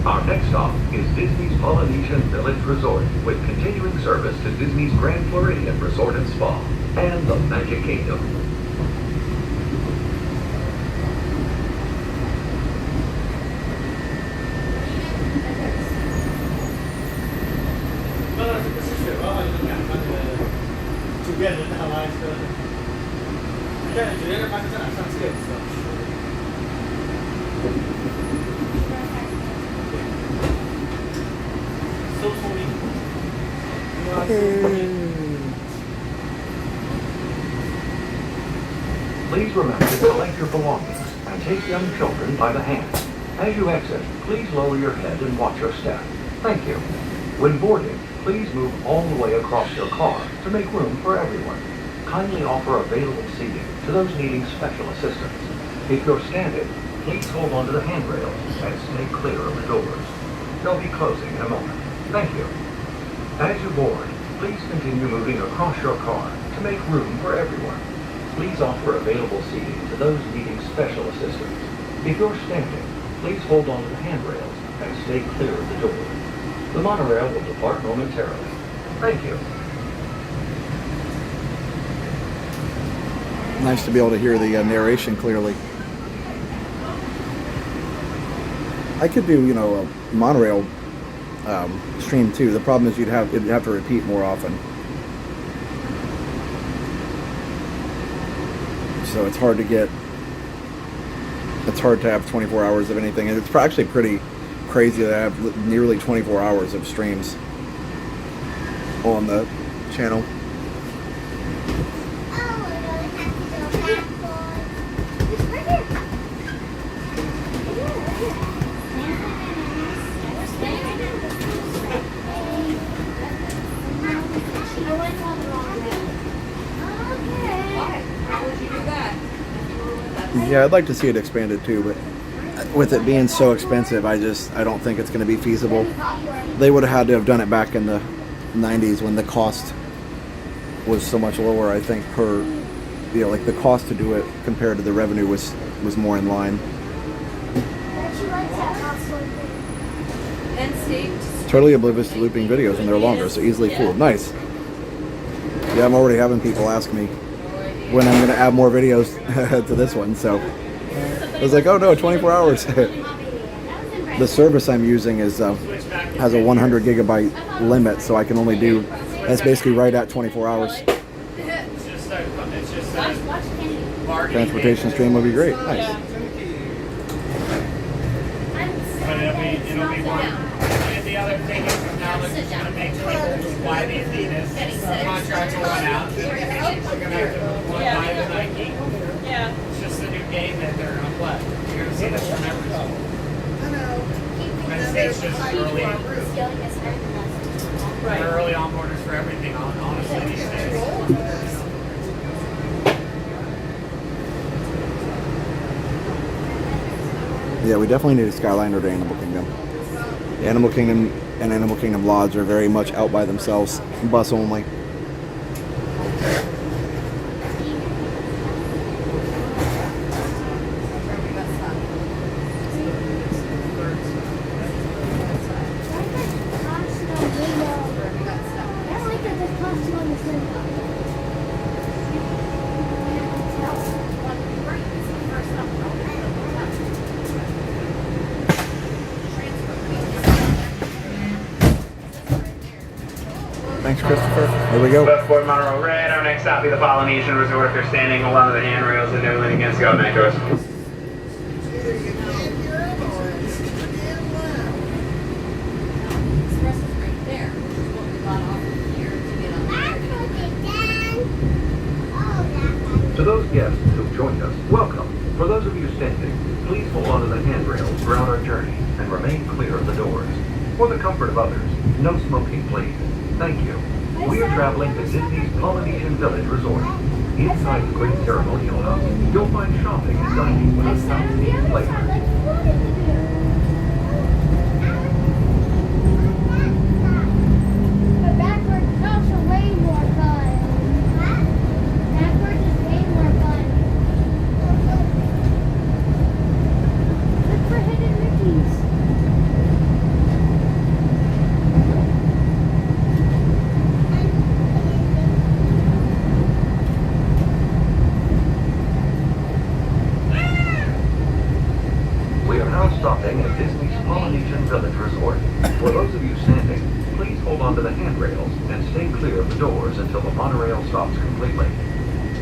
Our next stop is Disney's Polynesian Village Resort with continuing service to Disney's Grand Floridian Resort and Spa and the Magic Kingdom. Please remember to collect your belongings and take young children by the hand. As you exit, please lower your head and watch your step. Thank you. When boarding, please move all the way across your car to make room for everyone. Kindly offer available seating to those needing special assistance. If you're standing, please hold onto the handrails and stay clear of the doors. They'll be closing in a moment. Thank you. As you board, please continue moving across your car to make room for everyone. Please offer available seating to those needing special assistance. If you're standing, please hold on to the handrails and stay clear of the doors. The monorail will depart momentarily. Thank you. Nice to be able to hear the narration clearly. I could do, a monorail stream too. The problem is it'd have to repeat more often. So it's hard to have 24 hours of anything. And it's actually pretty crazy that I have nearly 24 hours of streams on the channel. Yeah, I'd like to see it expanded too, but with it being so expensive, I don't think it's going to be feasible. They would have had to have done it back in the 90s when the cost was so much lower, I think, per, like the cost to do it compared to the revenue was more in line. Totally oblivious to looping videos and they're longer, so easily fooled. Nice. Yeah, I'm already having people ask me when I'm going to add more videos to this one, so I was like, oh no, 24 hours. The service I'm using is has a 100 gigabyte limit, so I can only do That's basically right at 24 hours. Transportation stream would be great. Nice. But it'll be one. And the other thing is now that it's going to make people why they see this contract going out. They're going to have to buy the Nike. Yeah. It's just a new game that they're going to play. You're going to see this from everyone. United States just early onboarders for everything, honestly, these days. Yeah, we definitely need a Skyliner to Animal Kingdom. The Animal Kingdom and Animal Kingdom Lodge are very much out by themselves, bus only. Thanks, Christopher. Here we go. Fort Monorail Red, our next stop will be the Polynesian Resort. If you're standing along the handrails and no leaning against the automatic doors. To those guests who've joined us, welcome. For those of you standing, please hold on to the handrails throughout our journey and remain clear of the doors. For the comfort of others, no smoking, please. Thank you. We are traveling to Disney's Polynesian Village Resort. Inside the Great Ceremonial House, you'll find shopping and dining with a thousand flavors. But backwards is also way more fun. Backwards is way more fun. Look for hidden Mickeys. We are now stopping at Disney's Polynesian Village Resort. For those of you standing, please hold on to the handrails and stay clear of the doors until the monorail stops completely.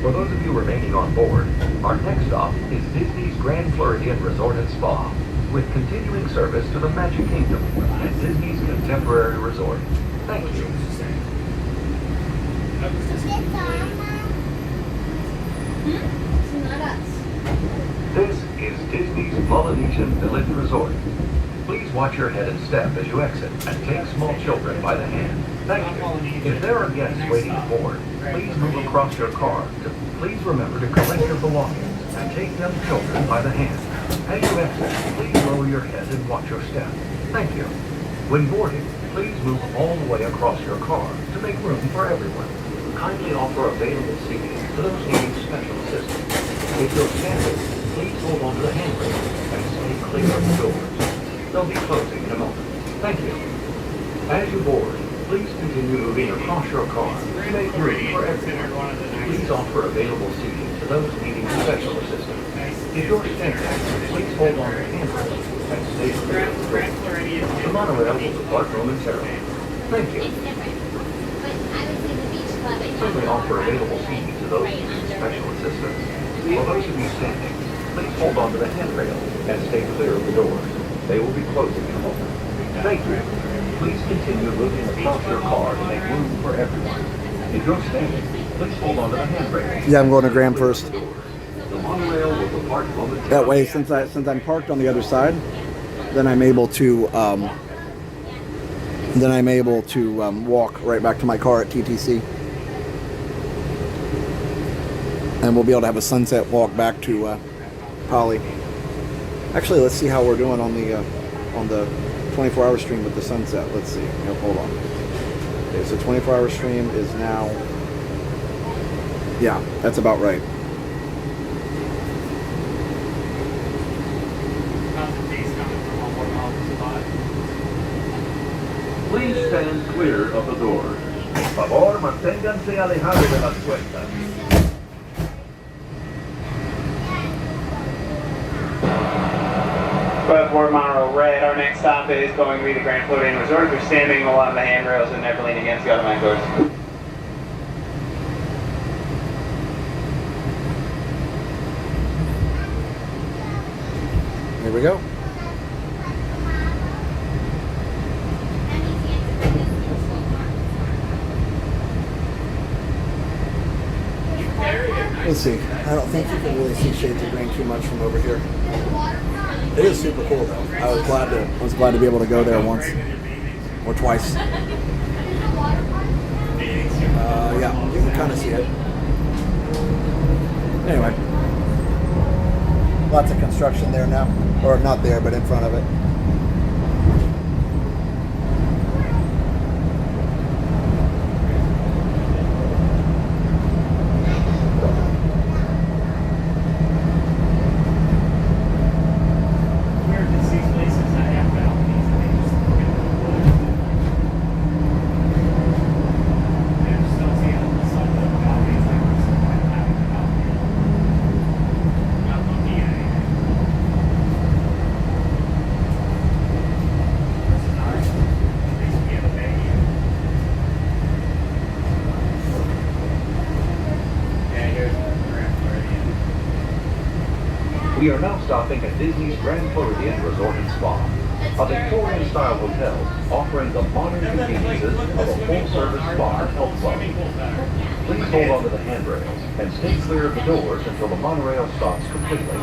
For those of you remaining on board, our next stop is Disney's Grand Floridian Resort and Spa, with continuing service to the Magic Kingdom and Disney's Contemporary Resort. Thank you. It's not us. This is Disney's Polynesian Village Resort. Please watch your head and step as you exit and take small children by the hand. Thank you. If there are guests waiting to board, please move across your car. Please remember to collect your belongings and take young children by the hand. As you exit, please lower your head and watch your step. Thank you. When boarding, please move all the way across your car to make room for everyone. Kindly offer available seating to those needing special assistance. If you're standing, please hold on to the handrail and stay clear of the doors. They'll be closing in a moment. Thank you. As you board, please continue moving across your car to make room for everyone. Please offer available seating to those needing special assistance. If you're standing, please hold on to the handrail and stay clear of the doors. The monorail will depart momentarily. Thank you. Simply offer available seating to those needing special assistance. For those of you standing, please hold on to the handrail and stay clear of the doors. They will be closing in a moment. Thank you. Please continue moving across your car to make room for everyone. If you're standing, please hold on to the handrail. Yeah, I'm going to Graham first. The monorail will depart momentarily. That way, since I'm parked on the other side, then I'm able to walk right back to my car at TTC. And we'll be able to have a sunset walk back to Poly. Actually, let's see how we're doing on the 24-hour stream with the sunset. Let's see. No, hold on. Okay, so 24-hour stream is now. Yeah, that's about right. Please stand clear of the doors. Por favor, manténganse alejados de las puertas. Fort Monorail Red, our next stop is going to be the Grand Floridian Resort. If you're standing along the handrails and never leaning against the automatic doors. Here we go. Let's see. I don't think you can really see shades of green too much from over here. It is super cool though. I was glad to be able to go there once or twice. Yeah, you can kind of see it. Anyway, lots of construction there now, or not there, but in front of it. We are now stopping at Disney's Grand Floridian Resort and Spa, a Victorian-style hotel offering the modern conveniences of a full-service spa and health club. Please hold on to the handrails and stay clear of the doors until the monorail stops completely.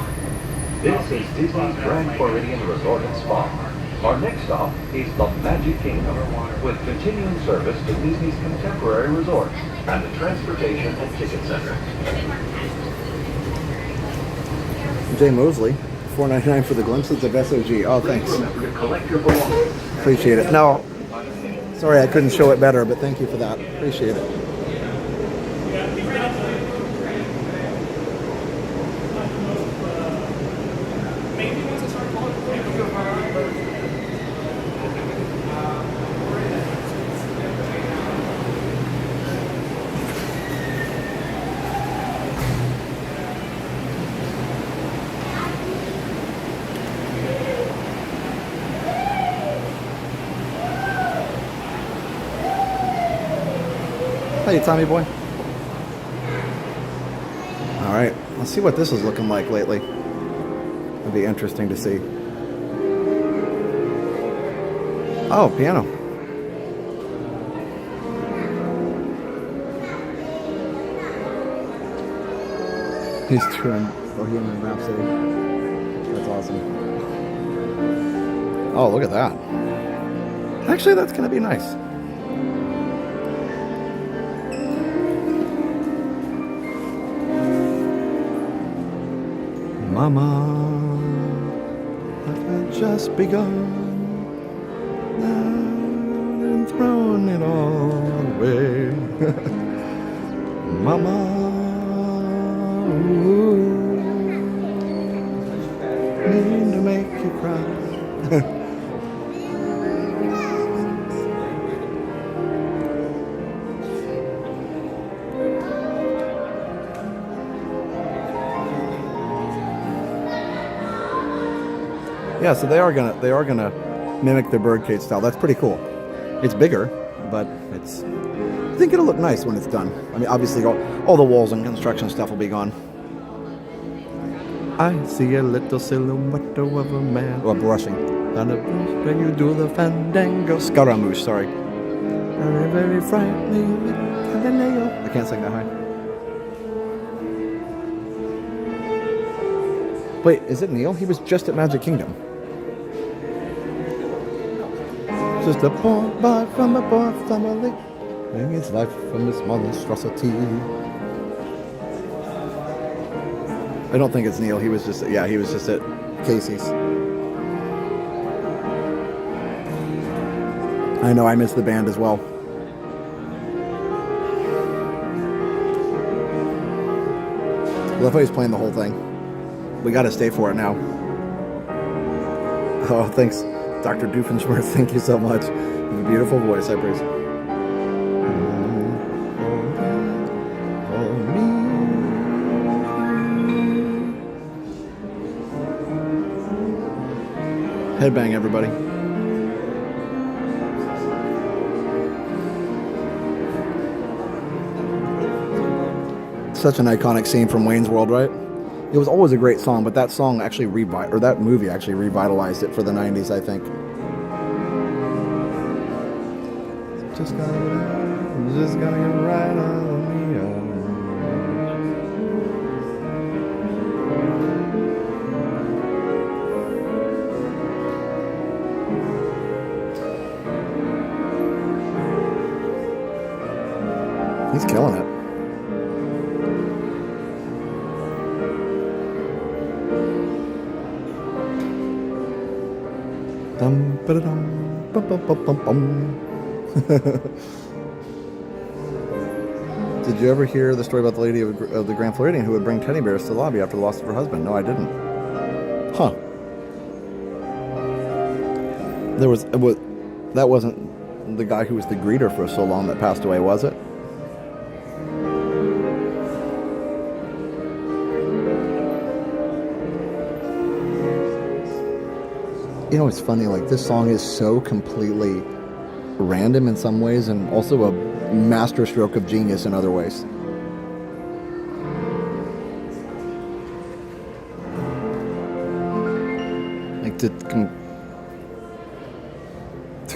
This is Disney's Grand Floridian Resort and Spa. Our next stop is the Magic Kingdom, with continuing service to Disney's Contemporary Resort and the Transportation and Ticket Center. Jay Mosley, $4.99 for the glimpses of SOG. Oh, thanks. Appreciate it. No, sorry I couldn't show it better, but thank you for that. Appreciate it. Hey, Tommy boy. All right, let's see what this is looking like lately. It'll be interesting to see. Oh, piano. He's doing Bohemian Rhapsody. That's awesome. Oh, look at that. Actually, that's going to be nice. Mama, I had just begun, now and thrown it all away. Mama, ooh, need to make you cry. Yeah, so they are gonna mimic the birdcage style. That's pretty cool. It's bigger, but I think it'll look nice when it's done. I mean, obviously all the walls and construction stuff will be gone. I see a little silhouette of a man. Oh, brushing. On a brush where you do the fandango. Scaramouche, sorry. Very, very frightening. I can't sing that high. Wait, is it Neil? He was just at Magic Kingdom. Just a poor boy from a poor family, living his life from this monstrosity. I don't think it's Neil. He was just at Casey's. I know, I missed the band as well. I love how he's playing the whole thing. We got to stay for it now. Oh, thanks, Dr. Doofenshmirtz. Thank you so much. You have a beautiful voice. I praise. Headbang, everybody. Such an iconic scene from Wayne's World, right? It was always a great song, but that song actually that movie actually revitalized it for the 90s, I think. Just gonna get right on me. He's killing it. Dum, ba-da-dum, bum-bum-bum-bum-bum. Did you ever hear the story about the lady of the Grand Floridian who would bring teddy bears to the lobby after the loss of her husband? No, I didn't. Huh. That wasn't the guy who was the greeter for so long that passed away, was it? You know, it's funny, like, this song is so completely random in some ways and also a masterstroke of genius in other ways. Like, to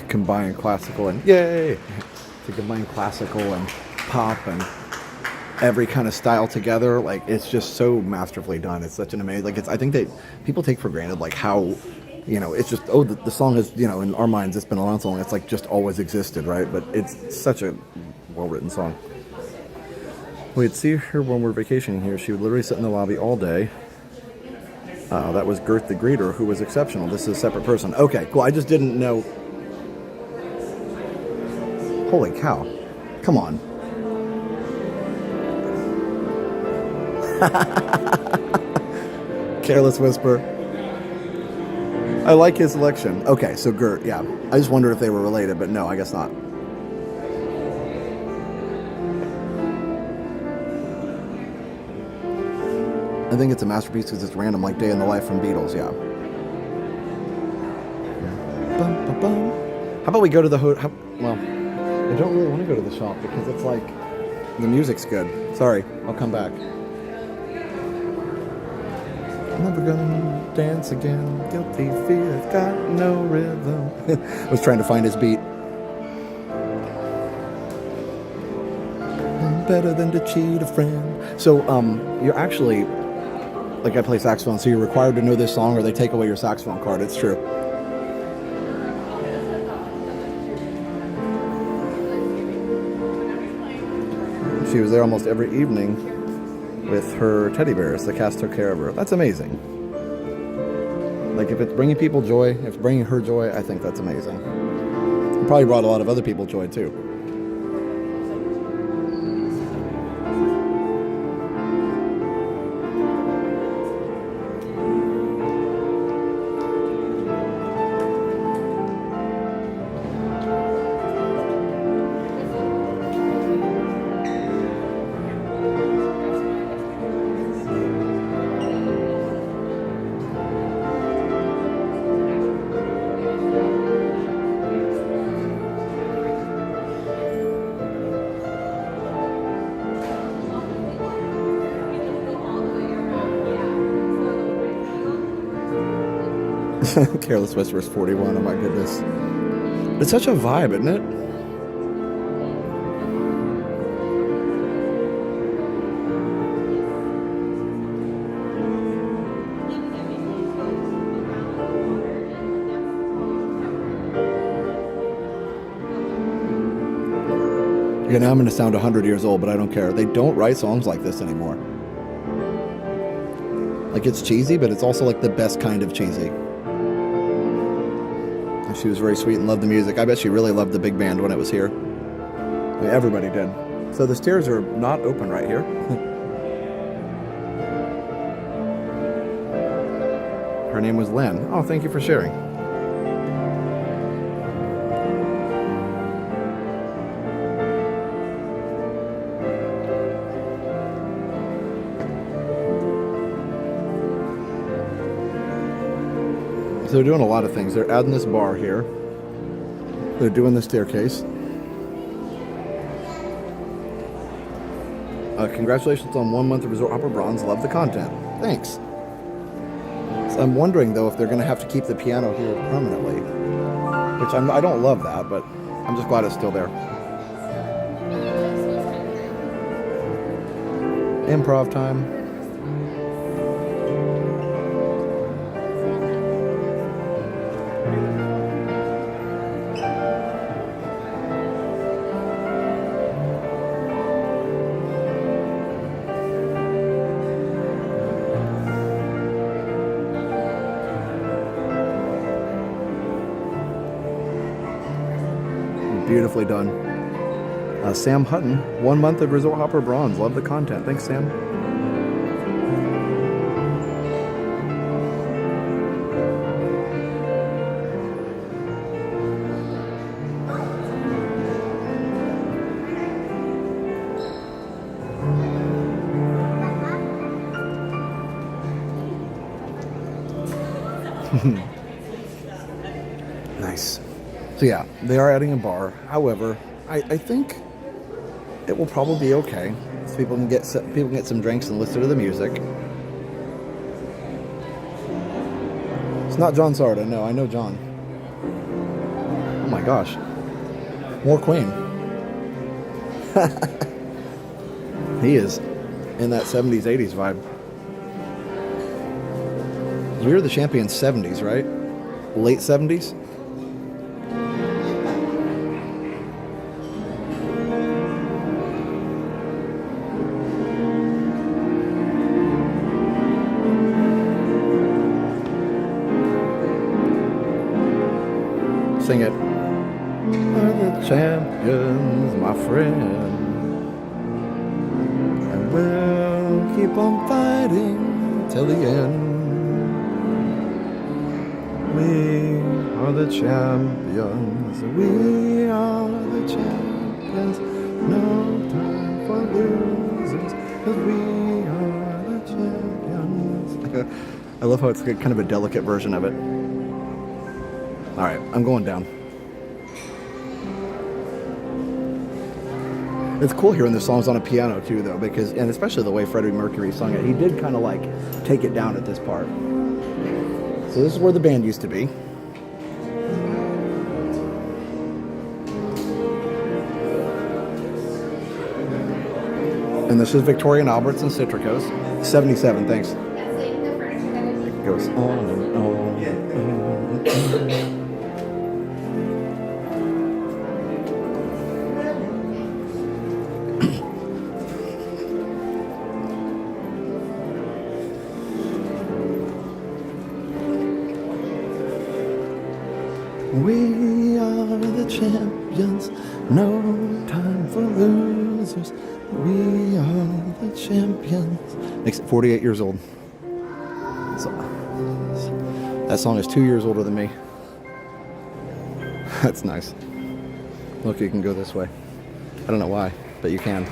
combine classical and, yay! To combine classical and pop and every kind of style together, like, it's just so masterfully done. It's such an amazing, like, I think that people take for granted, like, how, you know, it's just, oh, the song is, you know, in our minds, it's been around so long, it's like just always existed, right? But it's such a well-written song. We'd see her when we're vacationing here. She would literally sit in the lobby all day. That was Gert the greeter, who was exceptional. This is a separate person. Okay, cool. I just didn't know. Holy cow. Come on. Careless Whisper. I like his selection. Okay, so Gert, yeah. I just wondered if they were related, but no, I guess not. I think it's a masterpiece because it's random, like Day in the Life from Beatles, yeah. Bum, bum, bum. How about we go to the hotel? Well, I don't really want to go to the shop because it's like, the music's good. Sorry, I'll come back. Never gonna dance again. Guilty feet got no rhythm. I was trying to find his beat. Better than to cheat a friend. So, you're actually, like, I play saxophone, so you're required to know this song or they take away your saxophone card. It's true. She was there almost every evening with her teddy bears. The cast took care of her. That's amazing. Like, if it's bringing people joy, if it's bringing her joy, I think that's amazing. It probably brought a lot of other people joy too. Careless Whisper is 41. Oh my goodness. It's such a vibe, isn't it? Yeah, now I'm going to sound 100 years old, but I don't care. They don't write songs like this anymore. Like, it's cheesy, but it's also like the best kind of cheesy. She was very sweet and loved the music. I bet she really loved the big band when it was here. I mean, everybody did. So the stairs are not open right here. Her name was Len. Oh, thank you for sharing. So they're doing a lot of things. They're adding this bar here. They're doing the staircase. Congratulations on 1 month of Resort Hopper Bronze. Love the content. Thanks. So I'm wondering though if they're going to have to keep the piano here permanently, which I don't love that, but I'm just glad it's still there. Improv time. Beautifully done. Sam Hutton, 1 month of Resort Hopper Bronze. Love the content. Thanks, Sam. Nice. So yeah, they are adding a bar. However, I think it will probably be okay. So people can get some drinks and listen to the music. It's not John Sarda. No, I know John. Oh my gosh, more Queen. He is in that 70s, 80s vibe. We were the champions 70s, right? Late 70s. Sing it. We're the champions, my friend, and we'll keep on fighting till the end. We are the champions, we are the champions, no time for losers, 'cause we are the champions. I love how it's kind of a delicate version of it. All right, I'm going down. It's cool hearing the songs on a piano too, though, because, and especially the way Freddie Mercury sung it, he did kind of like take it down at this part. So this is where the band used to be. And this is Victoria and Albert's and Citricos. 77, thanks. It goes on and on and on. We are the champions, no time for losers. We are the champions. Makes it 48 years old. So, that song is 2 years older than me. That's nice. Look, you can go this way. I don't know why, but you can.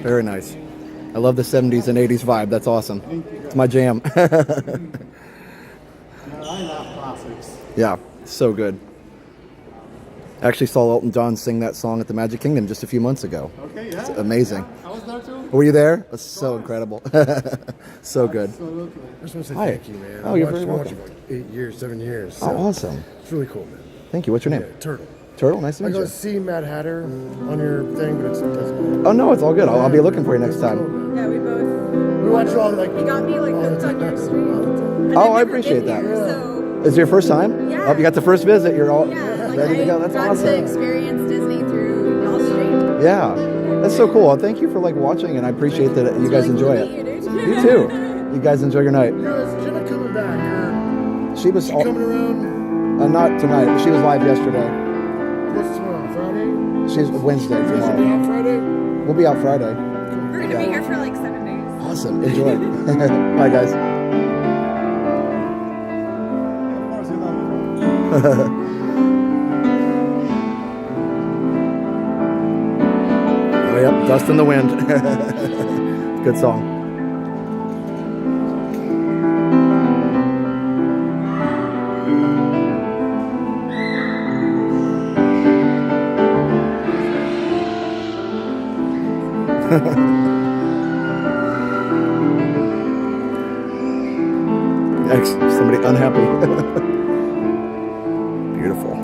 Very nice. I love the 70s and 80s vibe. That's awesome. It's my jam. I love classics. Yeah, so good. I actually saw Elton John sing that song at the Magic Kingdom just a few months ago. Okay, yeah. It's amazing. Yeah, I was there too. Were you there? That's so incredible. So good. Absolutely. I just want to say Hi. thank you, man. Oh, you're very welcome. For like 8 years, 7 years. Oh, awesome. It's really cool, man. Thank you. What's your name? Yeah, Turtle. Turtle? Nice to I meet go you. see Mad Hatter on your thing, but it doesn't. Oh, no, it's all good. I'll be looking for you next time. Yeah, we both. We watch all like. He got me like hooked on your stream. And Oh, I've I never appreciate been that. here, so Is it your first time? Yeah. Oh, you got the first visit. You're all yeah, like ready to go. I That's got awesome. to experience Disney through y'all's stream. Yeah, that's so cool. Well, thank you for like watching, and I appreciate that you guys enjoy it. You too. You guys enjoy your night. Girl, is Jenna coming back? Or She was she coming around? not tonight, but she was live yesterday. What's tomorrow? Friday? She's Wednesday You guys will be tomorrow. out Friday? We'll be out Friday. We're gonna be here for like 7 days. Awesome. Enjoy. Bye, guys. Of course, you love it. Oh, yep. Dust in the Wind. Good song. Yikes, somebody unhappy. Beautiful.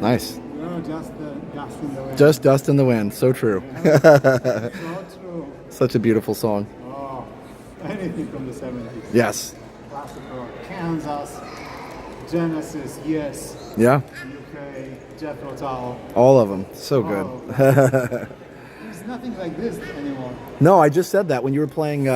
Nice. No, just dust in the wind. Just dust in the wind. So true. So true. Such a beautiful song. Oh, anything from the 70s. Yes. Classical. Kansas, Genesis, yes. Yeah. UK, Jethro Tull. All of them. So good. There's nothing like this anymore. No, I just said that when you were playing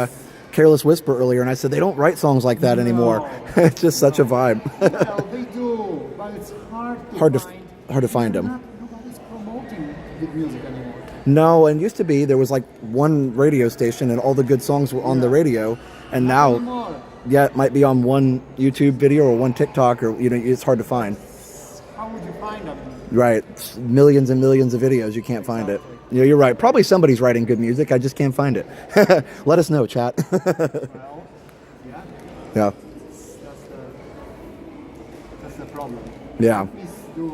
Careless Whisper earlier, and I said they don't write songs like that anymore. It's just such a vibe. Well, they do, but it's hard to find them. Nobody's promoting good music anymore. No, and used to be there was like one radio station and all the good songs were on the radio, and now, Anymore. yeah, it might be on one YouTube video or one TikTok, or it's hard to find. How would you find them? Right, millions and millions of videos, you can't find it. Yeah, you're right. Probably somebody's writing good music. I just can't find it. Let us know, chat. Well, yeah. Yeah. That's the problem. Yeah. Please do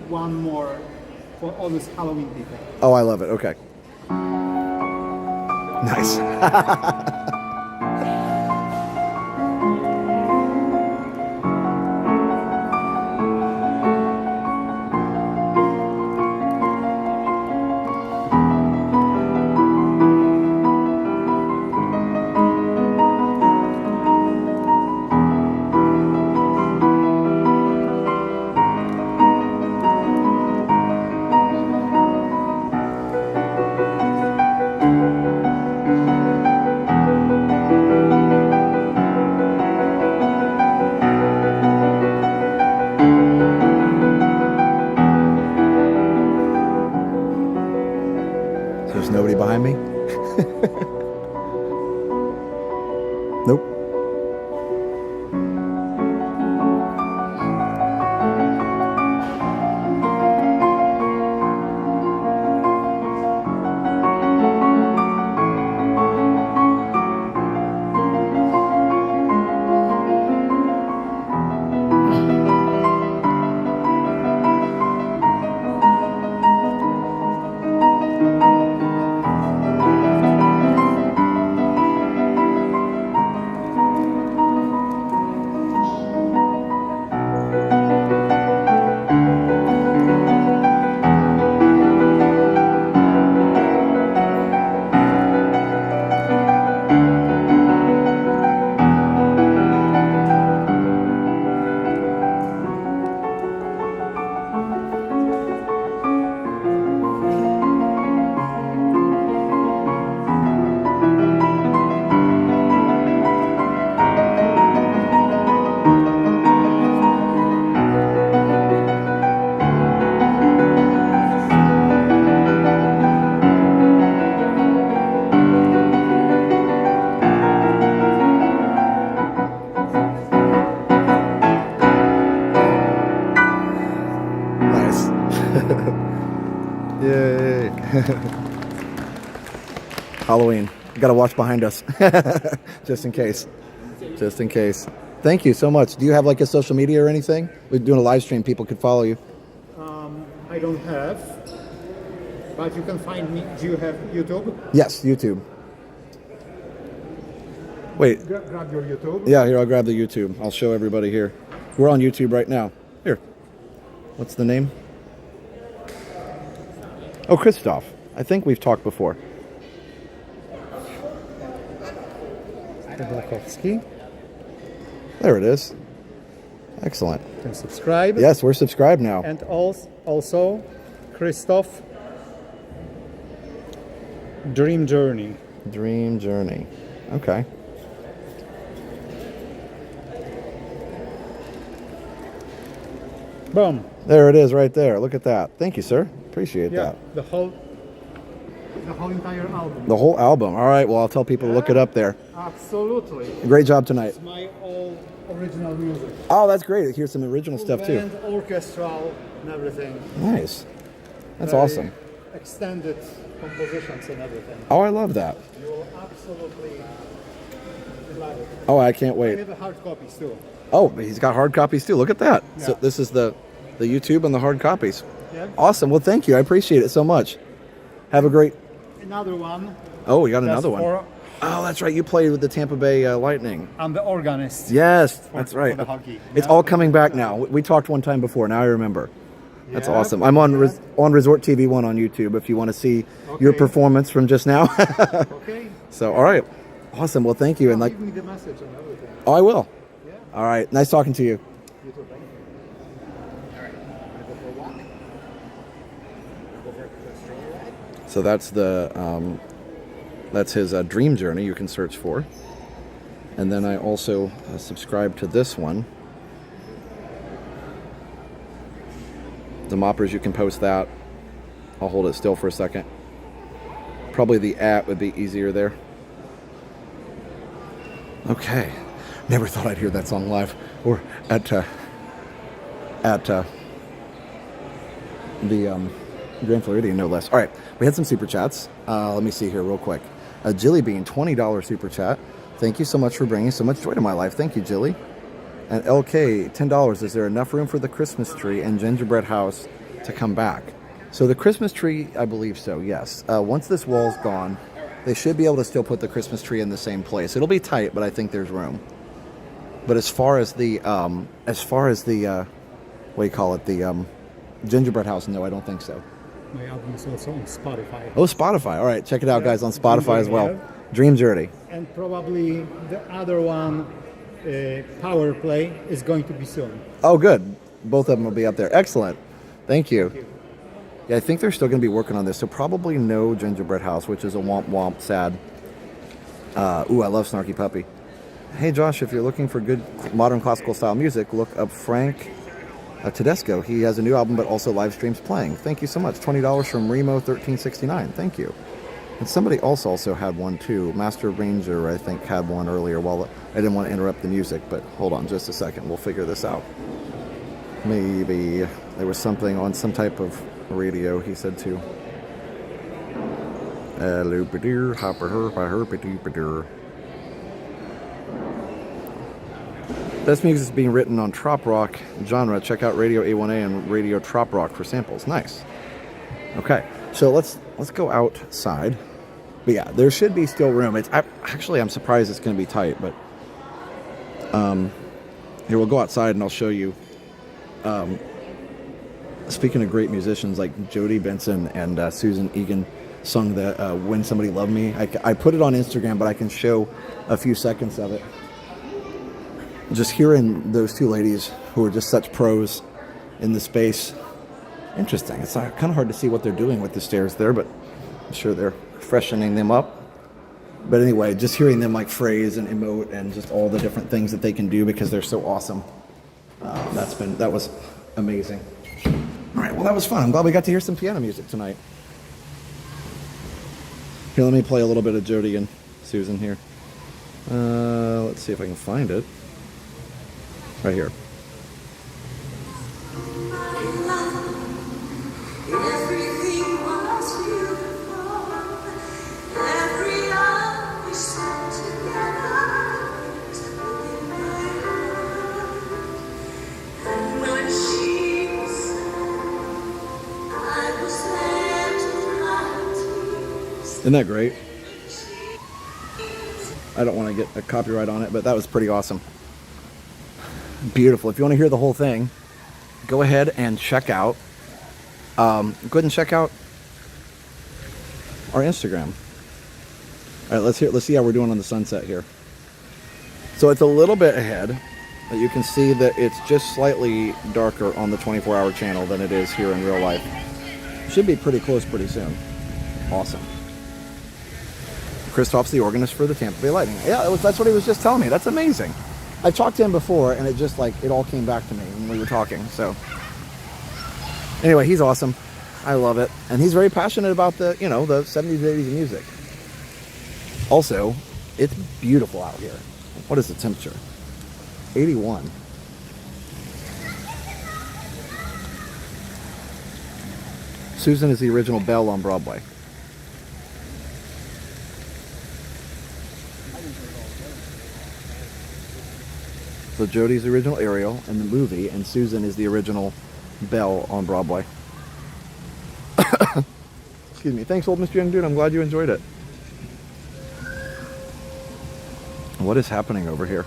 one more for all these Halloween people. Oh, I love it. Okay. Nice. Yay. Halloween. You gotta watch behind us. Just in case. Just in case. Thank you so much. Do you have like a social media or anything? We're doing a live stream. People could follow you. I don't have, but you can find me. Do you have YouTube? Yes, YouTube. Wait. Grab your YouTube. Yeah, here, I'll grab the YouTube. I'll show everybody here. We're on YouTube right now. Here. What's the name? Oh, Christoph. I think we've talked before. Blakowski. There it is. Excellent. You can subscribe. Yes, we're subscribed now. And also Christoph. Dream Journey. Dream Journey. Okay. Boom. There it is right there. Look at that. Thank you, sir. Appreciate Yeah, that. the whole entire album. The whole album. All right, well, I'll tell people to look it up there. Absolutely. Great job tonight. It's my all original music. Oh, that's great. Here's some original stuff, too. And orchestral and everything. Nice. That's Very awesome. Extended compositions and everything. Oh, I love that. You will absolutely love it. Oh, I can't I wait. have the hard copies too. Oh, he's got hard copies, too. Look at that. So Yeah. this is the YouTube and the hard copies. Yeah. Awesome. Well, thank you. I appreciate it so much. Have a great... Another one. Oh, we got That's another one. for- Oh, that's right. You played with the Tampa Bay Lightning. I'm the organist. Yes, for- that's right. for the hockey. It's Yeah. all coming back now. We talked one time before. Now I remember. That's Yeah. awesome. I'm on on Resort TV 1 on YouTube if you want to see your Okay. performance from just now. Okay. So, all right. Awesome. Well, thank you. And like, Give me the message and everything. oh, I will. Yeah. All right. Nice talking to you. You too, thank you. All right. Wanna go for a walk? Go for a stroll ride? So that's his Dream Journey you can search for. And then I also subscribe to this one. The Moppers, you can post that. I'll hold it still for a second. Probably the @ would be easier there. Okay. Never thought I'd hear that song live or at the Grand Floridian, no less. All right, we had some super chats. Let me see here real quick. Jilly Bean, $20 super chat. Thank you so much for bringing so much joy to my life. Thank you, Jilly. And LK, $10. Is there enough room for the Christmas tree and gingerbread house to come back? So the Christmas tree, I believe so, yes. Once this wall's gone, they should be able to still put the Christmas tree in the same place. It'll be tight, but I think there's room. But as far as the what do you call it, the gingerbread house, no, I don't think so. My album is also on Spotify. Oh, Spotify. All right, check it out, Yeah, guys, on Spotify as well. Dream Dream Journey. And probably the other one, Power Play, is going to be soon. Oh, good. Both of them will be up there. Excellent. Thank you. Yeah, I think they're still going to be working on this, so probably no gingerbread house, which is a womp womp sad. Ooh, I love Snarky Puppy. Hey, Josh, if you're looking for good modern classical style music, look up Frank Tedesco. He has a new album, but also live streams playing. Thank you so much. $20 from Remo1369. Thank you. And somebody else also had one too. Master Ranger, I think, had one earlier. Well, I didn't want to interrupt the music, but hold on just a second. We'll figure this out. Maybe there was something on some type of radio, he said too. Loopadeer, hopper her, herpity. This music is being written on trop rock genre. Check out Radio A1A and Radio Trop Rock for samples. Nice. Okay, so let's go outside. But yeah, there should be still room. I'm surprised it's going to be tight, but here we'll go outside and I'll show you. Speaking of great musicians like Jody Benson and Susan Egan sung the "When Somebody Loved Me." I put it on Instagram, but I can show a few seconds of it. Just hearing those two ladies who are just such pros in the space. Interesting. It's kind of hard to see what they're doing with the stairs there, but I'm sure they're freshening them up. But anyway, just hearing them like phrase and emote and just all the different things that they can do because they're so awesome. That was amazing. All right, well, that was fun. I'm glad we got to hear some piano music tonight. Here, let me play a little bit of Jody and Susan here. Let's see if I can find it. Right here. Everything was beautiful. Every hour we spent together took in my heart. And when she was sad, I was there to dry tears. Isn't that great? I don't want to get a copyright on it, but that was pretty awesome. Beautiful. If you want to hear the whole thing, go ahead and check out. Go ahead and check out our Instagram. All right, let's see how we're doing on the sunset here. So it's a little bit ahead, but you can see that it's just slightly darker on the 24-hour channel than it is here in real life. Should be pretty close pretty soon. Awesome. Christoph's the organist for the Tampa Bay Lightning. Yeah, that's what he was just telling me. That's amazing. I've talked to him before, and it just like it all came back to me when we were talking. So anyway, he's awesome. I love it, and he's very passionate about the the 70s, 80s music. Also, it's beautiful out here. What is the temperature? 81. Susan is the original Belle on Broadway. So Jodie's the original Ariel in the movie, and Susan is the original Belle on Broadway. Excuse me. Thanks, old Mr. Young Dude. I'm glad you enjoyed it. What is happening over here?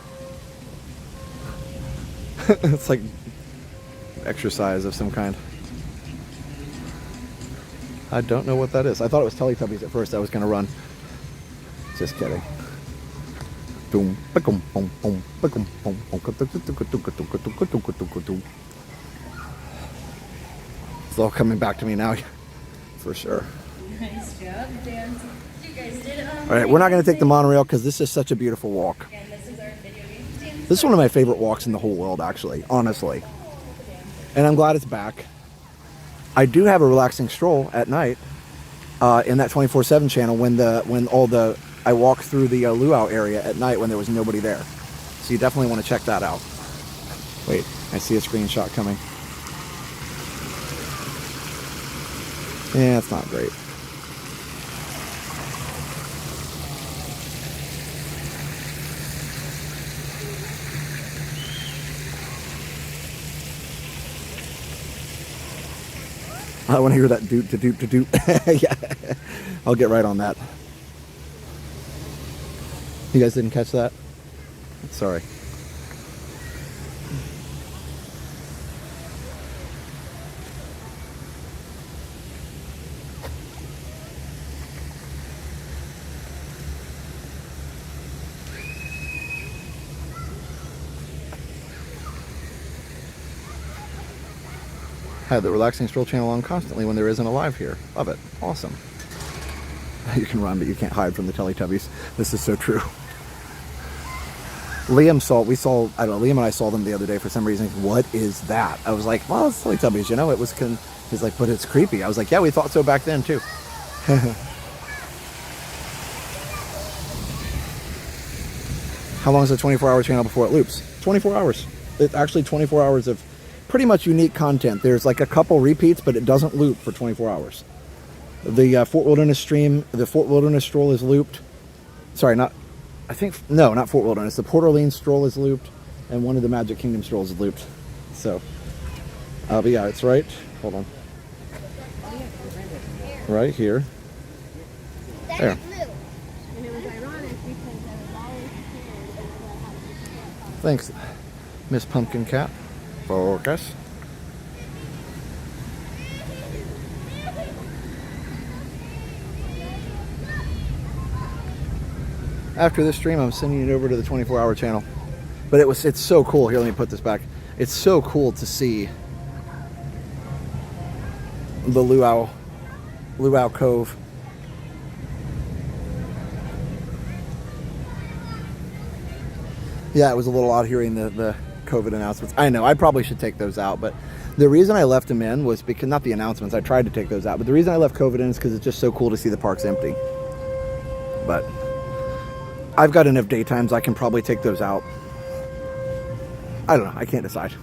It's like exercise of some kind. I don't know what that is. I thought it was Teletubbies at first. I was going to run. Just kidding. It's all coming back to me now, for sure. Nice job, Dan. You guys did it. All right, we're not going to take the monorail because this is such a beautiful walk. And this is our video game. This is one of my favorite walks in the whole world, actually, honestly. And I'm glad it's back. I do have a relaxing stroll at night in that 24/7 channel when I walk through the luau area at night when there was nobody there. So you definitely want to check that out. Wait, I see a screenshot coming. Yeah, it's not great. I want to hear that doot to doot to doot. Yeah, I'll get right on that. You guys didn't catch that? Sorry. I have the Relaxing Stroll channel on constantly when there isn't a live here. Love it. Awesome. You can run, but you can't hide from the Teletubbies. This is so true. Liam and I saw them the other day for some reason. What is that? I was like, well, it's Teletubbies, he's like, but it's creepy. I was like, yeah, we thought so back then too. How long is the 24-hour channel before it loops? 24 hours. It's actually 24 hours of pretty much unique content. There's like a couple repeats, but it doesn't loop for 24 hours. The Fort Wilderness stroll is looped. Sorry, not Fort Wilderness. The Port Orleans stroll is looped, and one of the Magic Kingdom strolls is looped. So, but yeah, it's right. Hold on. Right here. There. Thanks, Miss Pumpkin Cat. Focus. After this stream, I'm sending it over to the 24-hour channel. But it's so cool. Here, let me put this back. It's so cool to see the Luau Cove. Yeah, it was a little odd hearing the COVID announcements. I know, I probably should take those out, but the reason I left them in was because, not the announcements, I tried to take those out, but the reason I left COVID in is because it's just so cool to see the parks empty. But I've got enough daytimes, I can probably take those out. I don't know, I can't decide.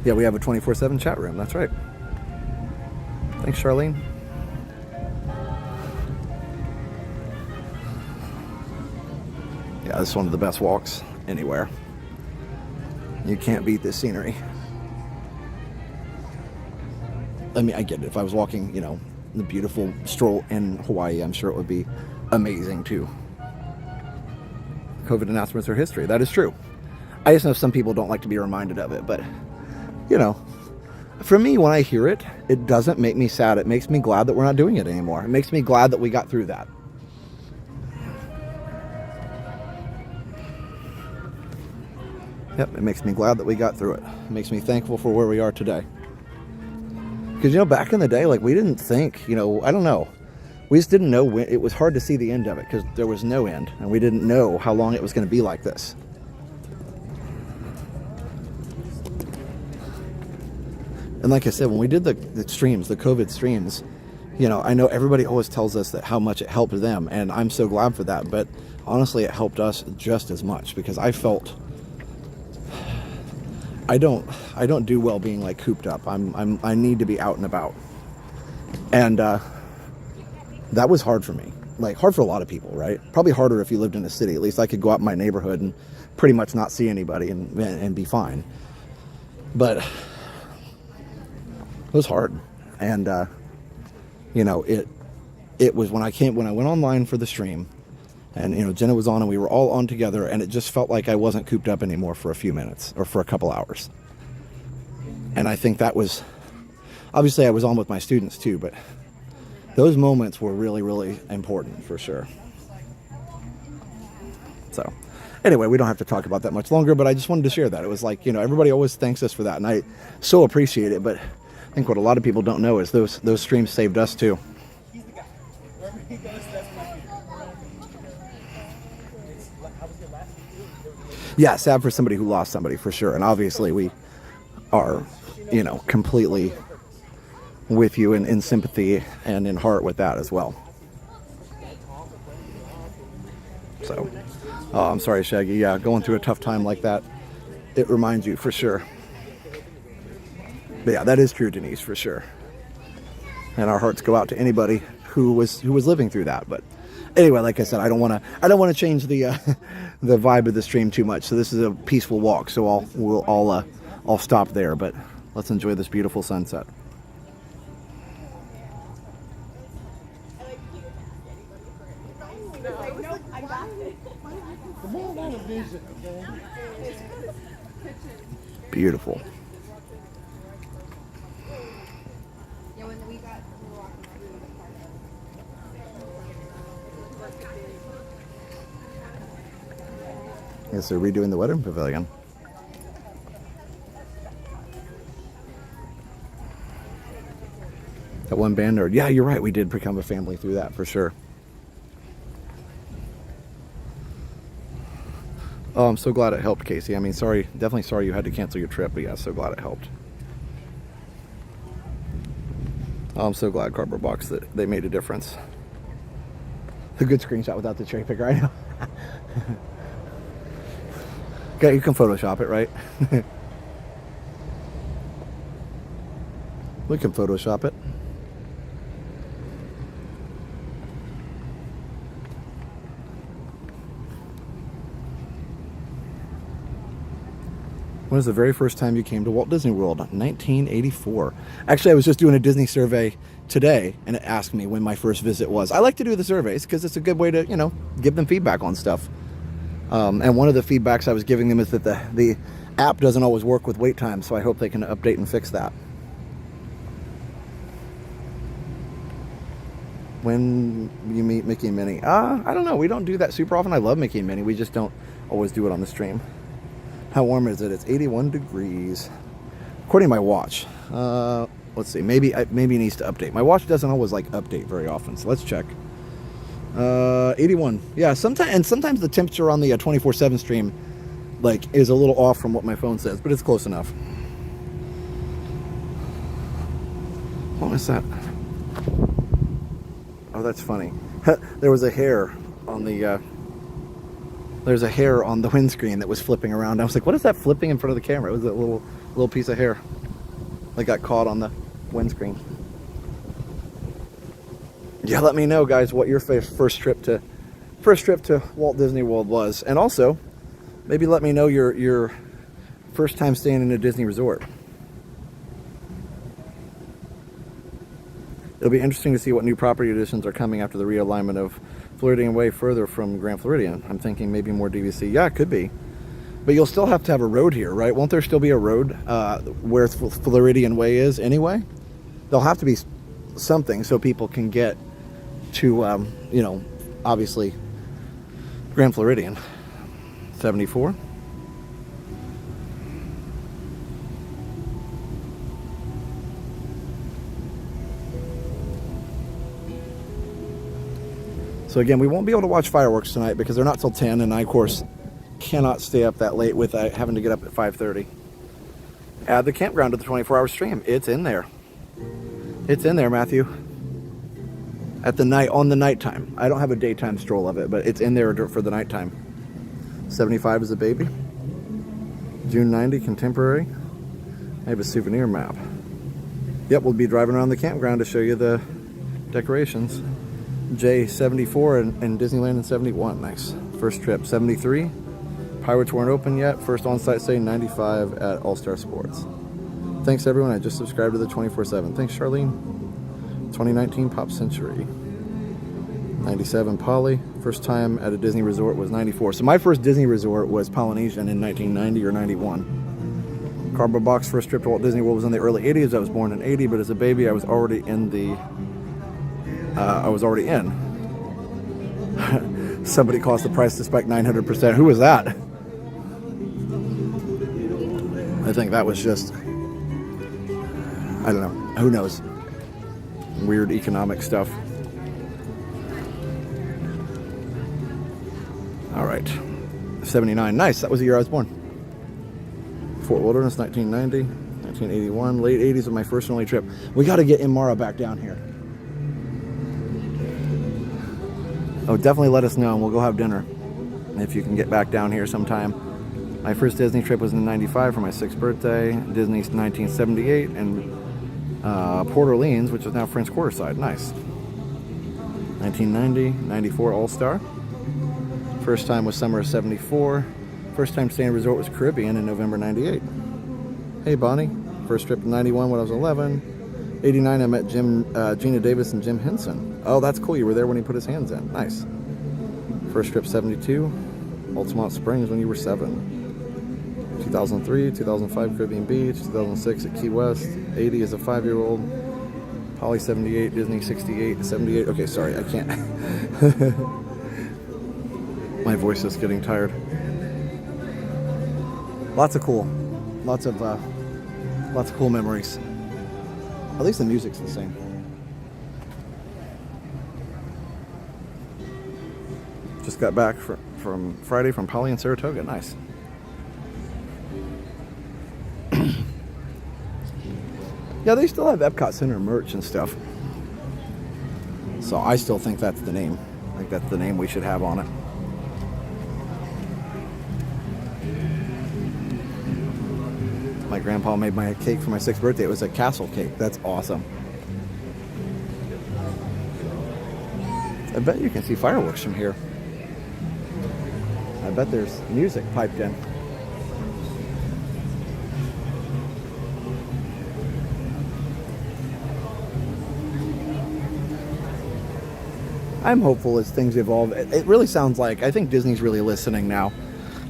Yeah, we have a 24/7 chat room. That's right. Thanks, Charlene. Yeah, this is one of the best walks anywhere. You can't beat this scenery. I mean, I get it. If I was walking, you know, the beautiful stroll in Hawaii, I'm sure it would be amazing too. COVID announcements are history. That is true. I just know some people don't like to be reminded of it, but, you know, for me, when I hear it, it doesn't make me sad. It makes me glad that we're not doing it anymore. It makes me glad that we got through that. Yep, it makes me glad that we got through it. It makes me thankful for where we are today. Because, you know, back in the day, like, we didn't think, you know, I don't know. We just didn't know when. It was hard to see the end of it because there was no end. And we didn't know how long it was going to be like this. And like I said, when we did the streams, the COVID streams, you know, I know everybody always tells us that how much it helped them. And I'm so glad for that. But honestly, it helped us just as much because I felt... I don't do well being like cooped up. I need to be out and about. And that was hard for me. Like, hard for a lot of people, right? Probably harder if you lived in a city. At least I could go out in my neighborhood and pretty much not see anybody and be fine. But it was hard. And you know, it was when I went online for the stream, and, you know, Jenna was on and we were all on together, and it just felt like I wasn't cooped up anymore for a few minutes or for a couple hours. And I think that was, obviously I was on with my students too, but those moments were really, really important for sure. So anyway, we don't have to talk about that much longer, but I just wanted to share that. It was like, you know, everybody always thanks us for that, and I so appreciate it, but I think what a lot of people don't know is those streams saved us too. Yeah, sad for somebody who lost somebody, for sure. And obviously we are, you know, completely with you in sympathy and in heart with that as well. So, oh, I'm sorry, Shaggy. Yeah, going through a tough time like that, it reminds you for sure. But yeah, that is true, Denise, for sure. And our hearts go out to anybody who was living through that. But anyway, like I said, I don't want to change the the vibe of the stream too much. So this is a peaceful walk. So I'll stop there. But let's enjoy this beautiful sunset. Beautiful. Yes, they're redoing the wedding pavilion. That one band nerd. Yeah, you're right. We did become a family through that for sure. Oh, I'm so glad it helped, Casey. I mean, sorry, definitely sorry you had to cancel your trip, but yeah, so glad it helped. Oh, I'm so glad, Cardboard Box, that they made a difference. A good screenshot without the cherry picker, I know. Okay, you can Photoshop it, right? We can Photoshop it. When was the very first time you came to Walt Disney World? 1984. Actually, I was just doing a Disney survey today, and it asked me when my first visit was. I like to do the surveys because it's a good way to, you know, give them feedback on stuff. And one of the feedbacks I was giving them is that the app doesn't always work with wait time, so I hope they can update and fix that. When you meet Mickey and Minnie? I don't know. We don't do that super often. I love Mickey and Minnie. We just don't always do it on the stream. How warm is it? It's 81 degrees. According to my watch. Let's see. Maybe it needs to update. My watch doesn't always like update very often, so let's check. 81. Yeah, sometimes the temperature on the 24/7 stream like is a little off from what my phone says, but it's close enough. What was that? Oh, that's funny. There was a hair on the there's a hair on the windscreen that was flipping around. I was like, what is that flipping in front of the camera? It was a little piece of hair. Like got caught on the windscreen. Yeah, let me know, guys, what your first trip to Walt Disney World was, and also maybe let me know your first time staying in a Disney resort. It'll be interesting to see what new property additions are coming after the realignment of Floridian Way further from Grand Floridian. I'm thinking maybe more DVC. Yeah, it could be. But you'll still have to have a road here, right? Won't there still be a road where Floridian Way is anyway? There'll have to be something so people can get to, you know, obviously Grand Floridian. 74. So again, we won't be able to watch fireworks tonight because they're not till 10, and I, of course, cannot stay up that late with having to get up at 5:30. Add the campground to the 24-hour stream. It's in there. It's in there, Matthew. At the night, on the nighttime. I don't have a daytime stroll of it, but it's in there for the nighttime. 75 is a baby. June 90, contemporary. I have a souvenir map. Yep, we'll be driving around the campground to show you the decorations. J 74 and Disneyland in 71. Nice. First trip 73. Pirates weren't open yet. First on-site stay 95 at All-Star Sports. Thanks everyone. I just subscribed to the 24/7. Thanks Charlene. 2019 Pop Century. 97 Polly. First time at a Disney resort was 94. So my first Disney resort was Polynesian in 1990 or 91. Cardboard box first trip to Walt Disney World was in the early 80s. I was born in 80, but as a baby I was already in the Somebody caused the price to spike 900%. Who was that? I think that was just, I don't know. Who knows? Weird economic stuff. All right. 79. Nice. That was the year I was born. Fort Wilderness, 1990. 1981. Late 80s was my first and only trip. We got to get Imara back down here. Oh, definitely let us know and we'll go have dinner if you can get back down here sometime. My first Disney trip was in 95 for my 6th birthday. Disney's 1978 and Port Orleans, which is now French Quarterside. Nice. 1990, 94 All-Star. First time was summer of 74. First time staying at resort was Caribbean in November 98. Hey Bonnie. First trip in 91 when I was 11. 89 I met Gina Davis and Jim Henson. Oh, that's cool. You were there when he put his hands in. Nice. First trip 72. Altamont Springs when you were 7. 2003, 2005 Caribbean Beach, 2006 at Key West, 80 as a 5-year-old, Poly 78, Disney 68, 78. Okay, sorry, I can't. My voice is getting tired. Lots of cool memories. At least the music's the same. Just got back from Friday from Poly in Saratoga. Nice. Yeah, they still have Epcot Center merch and stuff. So I still think that's the name. I think that's the name we should have on it. My grandpa made my cake for my 6th birthday. It was a castle cake. That's awesome. I bet you can see fireworks from here. I bet there's music piped in. I'm hopeful as things evolve. It really sounds like, I think Disney's really listening now.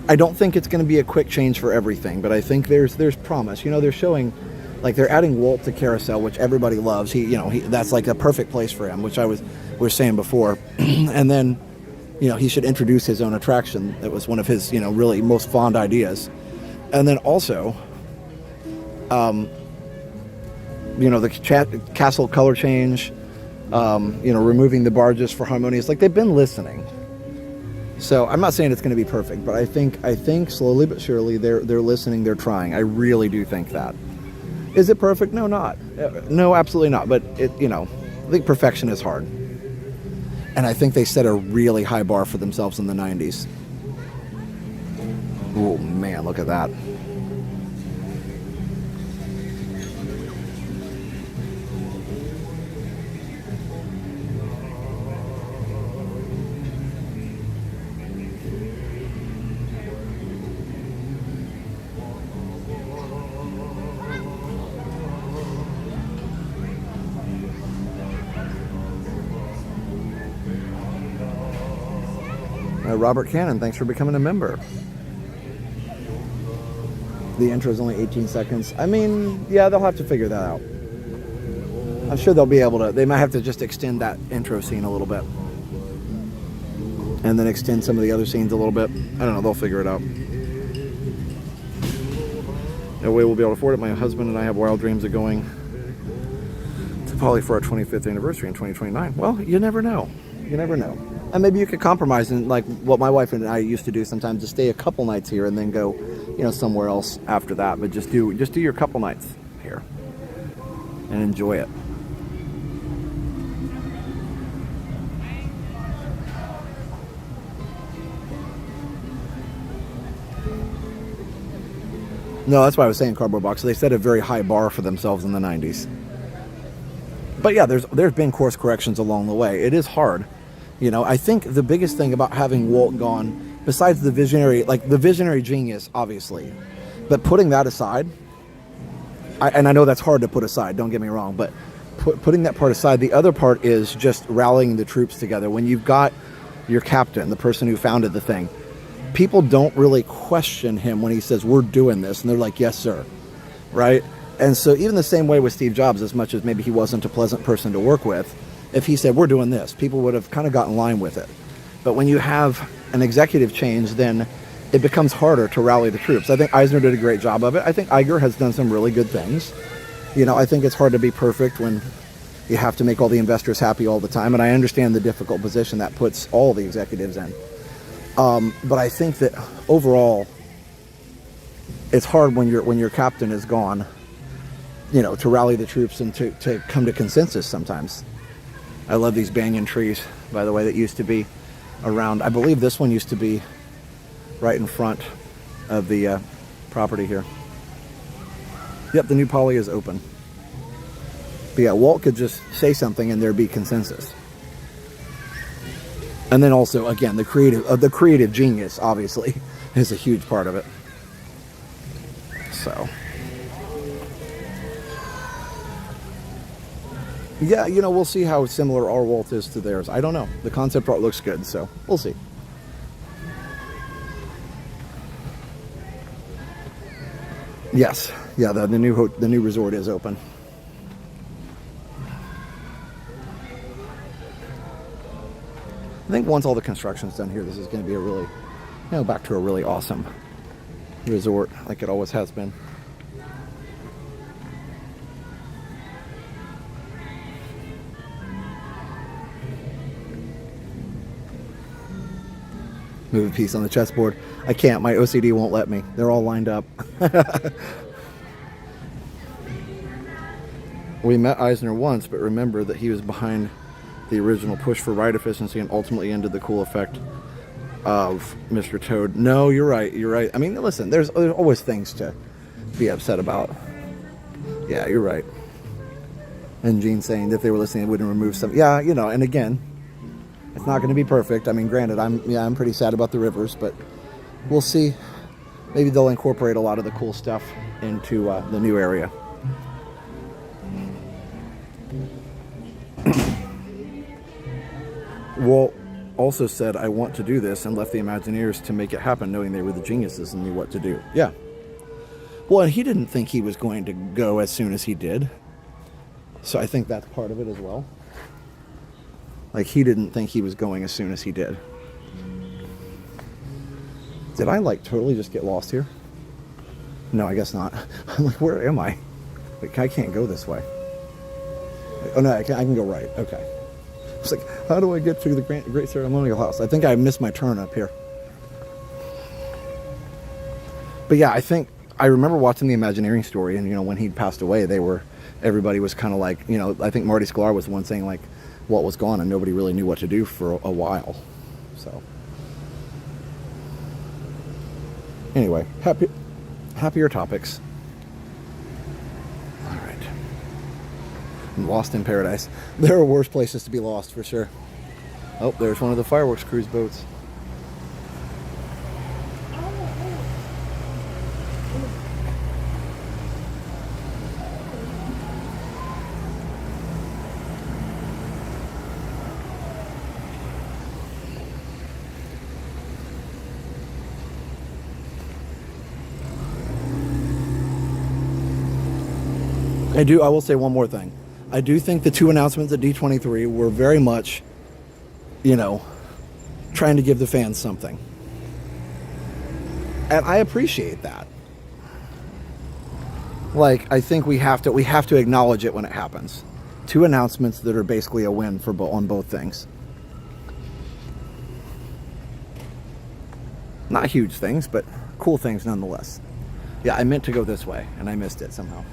I don't think it's going to be a quick change for everything, but I think there's promise. You know, they're showing, like they're adding Walt to Carousel, which everybody loves. That's like a perfect place for him, which we were saying before. And then, he should introduce his own attraction. That was one of his, really most fond ideas. And then also, the castle color change, removing the barges for Harmonious. Like they've been listening. So I'm not saying it's going to be perfect, but I think slowly but surely they're listening, they're trying. I really do think that. Is it perfect? No, not. No, absolutely not. But I think perfection is hard. And I think they set a really high bar for themselves in the 90s. Oh man, look at that. Robert Cannon, thanks for becoming a member. The intro is only 18 seconds. I mean, yeah, they'll have to figure that out. I'm sure they'll be able to. They might have to just extend that intro scene a little bit. And then extend some of the other scenes a little bit. I don't know, they'll figure it out. No way we'll be able to afford it. My husband and I have wild dreams of going to Poly for our 25th anniversary in 2029. Well, you never know. You never know. And maybe you could compromise, and like what my wife and I used to do sometimes, to stay a couple nights here and then go, you know, somewhere else after that. But just do your couple nights here and enjoy it. No, that's why I was saying cardboard box. They set a very high bar for themselves in the 90s. But yeah, there's been course corrections along the way. It is hard. You know, I think the biggest thing about having Walt gone, besides the visionary genius, obviously, but putting that aside, and I know that's hard to put aside, don't get me wrong, but putting that part aside, the other part is just rallying the troops together. When you've got your captain, the person who founded the thing, people don't really question him when he says, we're doing this, and they're like, yes, sir, right? And so even the same way with Steve Jobs, as much as maybe he wasn't a pleasant person to work with, if he said, we're doing this, people would have kind of got in line with it. But when you have an executive change, then it becomes harder to rally the troops. I think Eisner did a great job of it. I think Iger has done some really good things. You know, I think it's hard to be perfect when you have to make all the investors happy all the time. And I understand the difficult position that puts all the executives in. But I think that overall, it's hard when your captain is gone, you know, to rally the troops and to come to consensus sometimes. I love these banyan trees, by the way, that used to be around. I believe this one used to be right in front of the property here. Yep, the new Poly is open. But yeah, Walt could just say something and there'd be consensus. And then also, again, the creative genius, obviously, is a huge part of it. So, yeah, you know, we'll see how similar our Walt is to theirs. I don't know. The concept art looks good, so we'll see. Yes, yeah, the new resort is open. I think once all the construction's done here, this is going to be a really, you know, back to a really awesome resort like it always has been. Move a piece on the chessboard. I can't. My OCD won't let me. They're all lined up. We met Eisner once, but remember that he was behind the original push for ride efficiency and ultimately ended the cool effect of Mr. Toad. No, you're right. You're right. I mean, listen, there's always things to be upset about. Yeah, you're right. And Gene saying that if they were listening, they wouldn't remove some. Yeah, you know, and again, it's not going to be perfect. I mean, granted, I'm pretty sad about the rivers, but we'll see. Maybe they'll incorporate a lot of the cool stuff into the new area. Walt also said, I want to do this, and left the Imagineers to make it happen, knowing they were the geniuses and knew what to do. Yeah. Well, and he didn't think he was going to go as soon as he did. So I think that's part of it as well. Like, he didn't think he was going as soon as he did. Did I, like, totally just get lost here? No, I guess not. I'm like, where am I? Like, I can't go this way. Oh, no, I can go right. Okay. I was like, how do I get to the Great Ceremonial House? I think I missed my turn up here. But yeah, I remember watching the Imagineering story, and, you know, when he passed away, everybody was kind of like, you know, I think Marty Sklar was the one saying, like, Walt was gone and nobody really knew what to do for a while. So anyway, happier topics. All right. I'm lost in paradise. There are worse places to be lost for sure. Oh, there's one of the fireworks cruise boats. I will say one more thing. I do think the 2 announcements at D23 were very much, you know, trying to give the fans something. And I appreciate that. Like, I think we have to acknowledge it when it happens. 2 announcements that are basically a win for on both things. Not huge things, but cool things nonetheless. Yeah, I meant to go this way, and I missed it somehow.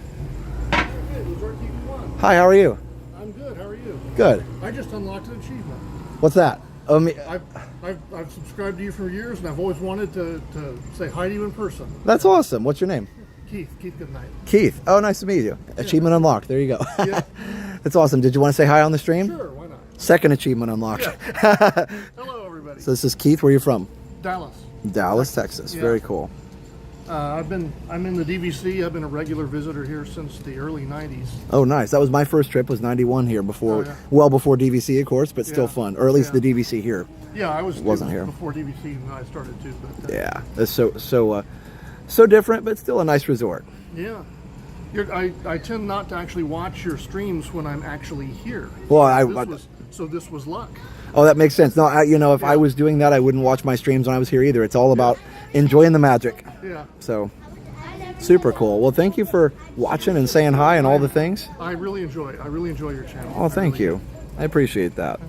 Hi, how are you? I'm good. How are you? Good. I just unlocked an achievement. What's that? I've subscribed to you for years, and I've always wanted to say hi to you in person. That's awesome. What's your name? Keith Goodnight. Keith. Oh, nice to meet you. Achievement unlocked. There you go. Yeah. That's awesome. Did you want to say hi on the stream? Sure, why not? Second achievement unlocked. Yeah. Hello, everybody. So this is Keith. Where are you from? Dallas. Dallas, Texas. Yeah. Very cool. I'm in the DVC. I've been a regular visitor here since the early 90s. Oh, nice. That was my first trip, was 91 here, well before DVC, of course, but still fun. Or at least the DVC here. Yeah, it wasn't here before DVC when I started too. But yeah, it's so different, but still a nice resort. Yeah. I tend not to actually watch your streams when I'm actually here. Well, this was luck. Oh, that makes sense. No, if I was doing that, I wouldn't watch my streams when I was here either. It's all about enjoying the magic. Yeah. So, super cool. Well, thank you for watching and saying hi and all the things. I really enjoy your channel. Oh, thank you. I appreciate that.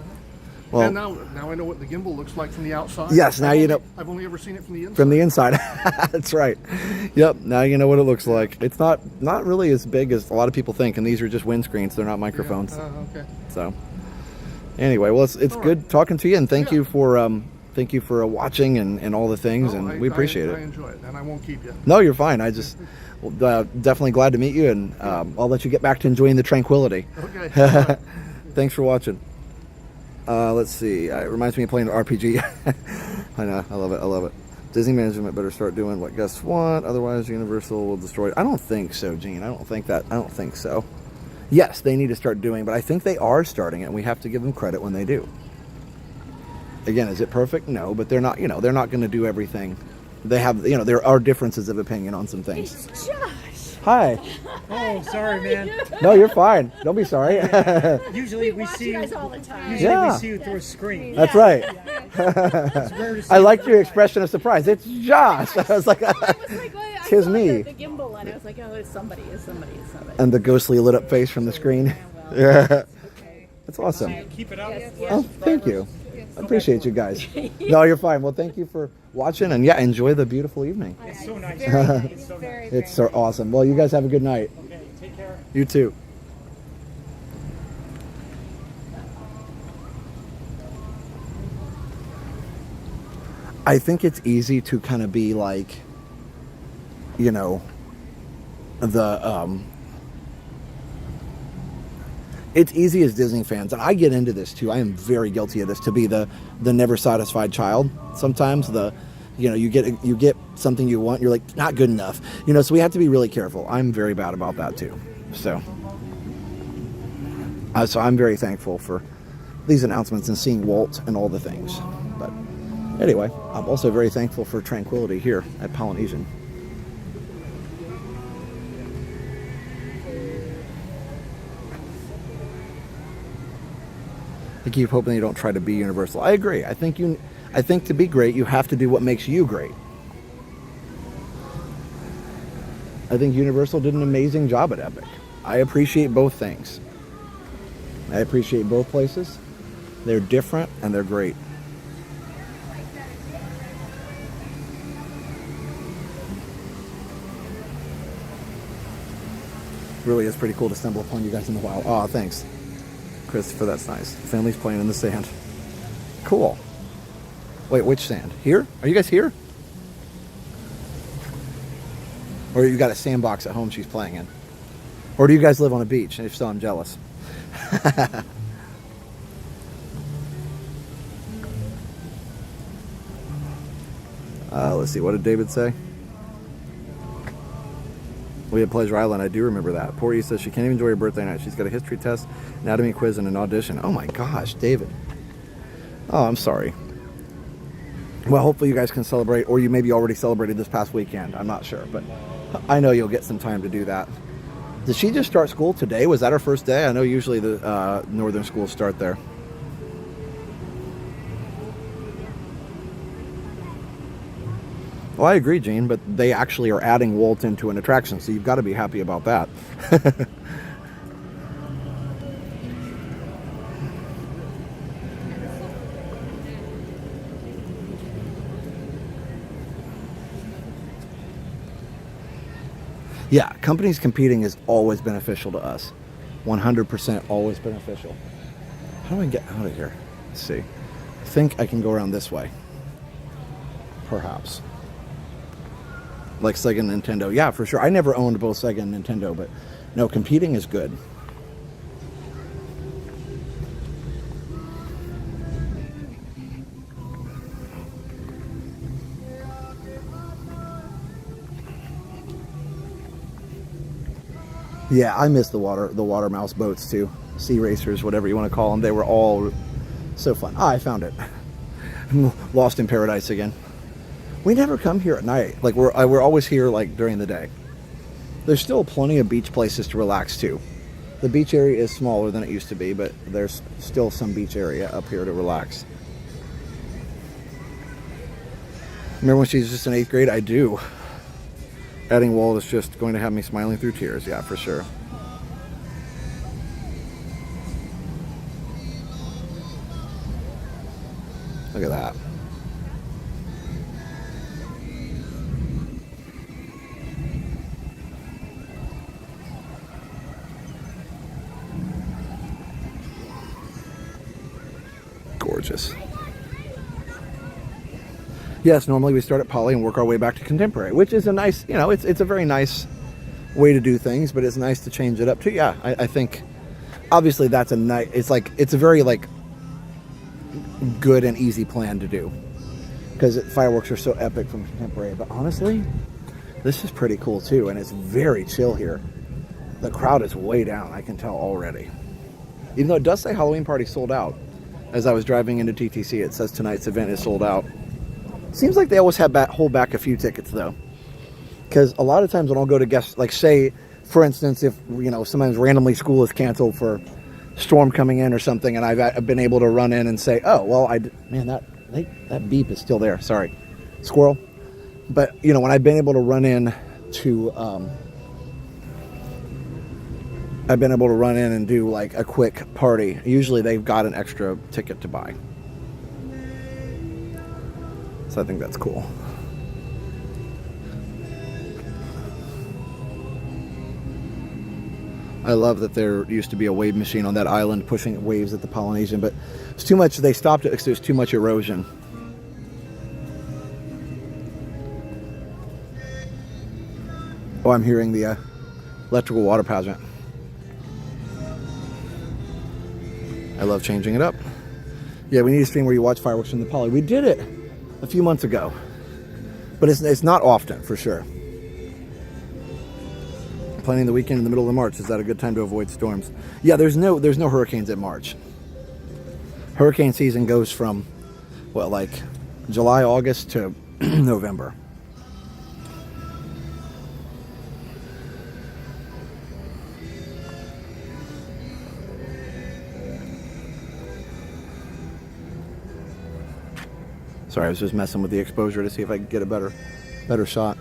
Well, and now I know what the gimbal looks like from the outside. Yes, now you know. I've only ever seen it from the inside. From the inside. That's right. Yep, now you know what it looks like. It's not really as big as a lot of people think, and these are just windscreens. They're not microphones. Yeah. Okay. So, anyway, well, it's good talking to you, and thank you for watching and all the things, and we appreciate it. I enjoy it, and I won't keep you. No, you're fine. I just definitely glad to meet you, and I'll let you get back to enjoying the tranquility. Okay. Thanks for watching. Let's see. It reminds me of playing an RPG. I know. I love it. Disney management better start doing what guests want, otherwise Universal will destroy it. I don't think so, Gene. I don't think so. Yes, they need to start doing, but I think they are starting it, and we have to give them credit when they do. Again, is it perfect? No, but they're not. They're not going to do everything. They have. There are differences of opinion on some things. It's Josh. Hi. Oh, sorry, man. No, you're fine. Don't be sorry. Usually we see you all the time. Usually we see you through a screen. That's right. I liked your expression of surprise. It's Josh. I was like, tis me. The gimbal, and I was like, oh, it's somebody. And the ghostly lit up face from the screen. Yeah. That's awesome. Keep it up. Oh, thank you. I appreciate you guys. No, you're fine. Well, thank you for watching, and yeah, enjoy the beautiful evening. It's so nice. It's so awesome. Well, you guys have a good night. Okay, take care. You too. I think it's easy to kind of be like, it's easy as Disney fans, and I get into this too. I am very guilty of this, to be the never satisfied child. Sometimes you get something you want, you're like, not good enough. So we have to be really careful. I'm very bad about that too. So I'm very thankful for these announcements and seeing Walt and all the things. But anyway, I'm also very thankful for tranquility here at Polynesian. I keep hoping you don't try to be Universal. I agree. I think to be great, you have to do what makes you great. I think Universal did an amazing job at Epic. I appreciate both things. I appreciate both places. They're different and they're great. Really is pretty cool to stumble upon you guys in the wild. Oh, thanks, Christopher. That's nice. Family's playing in the sand. Cool. Wait, which sand? Here? Are you guys here? Or you got a sandbox at home she's playing in? Or do you guys live on a beach? And if so, I'm jealous. Let's see. What did David say? We had Pleasure Island. I do remember that. Poor E says she can't even enjoy her birthday night. She's got a history test, anatomy quiz, and an audition. Oh my gosh, David. Oh, I'm sorry. Well, hopefully you guys can celebrate, or you maybe already celebrated this past weekend. I'm not sure, but I know you'll get some time to do that. Did she just start school today? Was that her first day? I know usually the northern schools start there. Well, I agree, Gene, but they actually are adding Walt into an attraction, so you've got to be happy about that. Yeah, companies competing is always beneficial to us. 100% always beneficial. How do I get out of here? Let's see. I think I can go around this way. Perhaps. Like Sega and Nintendo. Yeah, for sure. I never owned both Sega and Nintendo, but no, competing is good. Yeah, I miss the water mouse boats too. Sea racers, whatever you want to call them. They were all so fun. Ah, I found it. I'm lost in paradise again. We never come here at night. Like we're always here like during the day. There's still plenty of beach places to relax too. The beach area is smaller than it used to be, but there's still some beach area up here to relax. Remember when she was just in 8th grade? I do. Adding Walt is just going to have me smiling through tears. Yeah, for sure. Look at that. Gorgeous. Yes, normally we start at Poly and work our way back to Contemporary, which is a nice, you know, it's a very nice way to do things, but it's nice to change it up too. Yeah, I think obviously that's a nice, it's a very like good and easy plan to do because fireworks are so epic from Contemporary. But honestly, this is pretty cool too, and it's very chill here. The crowd is way down, I can tell already. Even though it does say Halloween party sold out. As I was driving into TTC, it says tonight's event is sold out. Seems like they always hold back a few tickets though, because a lot of times when I'll go to guest, like say, for instance, if you know sometimes randomly school is canceled for storm coming in or something, and I've been able to run in and say, oh well, that beep is still there. Sorry, squirrel. But you know when I've been able to run in to, I've been able to run in and do like a quick party. Usually they've got an extra ticket to buy. So I think that's cool. I love that there used to be a wave machine on that island pushing waves at the Polynesian, but it's too much. They stopped it because there's too much erosion. Oh, I'm hearing the electrical water pageant. I love changing it up. Yeah, we need a stream where you watch fireworks from the Poly. We did it a few months ago, but it's not often for sure. Planning the weekend in the middle of March, is that a good time to avoid storms? Yeah, there's no hurricanes in March. Hurricane season goes from what, like July, August to November. Sorry, I was just messing with the exposure to see if I could get a better shot.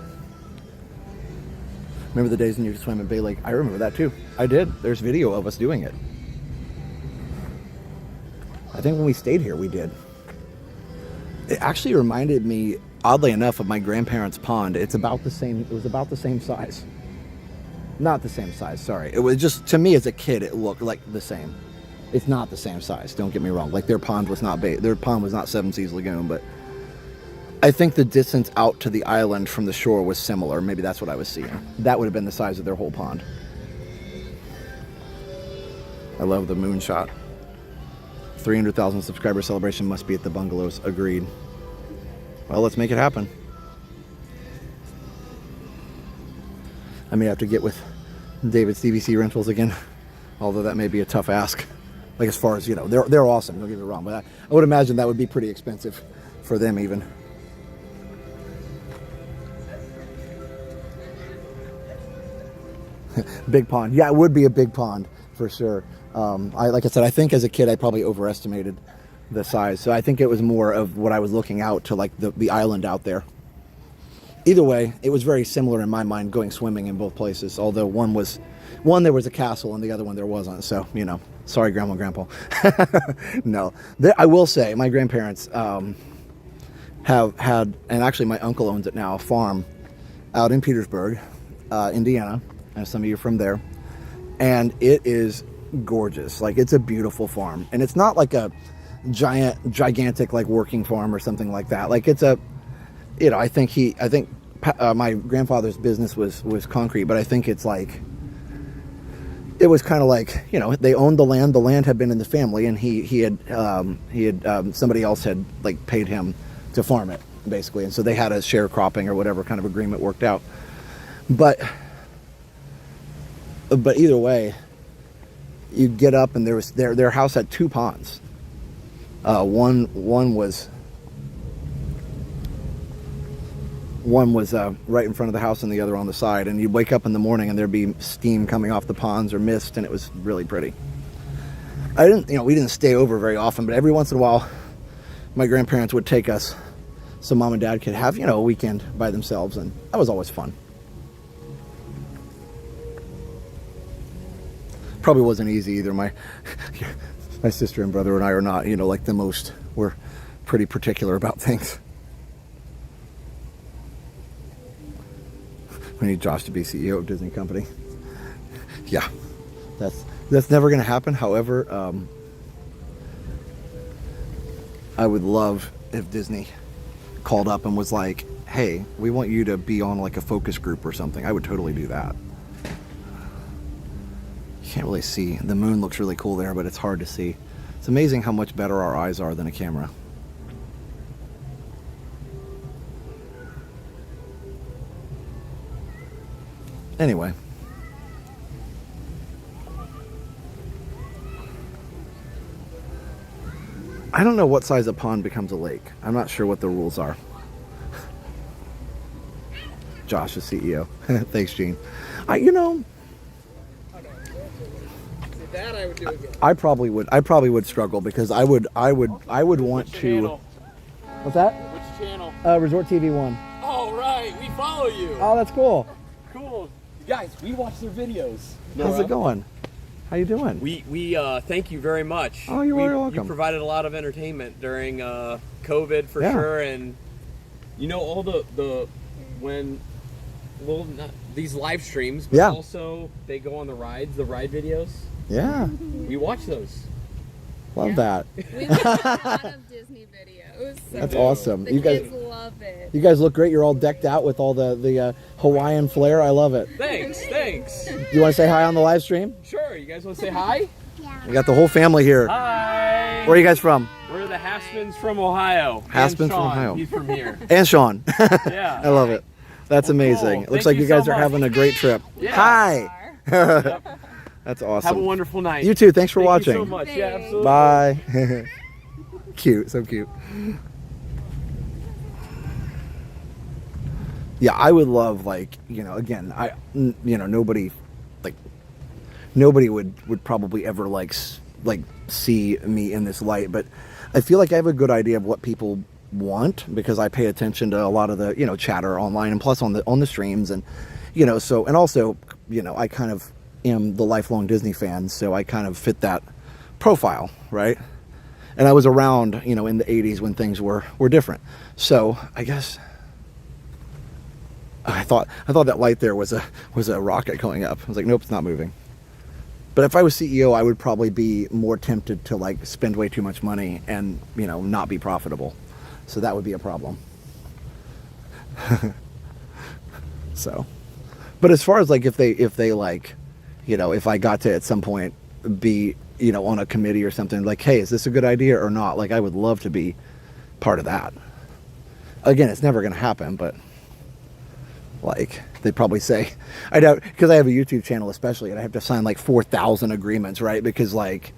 Remember the days when you swam in Bay Lake? I remember that too. I did. There's video of us doing it. I think when we stayed here, we did. It actually reminded me, oddly enough, of my grandparents' pond. It's about the same. It was about the same size. Not the same size. Sorry. It was just, to me as a kid, it looked like the same. It's not the same size. Don't get me wrong. Like their pond was not big. Their pond was not Seven Seas Lagoon, but I think the distance out to the island from the shore was similar. Maybe that's what I was seeing. That would have been the size of their whole pond. I love the moonshot. 300,000 subscriber celebration must be at the bungalows. Agreed. Well, let's make it happen. I may have to get with David's DVC rentals again, although that may be a tough ask. Like as far as, you know, they're awesome, don't get me wrong, but I would imagine that would be pretty expensive for them even. Big pond. Yeah, it would be a big pond for sure. Like I said, I think as a kid I probably overestimated the size. So I think it was more of what I was looking out to, like the island out there. Either way, it was very similar in my mind going swimming in both places. Although one there was a castle and the other one there wasn't. So, you know, sorry, Grandma and Grandpa. No, I will say my grandparents have had, and actually my uncle owns it now, a farm out in Petersburg, Indiana. And some of you are from there. And it is gorgeous. Like, it's a beautiful farm. And it's not like a gigantic like working farm or something like that. Like, it's a, you know, I think my grandfather's business was concrete, but I think it's like, it was kind of like, you know, they owned the land. The land had been in the family, and he had somebody else had like paid him to farm it, basically. And so they had a sharecropping or whatever kind of agreement worked out. But either way, you get up and their house had 2 ponds. One was right in front of the house and the other on the side. And you'd wake up in the morning and there'd be steam coming off the ponds or mist, and it was really pretty. We didn't stay over very often, but every once in a while, my grandparents would take us so Mom and Dad could have, you know, a weekend by themselves, and that was always fun. Probably wasn't easy either. My sister and brother and I are not, you know, like the most. We're pretty particular about things. We need Josh to be CEO of Disney Company. Yeah, that's never going to happen. However, I would love if Disney called up and was like, "Hey, we want you to be on like a focus group or something." I would totally do that. Can't really see. The moon looks really cool there, but it's hard to see. It's amazing how much better our eyes are than a camera. Anyway. I don't know what size a pond becomes a lake. I'm not sure what the rules are. Josh is CEO. Thanks, Gene. That I would do again. I probably would struggle, because I would want to. Channel? What's that? Which channel? Resort TV 1. Oh, right. We follow you. Oh, that's cool. Cool. Guys, we watch their videos. How's it going? How you doing? We thank you very much. Oh, you're very welcome. You provided a lot of entertainment during COVID for sure, and you know all these live streams, but also they go on the rides, the ride videos. Yeah. We watch those. Love that. We watch a lot of Disney videos. So that's awesome. The kids love it. You guys look great. You're all decked out with all the Hawaiian flair. I love it. Thanks. Do you want to say hi on the live stream? Sure. You guys want to say hi? Yeah. We got the whole family here. Hi. Where are you guys from? We're the Haspins from Ohio. Haspins from Ohio. He's from here. And Sean. Yeah. I love it. That's amazing. Cool. It looks like you guys are having a great trip. Yeah. Hi. Yep. That's awesome. Have a wonderful night. You too. Thanks for watching. Thank you so much. Yeah, absolutely. Bye. Cute. So cute. Yeah, I would love, like, you know, again, nobody would probably ever like see me in this light, but I feel like I have a good idea of what people want, because I pay attention to a lot of the, you know, chatter online, and plus on the streams, and, you know, so, and also, you know, I kind of am the lifelong Disney fan, so I kind of fit that profile, right? And I was around, you know, in the 80s when things were different. So I guess I thought that light there was a rocket going up. I was like, nope, it's not moving. But if I was CEO, I would probably be more tempted to like spend way too much money and, you know, not be profitable. So that would be a problem. So, but as far as like if they like, you know, if I got to at some point be, you know, on a committee or something, like, hey, is this a good idea or not? Like, I would love to be part of that. Again, it's never going to happen, but like, they'd probably say, I doubt, because I have a YouTube channel especially, and I have to sign like 4,000 agreements, right? Because like,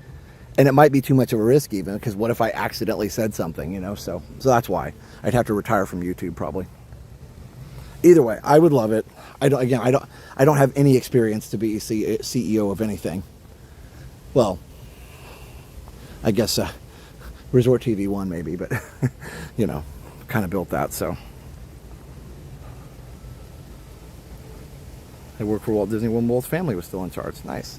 and it might be too much of a risk even, because what if I accidentally said something, you know? So that's why I'd have to retire from YouTube probably. Either way, I would love it. I don't have any experience to be CEO of anything. Well, I guess Resort TV 1 maybe, but you know, kind of built that, so. I worked for Walt Disney when Walt's family was still in charge. Nice.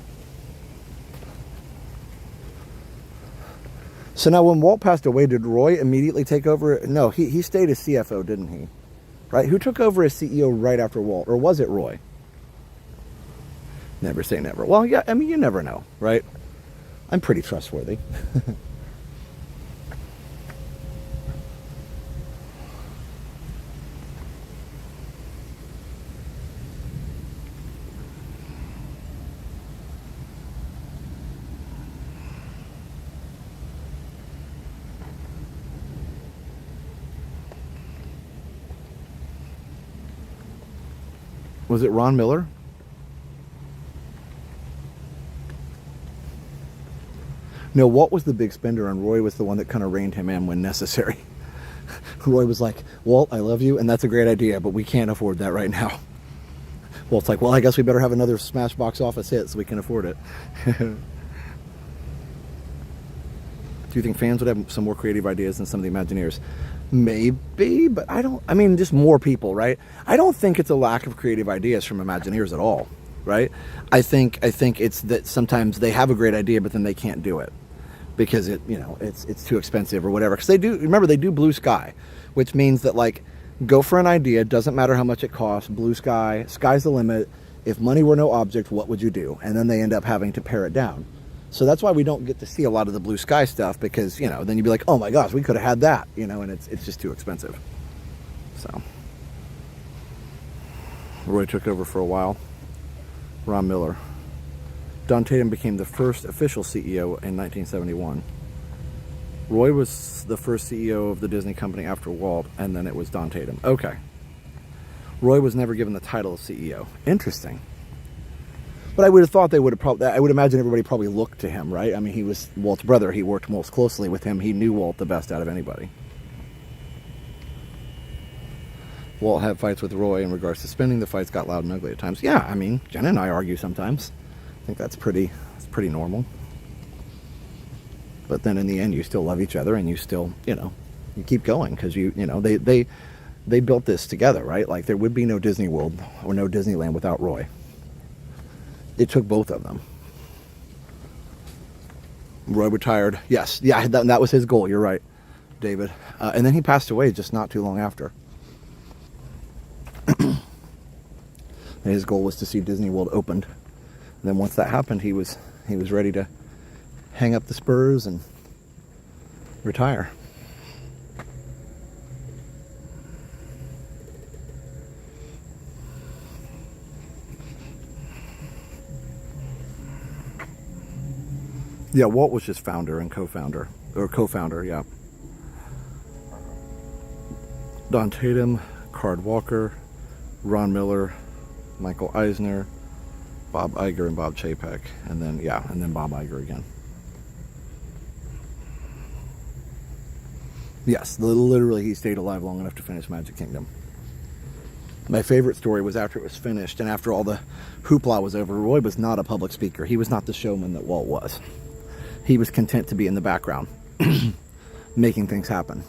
So now when Walt passed away, did Roy immediately take over? No, he stayed as CFO, didn't he? Right? Who took over as CEO right after Walt? Or was it Roy? Never say never. Well, yeah, I mean, you never know, right? I'm pretty trustworthy. Was it Ron Miller? No, Walt was the big spender and Roy was the one that kind of reined him in when necessary. Roy was like, Walt, I love you, and that's a great idea, but we can't afford that right now. Walt's like, well, I guess we better have another smash box office hit so we can afford it. Do you think fans would have some more creative ideas than some of the Imagineers? Maybe, but just more people, right? I don't think it's a lack of creative ideas from Imagineers at all, right? I think it's that sometimes they have a great idea, but then they can't do it because it's too expensive or whatever. Because they do Blue Sky, which means that like go for an idea, doesn't matter how much it costs, blue sky, sky's the limit. If money were no object, what would you do? And then they end up having to pare it down. So that's why we don't get to see a lot of the Blue Sky stuff because, then you'd be like, oh my gosh, we could have had that, and it's just too expensive. So Roy took over for a while. Ron Miller. Don Tatum became the first official CEO in 1971. Roy was the first CEO of the Disney company after Walt, and then it was Don Tatum. Okay. Roy was never given the title of CEO. Interesting. But I would have thought I would imagine everybody probably looked to him, right? I mean, he was Walt's brother. He worked most closely with him. He knew Walt the best out of anybody. Walt had fights with Roy in regards to spending. The fights got loud and ugly at times. Yeah, I mean, Jenna and I argue sometimes. I think that's pretty normal. But then in the end, you still love each other and you still, you keep going because they built this together, right? Like there would be no Disney World or no Disneyland without Roy. It took both of them. Roy retired. Yes. Yeah, that was his goal. You're right, David. And then he passed away just not too long after. And his goal was to see Disney World opened. And then once that happened, he was ready to hang up the spurs and retire. Yeah, Walt was just founder and co-founder, yeah. Don Tatum, Card Walker, Ron Miller, Michael Eisner, Bob Iger, and Bob Chapek, and then Bob Iger again. Yes, literally he stayed alive long enough to finish Magic Kingdom. My favorite story was after it was finished and after all the hoopla was over, Roy was not a public speaker. He was not the showman that Walt was. He was content to be in the background, making things happen.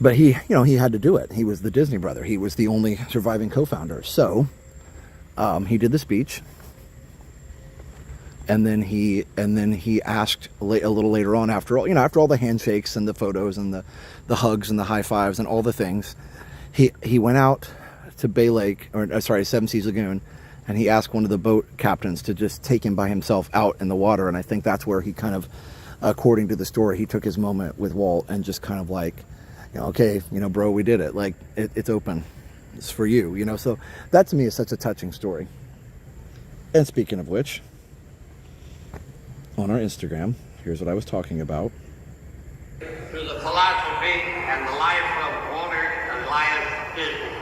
But he had to do it. He was the Disney brother. He was the only surviving co-founder. So he did the speech, and then he asked a little later on, after all the handshakes and the photos and the hugs and the high fives and all the things, he went out to Bay Lake, Seven Seas Lagoon. And he asked one of the boat captains to just take him by himself out in the water. And I think that's where he kind of, according to the story, he took his moment with Walt and just kind of like, okay, bro, we did it. Like, it's open. It's for you, So that to me is such a touching story. And speaking of which, on our Instagram, here's what I was talking about. To the philosophy and the life of Walter Elias Disney.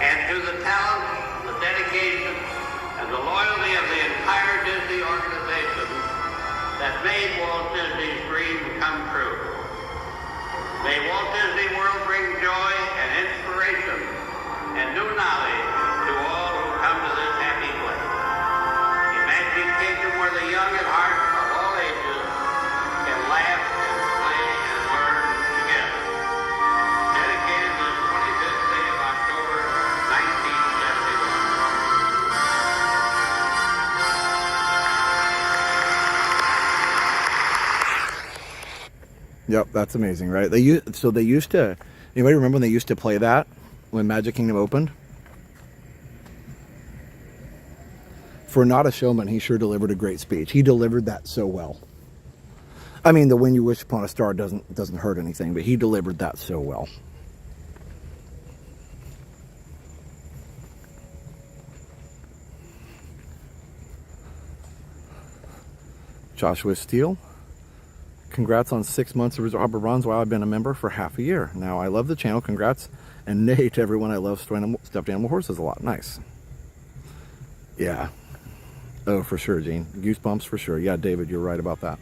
And to the talent, dedication, and the loyalty of the entire Disney organization that made Walt Disney's dream come true. May Walt Disney World bring joy and inspiration inspiration and new knowledge to all who come to this happy place. A magic kingdom where the young at heart of all ages can laugh and play and learn together. Dedicated this 25th day of October, 1971. Yep, that's amazing, right? They used to. Anybody remember when they used to play that when Magic Kingdom opened? For not a showman, he sure delivered a great speech. He delivered that so well. I mean, the "When You Wish Upon a Star" doesn't hurt anything, but he delivered that so well. Joshua Steele. Congrats on 6 months of Resort Bronze. Wow, I've been a member for half a year. Now, I love the channel. Congrats. And nay to everyone. I love stuffed animal horses a lot. Nice. Yeah. Oh, for sure, Gene. Goosebumps for sure. Yeah, David, you're right about that.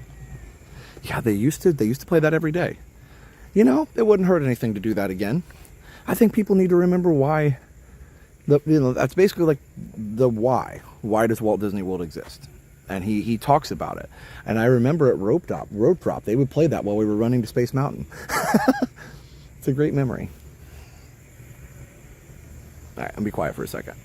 Yeah, they used to play that every day. You know, it wouldn't hurt anything to do that again. I think people need to remember why. That's basically like the why. Why does Walt Disney World exist? And he talks about it. And I remember at Road Prop, they would play that while we were running to Space Mountain. It's a great memory. All right, I'll be quiet for a second.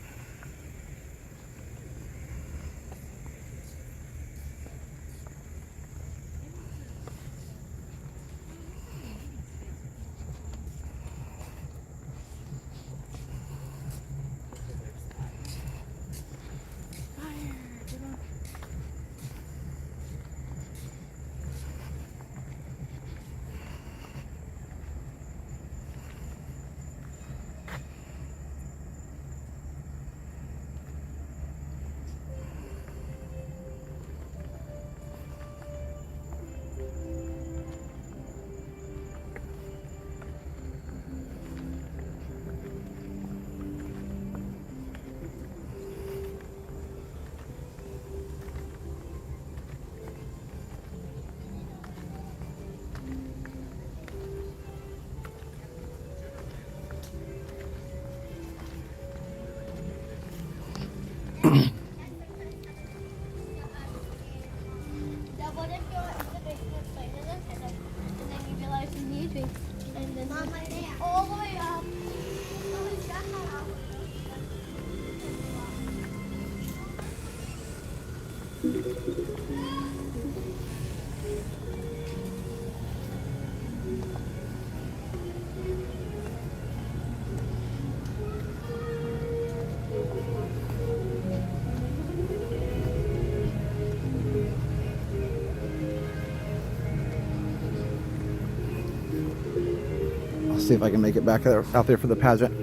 See if I can make it back out there for the pageant.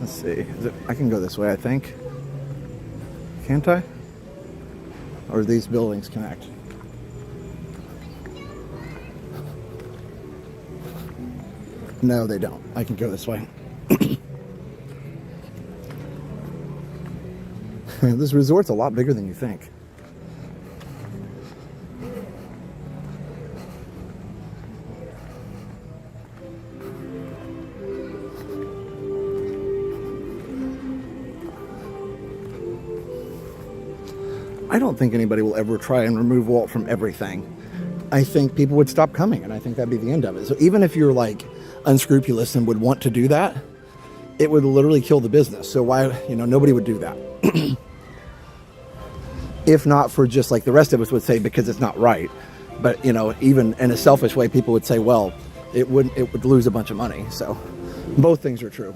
Let's see. I can go this way, I think. Can't I? Or these buildings connect? No, they don't. I can go this way. This resort's a lot bigger than you think. I don't think anybody will ever try and remove Walt from everything. I think people would stop coming, and I think that'd be the end of it. So even if you're like unscrupulous and would want to do that, it would literally kill the business. So why, nobody would do that. If not for just like the rest of us would say, because it's not right. But, even in a selfish way, people would say, well, it would lose a bunch of money. So both things are true.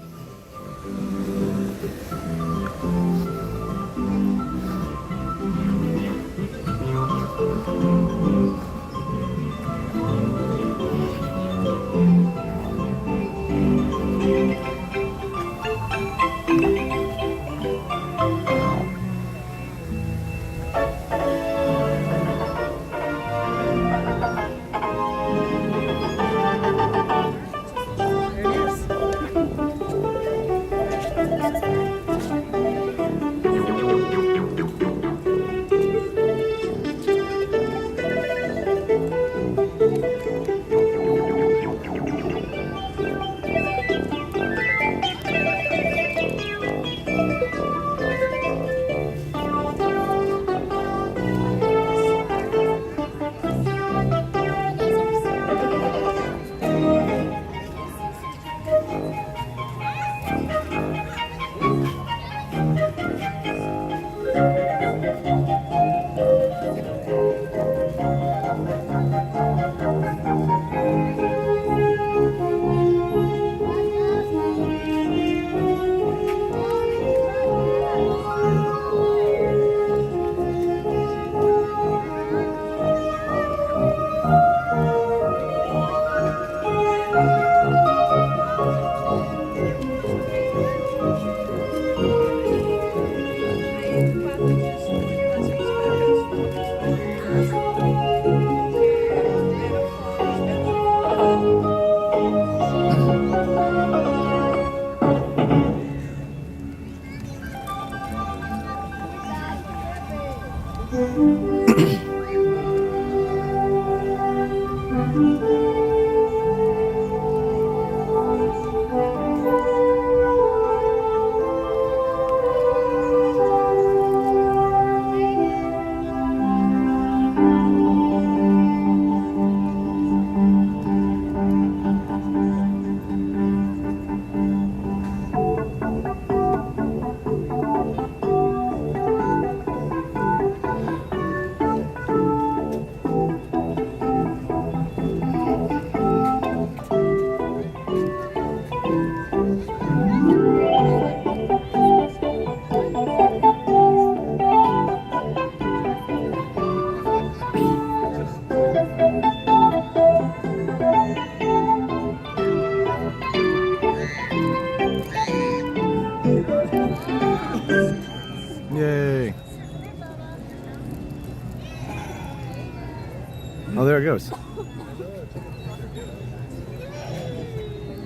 goes.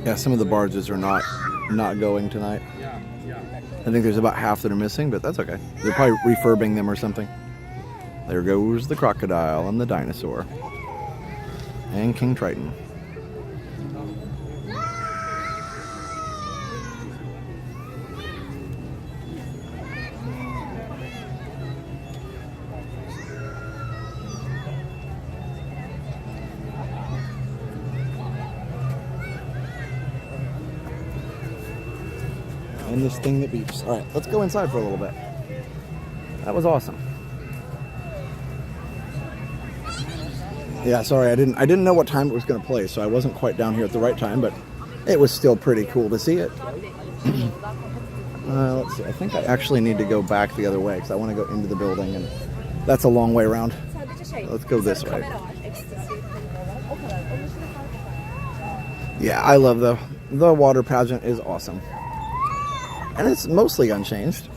Yeah, some of the barges are not going tonight. I think there's about half that are missing, but that's okay. They're probably refurbing them or something. There goes the crocodile and the dinosaur. And King Triton. And this thing that beeps. All right, let's go inside for a little bit. That was awesome. Yeah, sorry, I didn't know what time it was going to play, so I wasn't quite down here at the right time, but it was still pretty cool to see it. Let's see. I think I actually need to go back the other way because I want to go into the building, and that's a long way around. Let's go this way. Yeah, I love the water pageant is awesome. And it's mostly unchanged.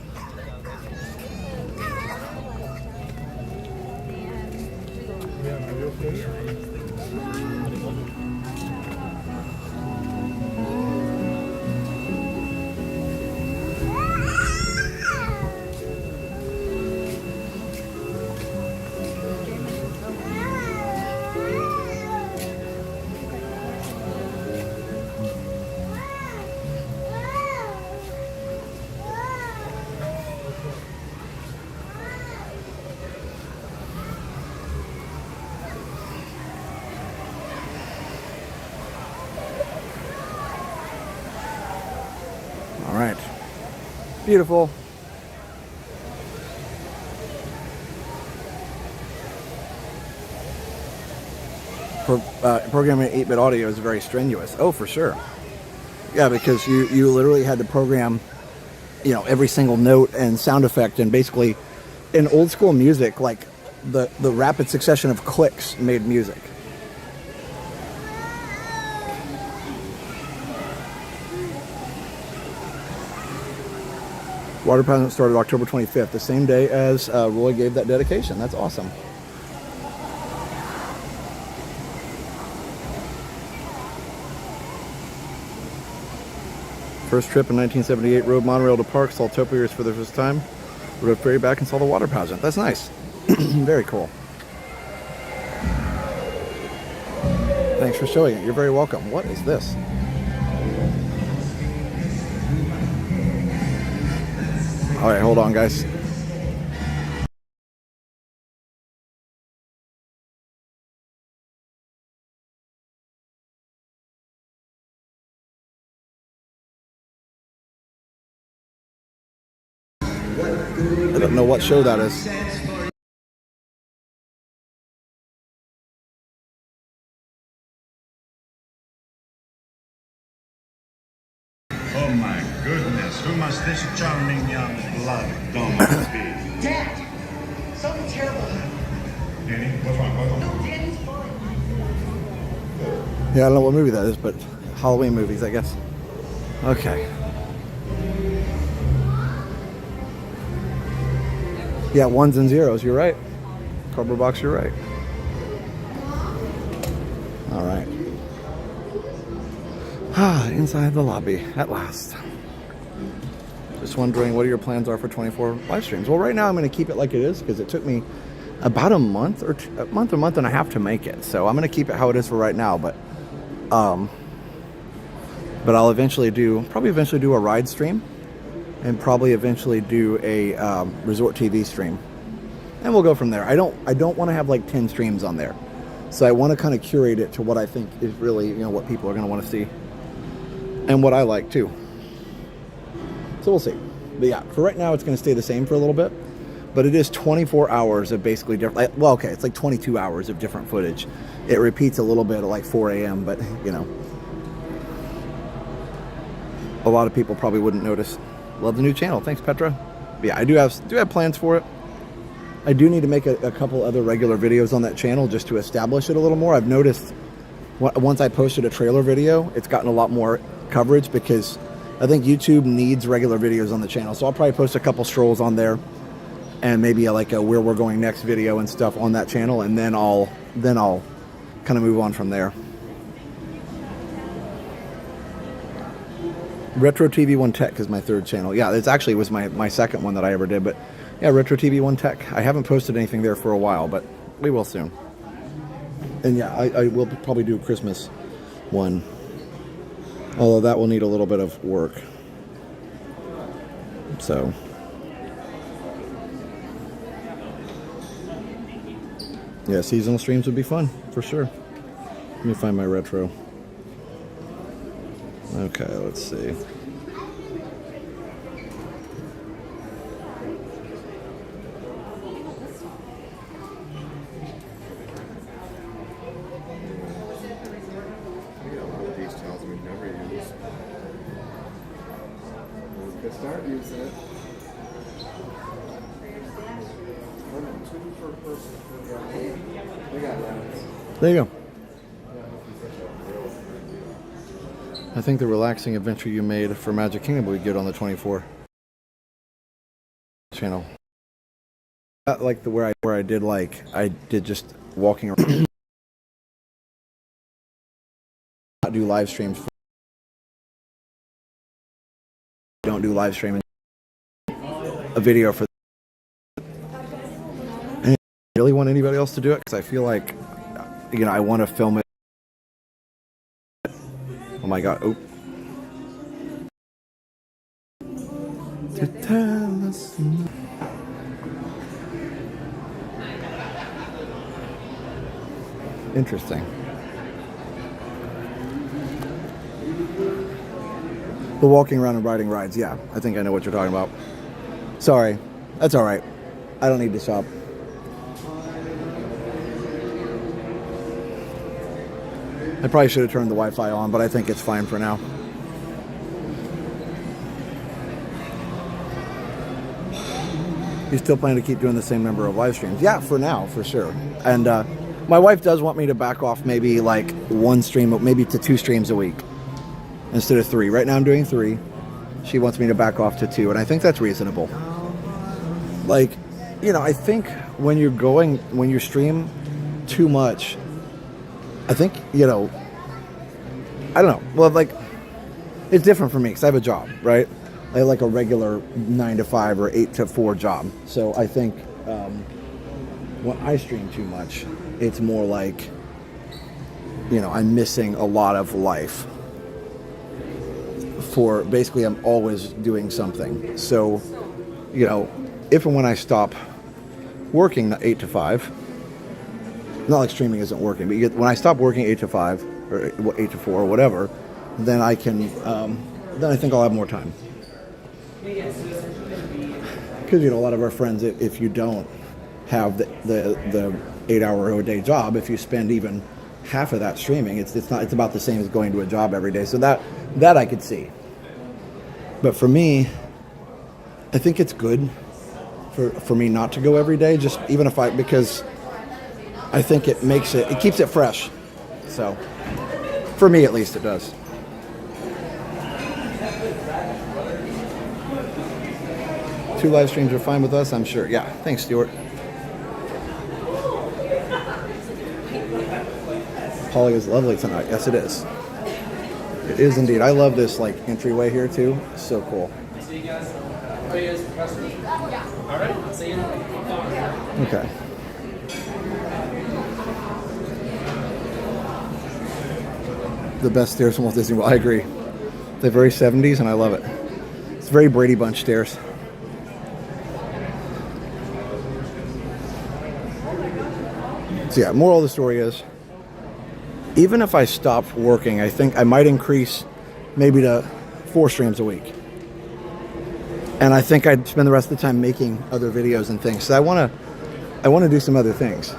All right, beautiful. Programming 8-bit audio is very strenuous. Oh, for sure. Yeah, because you literally had to program, you know, every single note and sound effect, and basically, in old school music, like the rapid succession of clicks made music. Water pageant started October 25th, the same day as Roy gave that dedication. That's awesome. First trip in 1978, rode monorail to park, saw topiaries for the first time, rode ferry back and saw the water pageant. That's nice. Very cool. Thanks for showing it. You're very welcome. What is this? All right, hold on, guys. I don't know what show that is. Oh my goodness, who must this charming young blood dominant be? Dad! Something terrible happened. Danny, what's wrong? No, Danny's fine. Yeah, I don't know what movie that is, but Halloween movies, I guess. Okay. Yeah, ones and zeros, you're right. Cardboard box, you're right. All right. Inside the lobby, at last. Just wondering what your plans are for 24 live streams. Well, right now I'm going to keep it like it is because it took me about a month and a half to make it. So I'm going to keep it how it is for right now. But I'll probably eventually do a ride stream, and probably eventually do a resort TV stream, and we'll go from there. I don't want to have like 10 streams on there, so I want to kind of curate it to what I think is really, you know, what people are going to want to see. And what I like too. So we'll see. But yeah, for right now, it's going to stay the same for a little bit. But it is 24 hours of basically different. Well, okay, it's like 22 hours of different footage. It repeats a little bit at like 4 a.m., but you know, a lot of people probably wouldn't notice. Love the new channel. Thanks, Petra. But yeah, I do have plans for it. I do need to make a couple other regular videos on that channel just to establish it a little more. I've noticed once I posted a trailer video, it's gotten a lot more coverage because I think YouTube needs regular videos on the channel. So I'll probably post a couple strolls on there, and maybe like a where we're going next video and stuff on that channel, and then I'll kind of move on from there. Retro TV One Tech is my third channel. Yeah, it actually was my second one that I ever did, but yeah, Retro TV One Tech. I haven't posted anything there for a while, but we will soon. And yeah, I will probably do a Christmas one, although that will need a little bit of work. So yeah, seasonal streams would be fun for sure. Let me find my retro. Okay, let's see. Start using it. There you go. I think the relaxing adventure you made for Magic Kingdom would be good on the 24 channel. Like the where I did just walking around. Not do live streams. Don't do live streaming. A video for. And I really want anybody else to do it because I feel like, you know, I want to film it. Oh my god! Oh. To tell us. Interesting. The walking around and riding rides, yeah. I think I know what you're talking about. Sorry. That's alright. I don't need to shop. I probably should have turned the Wi-Fi on, but I think it's fine for now. You still plan to keep doing the same number of live streams? Yeah, for now, for sure. And my wife does want me to back off maybe like one stream, maybe to 2 streams a week instead of 3. Right now I'm doing 3. She wants me to back off to 2, and I think that's reasonable. Like, you know, I think when you stream too much, I think, you know, I don't know. Well, like, it's different for me because I have a job, right? I have like a regular 9 to 5 or 8 to 4 job. So I think when I stream too much, it's more like, you know, I'm missing a lot of life. For basically, I'm always doing something. So, you know, if and when I stop working 8 to 5, not like streaming isn't working, but when I stop working 8 to 5 or 8 to 4 or whatever, then I can, then I think I'll have more time. Because, you know, a lot of our friends, if you don't have the 8-hour-a-day job, if you spend even half of that streaming, it's about the same as going to a job every day. So that I could see. But for me, I think it's good for me not to go every day, just even if because I think it keeps it fresh. So for me at least it does. Two live streams are fine with us, I'm sure. Yeah, thanks, Stuart. Holly is lovely tonight. Yes, it is. It is indeed. I love this like entryway here too. It's so cool. See you guys. Are you guys customers? Yeah. All right. I'll see you. Okay. The best stairs from Walt Disney World. I agree. They're very 70s and I love it. It's very Brady Bunch stairs. So yeah, moral of the story is, even if I stop working, I think I might increase maybe to 4 streams a week. And I think I'd spend the rest of the time making other videos and things. So I want to do some other things.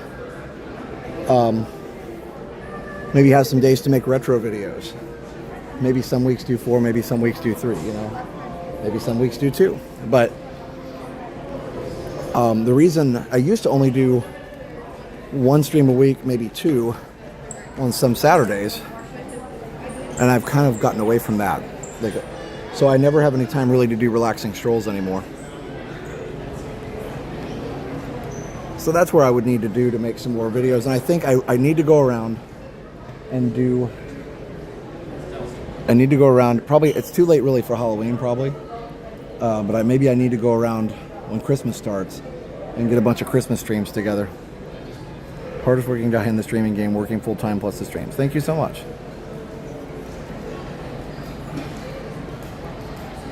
Maybe have some days to make retro videos. Maybe some weeks do 4, maybe some weeks do 3, you know. Maybe some weeks do 2. But the reason I used to only do 1 stream a week, maybe 2 on some Saturdays, and I've kind of gotten away from that. So I never have any time really to do relaxing strolls anymore. So that's where I would need to make some more videos, and I think I need to go around and do. I need to go around. Probably it's too late really for Halloween probably, but maybe I need to go around when Christmas starts and get a bunch of Christmas streams together. Hardest working guy in the streaming game, working full time plus the streams. Thank you so much.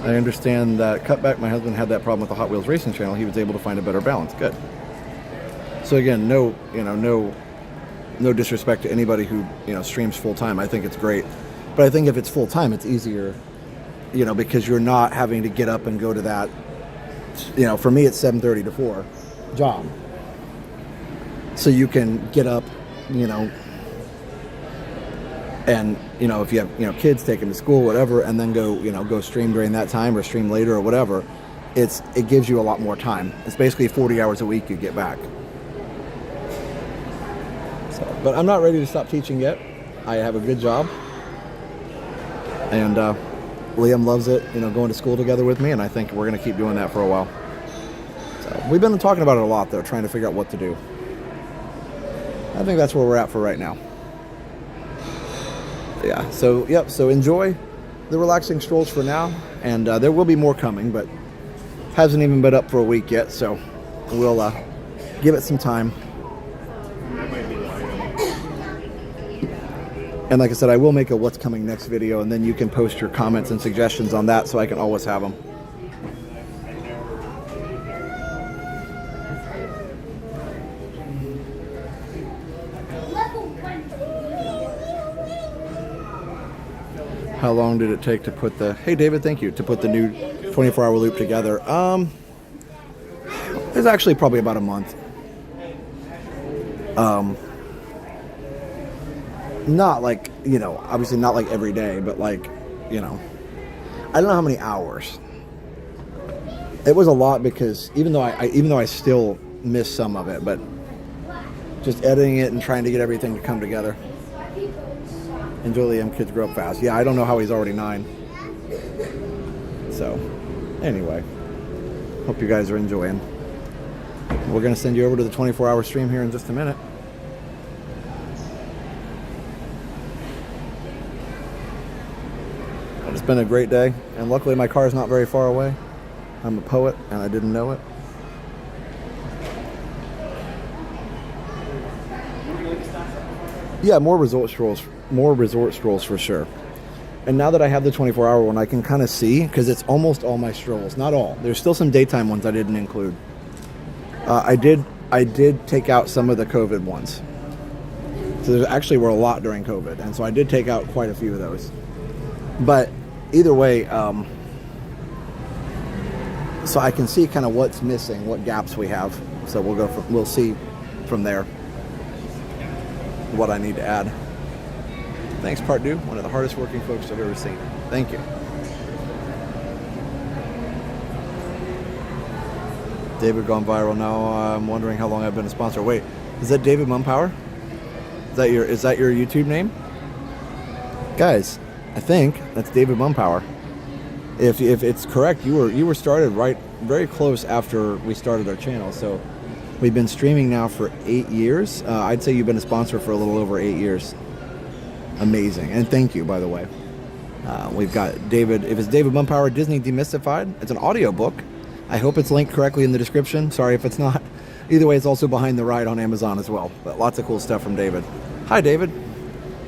I understand that cutback. My husband had that problem with the Hot Wheels racing channel. He was able to find a better balance. Good. So again, no disrespect to anybody who streams full time. I think it's great, but I think if it's full time, it's easier, because you're not having to get up and go to that. For me, it's 7:30 to 4 job. So you can get up, and if you have kids, take them to school, whatever, and then go stream during that time or stream later or whatever. It gives you a lot more time. It's basically 40 hours a week you get back. So, but I'm not ready to stop teaching yet. I have a good job, and Liam loves it. Going to school together with me, and I think we're going to keep doing that for a while. So we've been talking about it a lot, though, trying to figure out what to do. I think that's where we're at for right now. Yeah, so yep, so enjoy the relaxing strolls for now, and there will be more coming, but hasn't even been up for a week yet, so we'll give it some time. And like I said, I will make a what's coming next video, and then you can post your comments and suggestions on that so I can always have them. How long did it take to put the, hey David, thank you, to put the new 24-hour loop together? It's actually probably about a month. Not like, obviously not like every day, but like, I don't know how many hours. It was a lot because even though I still miss some of it, but just editing it and trying to get everything to come together. Enjoy the kids grow up fast. Yeah, I don't know how he's already 9. So, anyway, hope you guys are enjoying. We're going to send you over to the 24-hour stream here in just a minute. It's been a great day, and luckily my car is not very far away. I'm a poet, and I didn't know it. Yeah, more resort strolls for sure. And now that I have the 24-hour one, I can kind of see, because it's almost all my strolls. Not all. There's still some daytime ones I didn't include. I did take out some of the COVID ones. So there actually were a lot during COVID, and so I did take out quite a few of those. But either way, so I can see kind of what's missing, what gaps we have. So we'll see from there what I need to add. Thanks, Pardew, one of the hardest working folks I've ever seen. Thank you. David gone viral now. I'm wondering how long I've been a sponsor. Wait, is that David Mumpower? Is that your YouTube name? Guys, I think that's David Mumpower. If it's correct, you were started right very close after we started our channel. So we've been streaming now for 8 years. I'd say you've been a sponsor for a little over 8 years. Amazing. And thank you, by the way. We've got David. If it's David Mumpower, Disney Demystified. It's an audiobook. I hope it's linked correctly in the description. Sorry if it's not. Either way, it's also Behind the Ride on Amazon as well. But lots of cool stuff from David. Hi, David.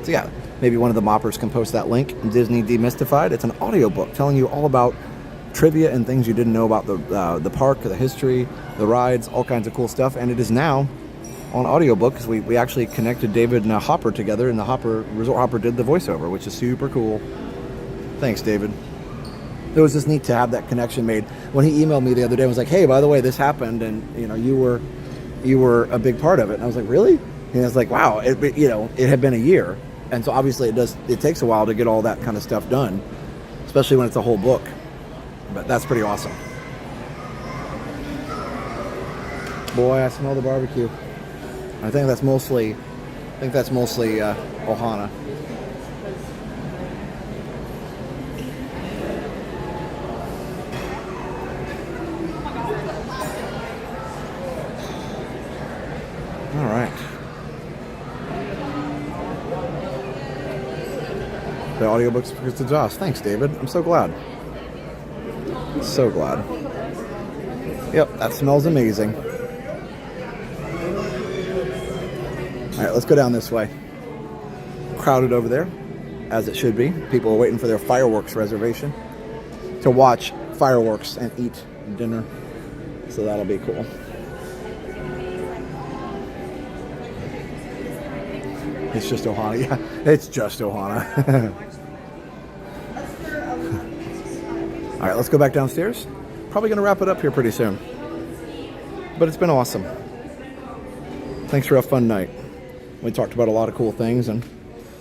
So yeah, maybe one of the moppers can post that link. Disney Demystified. It's an audiobook telling you all about trivia and things you didn't know about the park, the history, the rides, all kinds of cool stuff. And it is now on audiobook because we actually connected David and Hopper together, and the Resort Hopper did the voiceover, which is super cool. Thanks, David. It was just neat to have that connection made. When he emailed me the other day and was like, hey, by the way, this happened, and you were a big part of it. And I was like, really? And I was like, wow, it had been a year. And so obviously it takes a while to get all that kind of stuff done, especially when it's a whole book. But that's pretty awesome. Boy, I smell the barbecue. I think that's mostly Ohana. All right. audiobooks to Josh. Thanks, David. I'm so glad. So glad. Yep, that smells amazing. All right, let's go down this way. Crowded over there, as it should be. People are waiting for their fireworks reservation to watch fireworks and eat dinner. So that'll be cool. It's just Ohana. Yeah, it's just Ohana. All right, let's go back downstairs. Probably going to wrap it up here pretty soon. But it's been awesome. Thanks for a fun night. We talked about a lot of cool things and,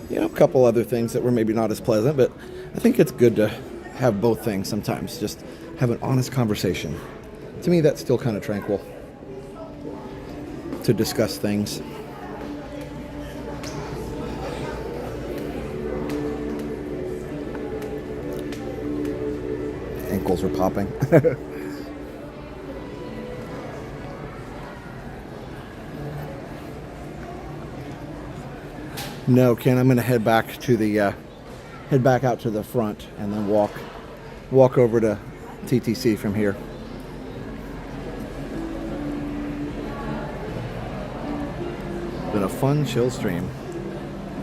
you know, a couple other things that were maybe not as pleasant, but I think it's good to have both things sometimes. Just have an honest conversation. To me, that's still kind of tranquil. To discuss things. Ankles are popping. No, Ken, I'm going to head back to the head back out to the front and then walk over to TTC from here. Been a fun, chill stream.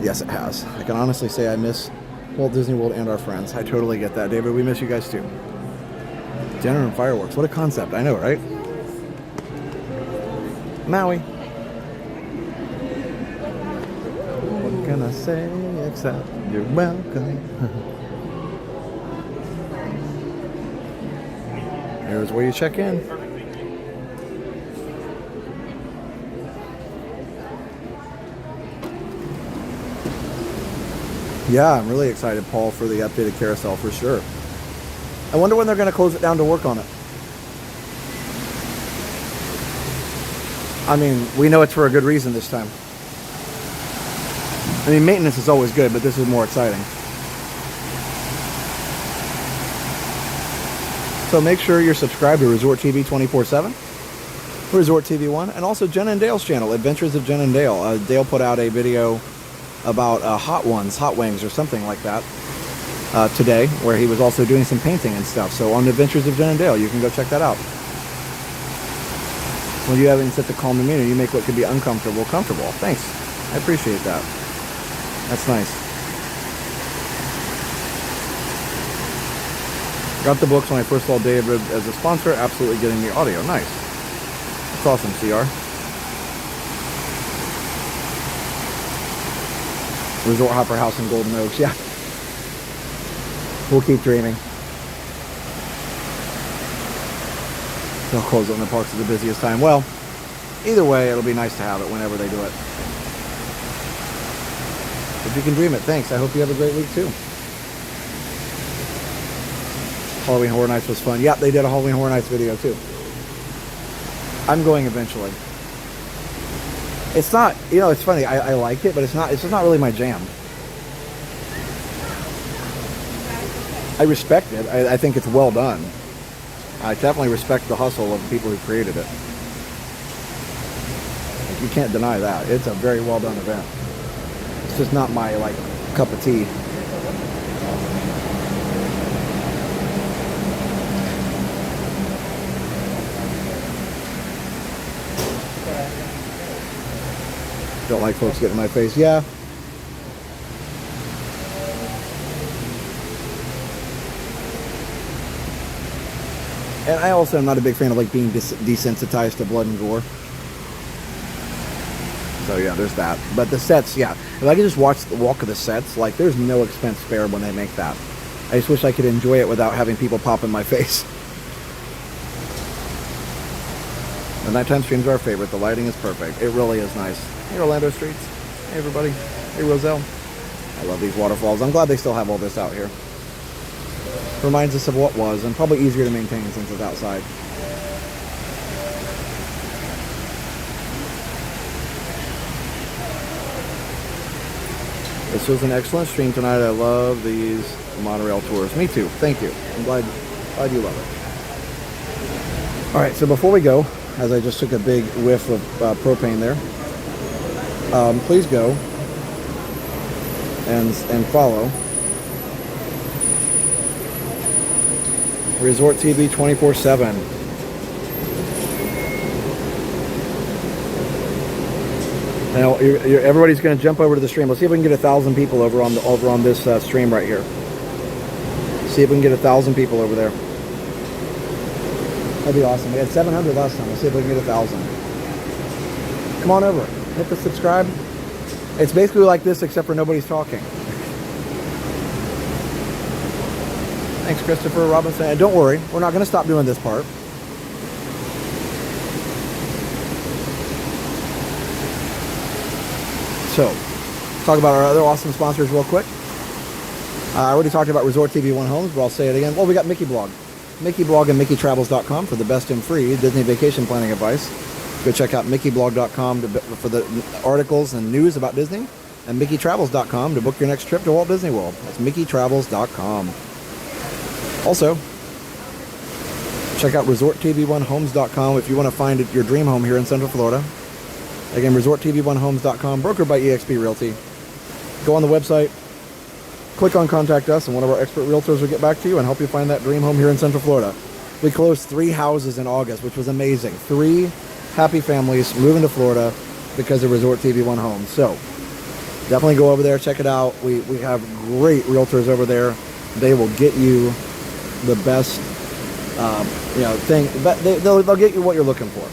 Yes, it has. I can honestly say I miss Walt Disney World and our friends. I totally get that, David. We miss you guys too. Dinner and fireworks. What a concept. I know, right? Maui. What can I say except you're welcome? Here's where you check in. Yeah, I'm really excited, Paul, for the updated carousel for sure. I wonder when they're going to close it down to work on it. I mean, we know it's for a good reason this time. I mean, maintenance is always good, but this is more exciting. So make sure you're subscribed to Resort TV 24/7, Resort TV 1, and also Jen and Dale's channel, Adventures of Jen and Dale. Dale put out a video about hot wings or something like that today, where he was also doing some painting and stuff. So on Adventures of Jen and Dale, you can go check that out. When you have in such a calm demeanor, you make what could be uncomfortable comfortable. Thanks. I appreciate that. That's nice. Got the books when I first saw David as a sponsor. Absolutely getting the audio. Nice. That's awesome, CR. Resort Hopper House in Golden Oaks. Yeah. We'll keep dreaming. They'll close on the parks at the busiest time. Well, either way, it'll be nice to have it whenever they do it. If you can dream it, thanks. I hope you have a great week too. Halloween Horror Nights was fun. Yeah, they did a Halloween Horror Nights video too. I'm going eventually. It's not, you know, it's funny. I like it, but it's just not really my jam. I respect it. I think it's well done. I definitely respect the hustle of the people who created it. You can't deny that. It's a very well done event. It's just not my, like, cup of tea. Don't like folks getting in my face. Yeah. And I also am not a big fan of like being desensitized to blood and gore. So yeah, there's that. But the sets, yeah. If I could just walk of the sets, like there's no expense spared when they make that. I just wish I could enjoy it without having people pop in my face. The nighttime streams are our favorite. The lighting is perfect. It really is nice. Hey, Orlando Streets. Hey, everybody. Hey, Roselle. I love these waterfalls. I'm glad they still have all this out here. Reminds us of what was, and probably easier to maintain since it's outside. This was an excellent stream tonight. I love these monorail tours. Me too. Thank you. I'm glad you love it. All right, so before we go, as I just took a big whiff of propane there, please go and follow Resort TV 24/7. Now everybody's going to jump over to the stream. Let's see if we can get 1,000 people over on this stream right here. See if we can get 1,000 people over there. That'd be awesome. We had 700 last time. Let's see if we can get 1,000. Come on over. Hit the subscribe. It's basically like this, except for nobody's talking. Thanks, Christopher Robinson. And don't worry, we're not going to stop doing this part. So, talk about our other awesome sponsors real quick. I already talked about Resort TV One Homes, but I'll say it again. Well, we got Mickey Blog. Mickey Blog and MickeyTravels.com for the best and free Disney vacation planning advice. Go check out MickeyBlog.com for the articles and news about Disney, and MickeyTravels.com to book your next trip to Walt Disney World. That's MickeyTravels.com. Also, check out ResortTV1Homes.com if you want to find your dream home here in Central Florida. Again, ResortTV1Homes.com, brokered by eXp Realty. Go on the website, click on Contact Us, and one of our expert realtors will get back to you and help you find that dream home here in Central Florida. We closed 3 houses in August, which was amazing. 3 happy families moving to Florida because of Resort TV One Homes. So, definitely go over there, check it out. We have great realtors over there. They will get you the best, thing. But they'll get you what you're looking for,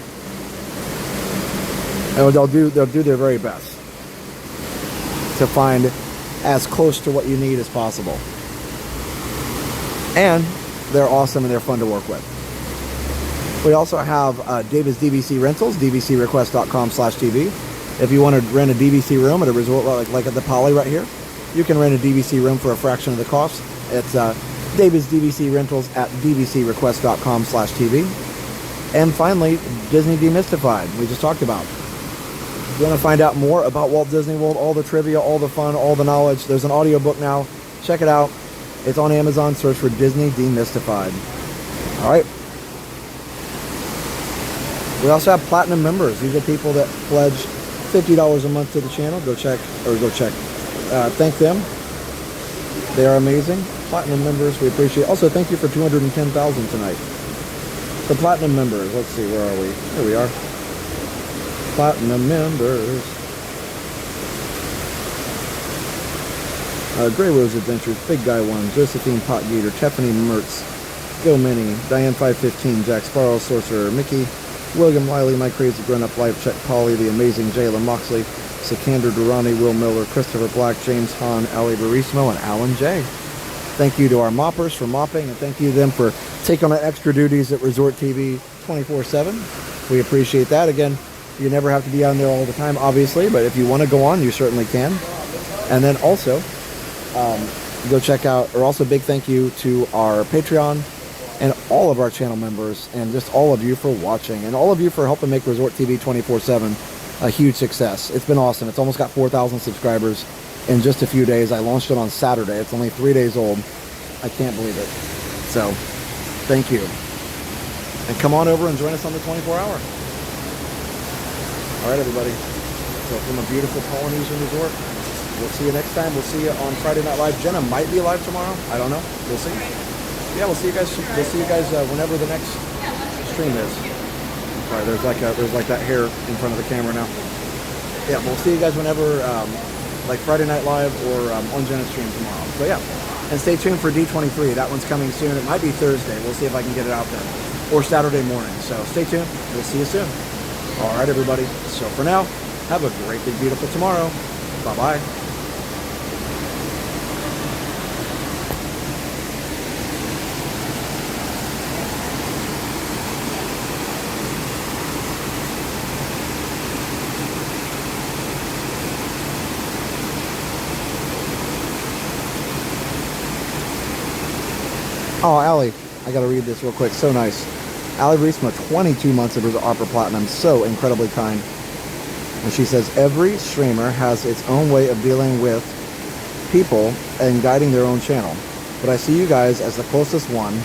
and they'll do their very best to find as close to what you need as possible. And they're awesome and they're fun to work with. We also have David's DVC Rentals, dvcrequest.com/TV. If you want to rent a DVC room at a resort like at the Poly right here, you can rent a DVC room for a fraction of the cost. It's David's DVC Rentals at dvcrequest.com/TV. And finally, Disney Demystified, we just talked about. If you want to find out more about Walt Disney World, all the trivia, all the fun, all the knowledge, there's an audiobook now. Check it out. It's on Amazon. Search for Disney Demystified. All right. We also have platinum members. These are people that pledge $50 a month to the channel. Thank them. They are amazing. Platinum members, we appreciate. Also, thank you for 210,000 tonight. For platinum members, let's see, where are we? Here we are. Platinum members. Grey Rose Adventures, Big Guy 1, Josephine Potgater, Tiffany Mertz, Go Mini, Diane 515, Jack Sparrow, Sorcerer, Mickey, William Wiley, My Crazy Grown Up Life, Check Polly, The Amazing Jayla Moxley, Sikander Durrani, Will Miller, Christopher Black, James Hahn, Ali Barismo, and Alan J. Thank you to our moppers for mopping, and thank you to them for taking on extra duties at Resort TV 24/7. We appreciate that. Again, you never have to be on there all the time, obviously, but if you want to go on, you certainly can. And then also, go check out, or also big thank you to our Patreon and all of our channel members, and just all of you for watching, and all of you for helping make Resort TV 24/7 a huge success. It's been awesome. It's almost got 4,000 subscribers in just a few days. I launched it on Saturday. It's only 3 days old. I can't believe it. So, thank you. And come on over and join us on the 24-hour. All right, everybody. So, from a beautiful Polynesian Resort, we'll see you next time. We'll see you on Friday Night Live. Jenna might be live tomorrow. I don't know. We'll see. Yeah, we'll see you guys. We'll see you guys whenever the next stream is. All right, there's like that hair in front of the camera now. Yeah, we'll see you guys whenever, like Friday Night Live or on Jenna's stream tomorrow. So yeah, and stay tuned for D23. That one's coming soon. It might be Thursday. We'll see if I can get it out there, or Saturday morning. So stay tuned. We'll see you soon. All right, everybody. So for now, have a great, big, beautiful tomorrow. Bye bye. Oh, Allie, I gotta read this real quick. So nice. Allie Reesma, 22 months of her Opera Platinum. So incredibly kind. And she says, every streamer has its own way of dealing with people and guiding their own channel. But I see you guys as the closest one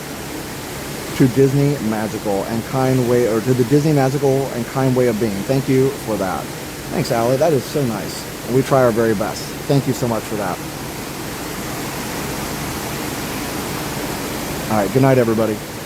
to Disney Magical and kind way, or to the Disney Magical and kind way of being. Thank you for that. Thanks, Allie. That is so nice. We try our very best. Thank you so much for that. All right, good night, everybody.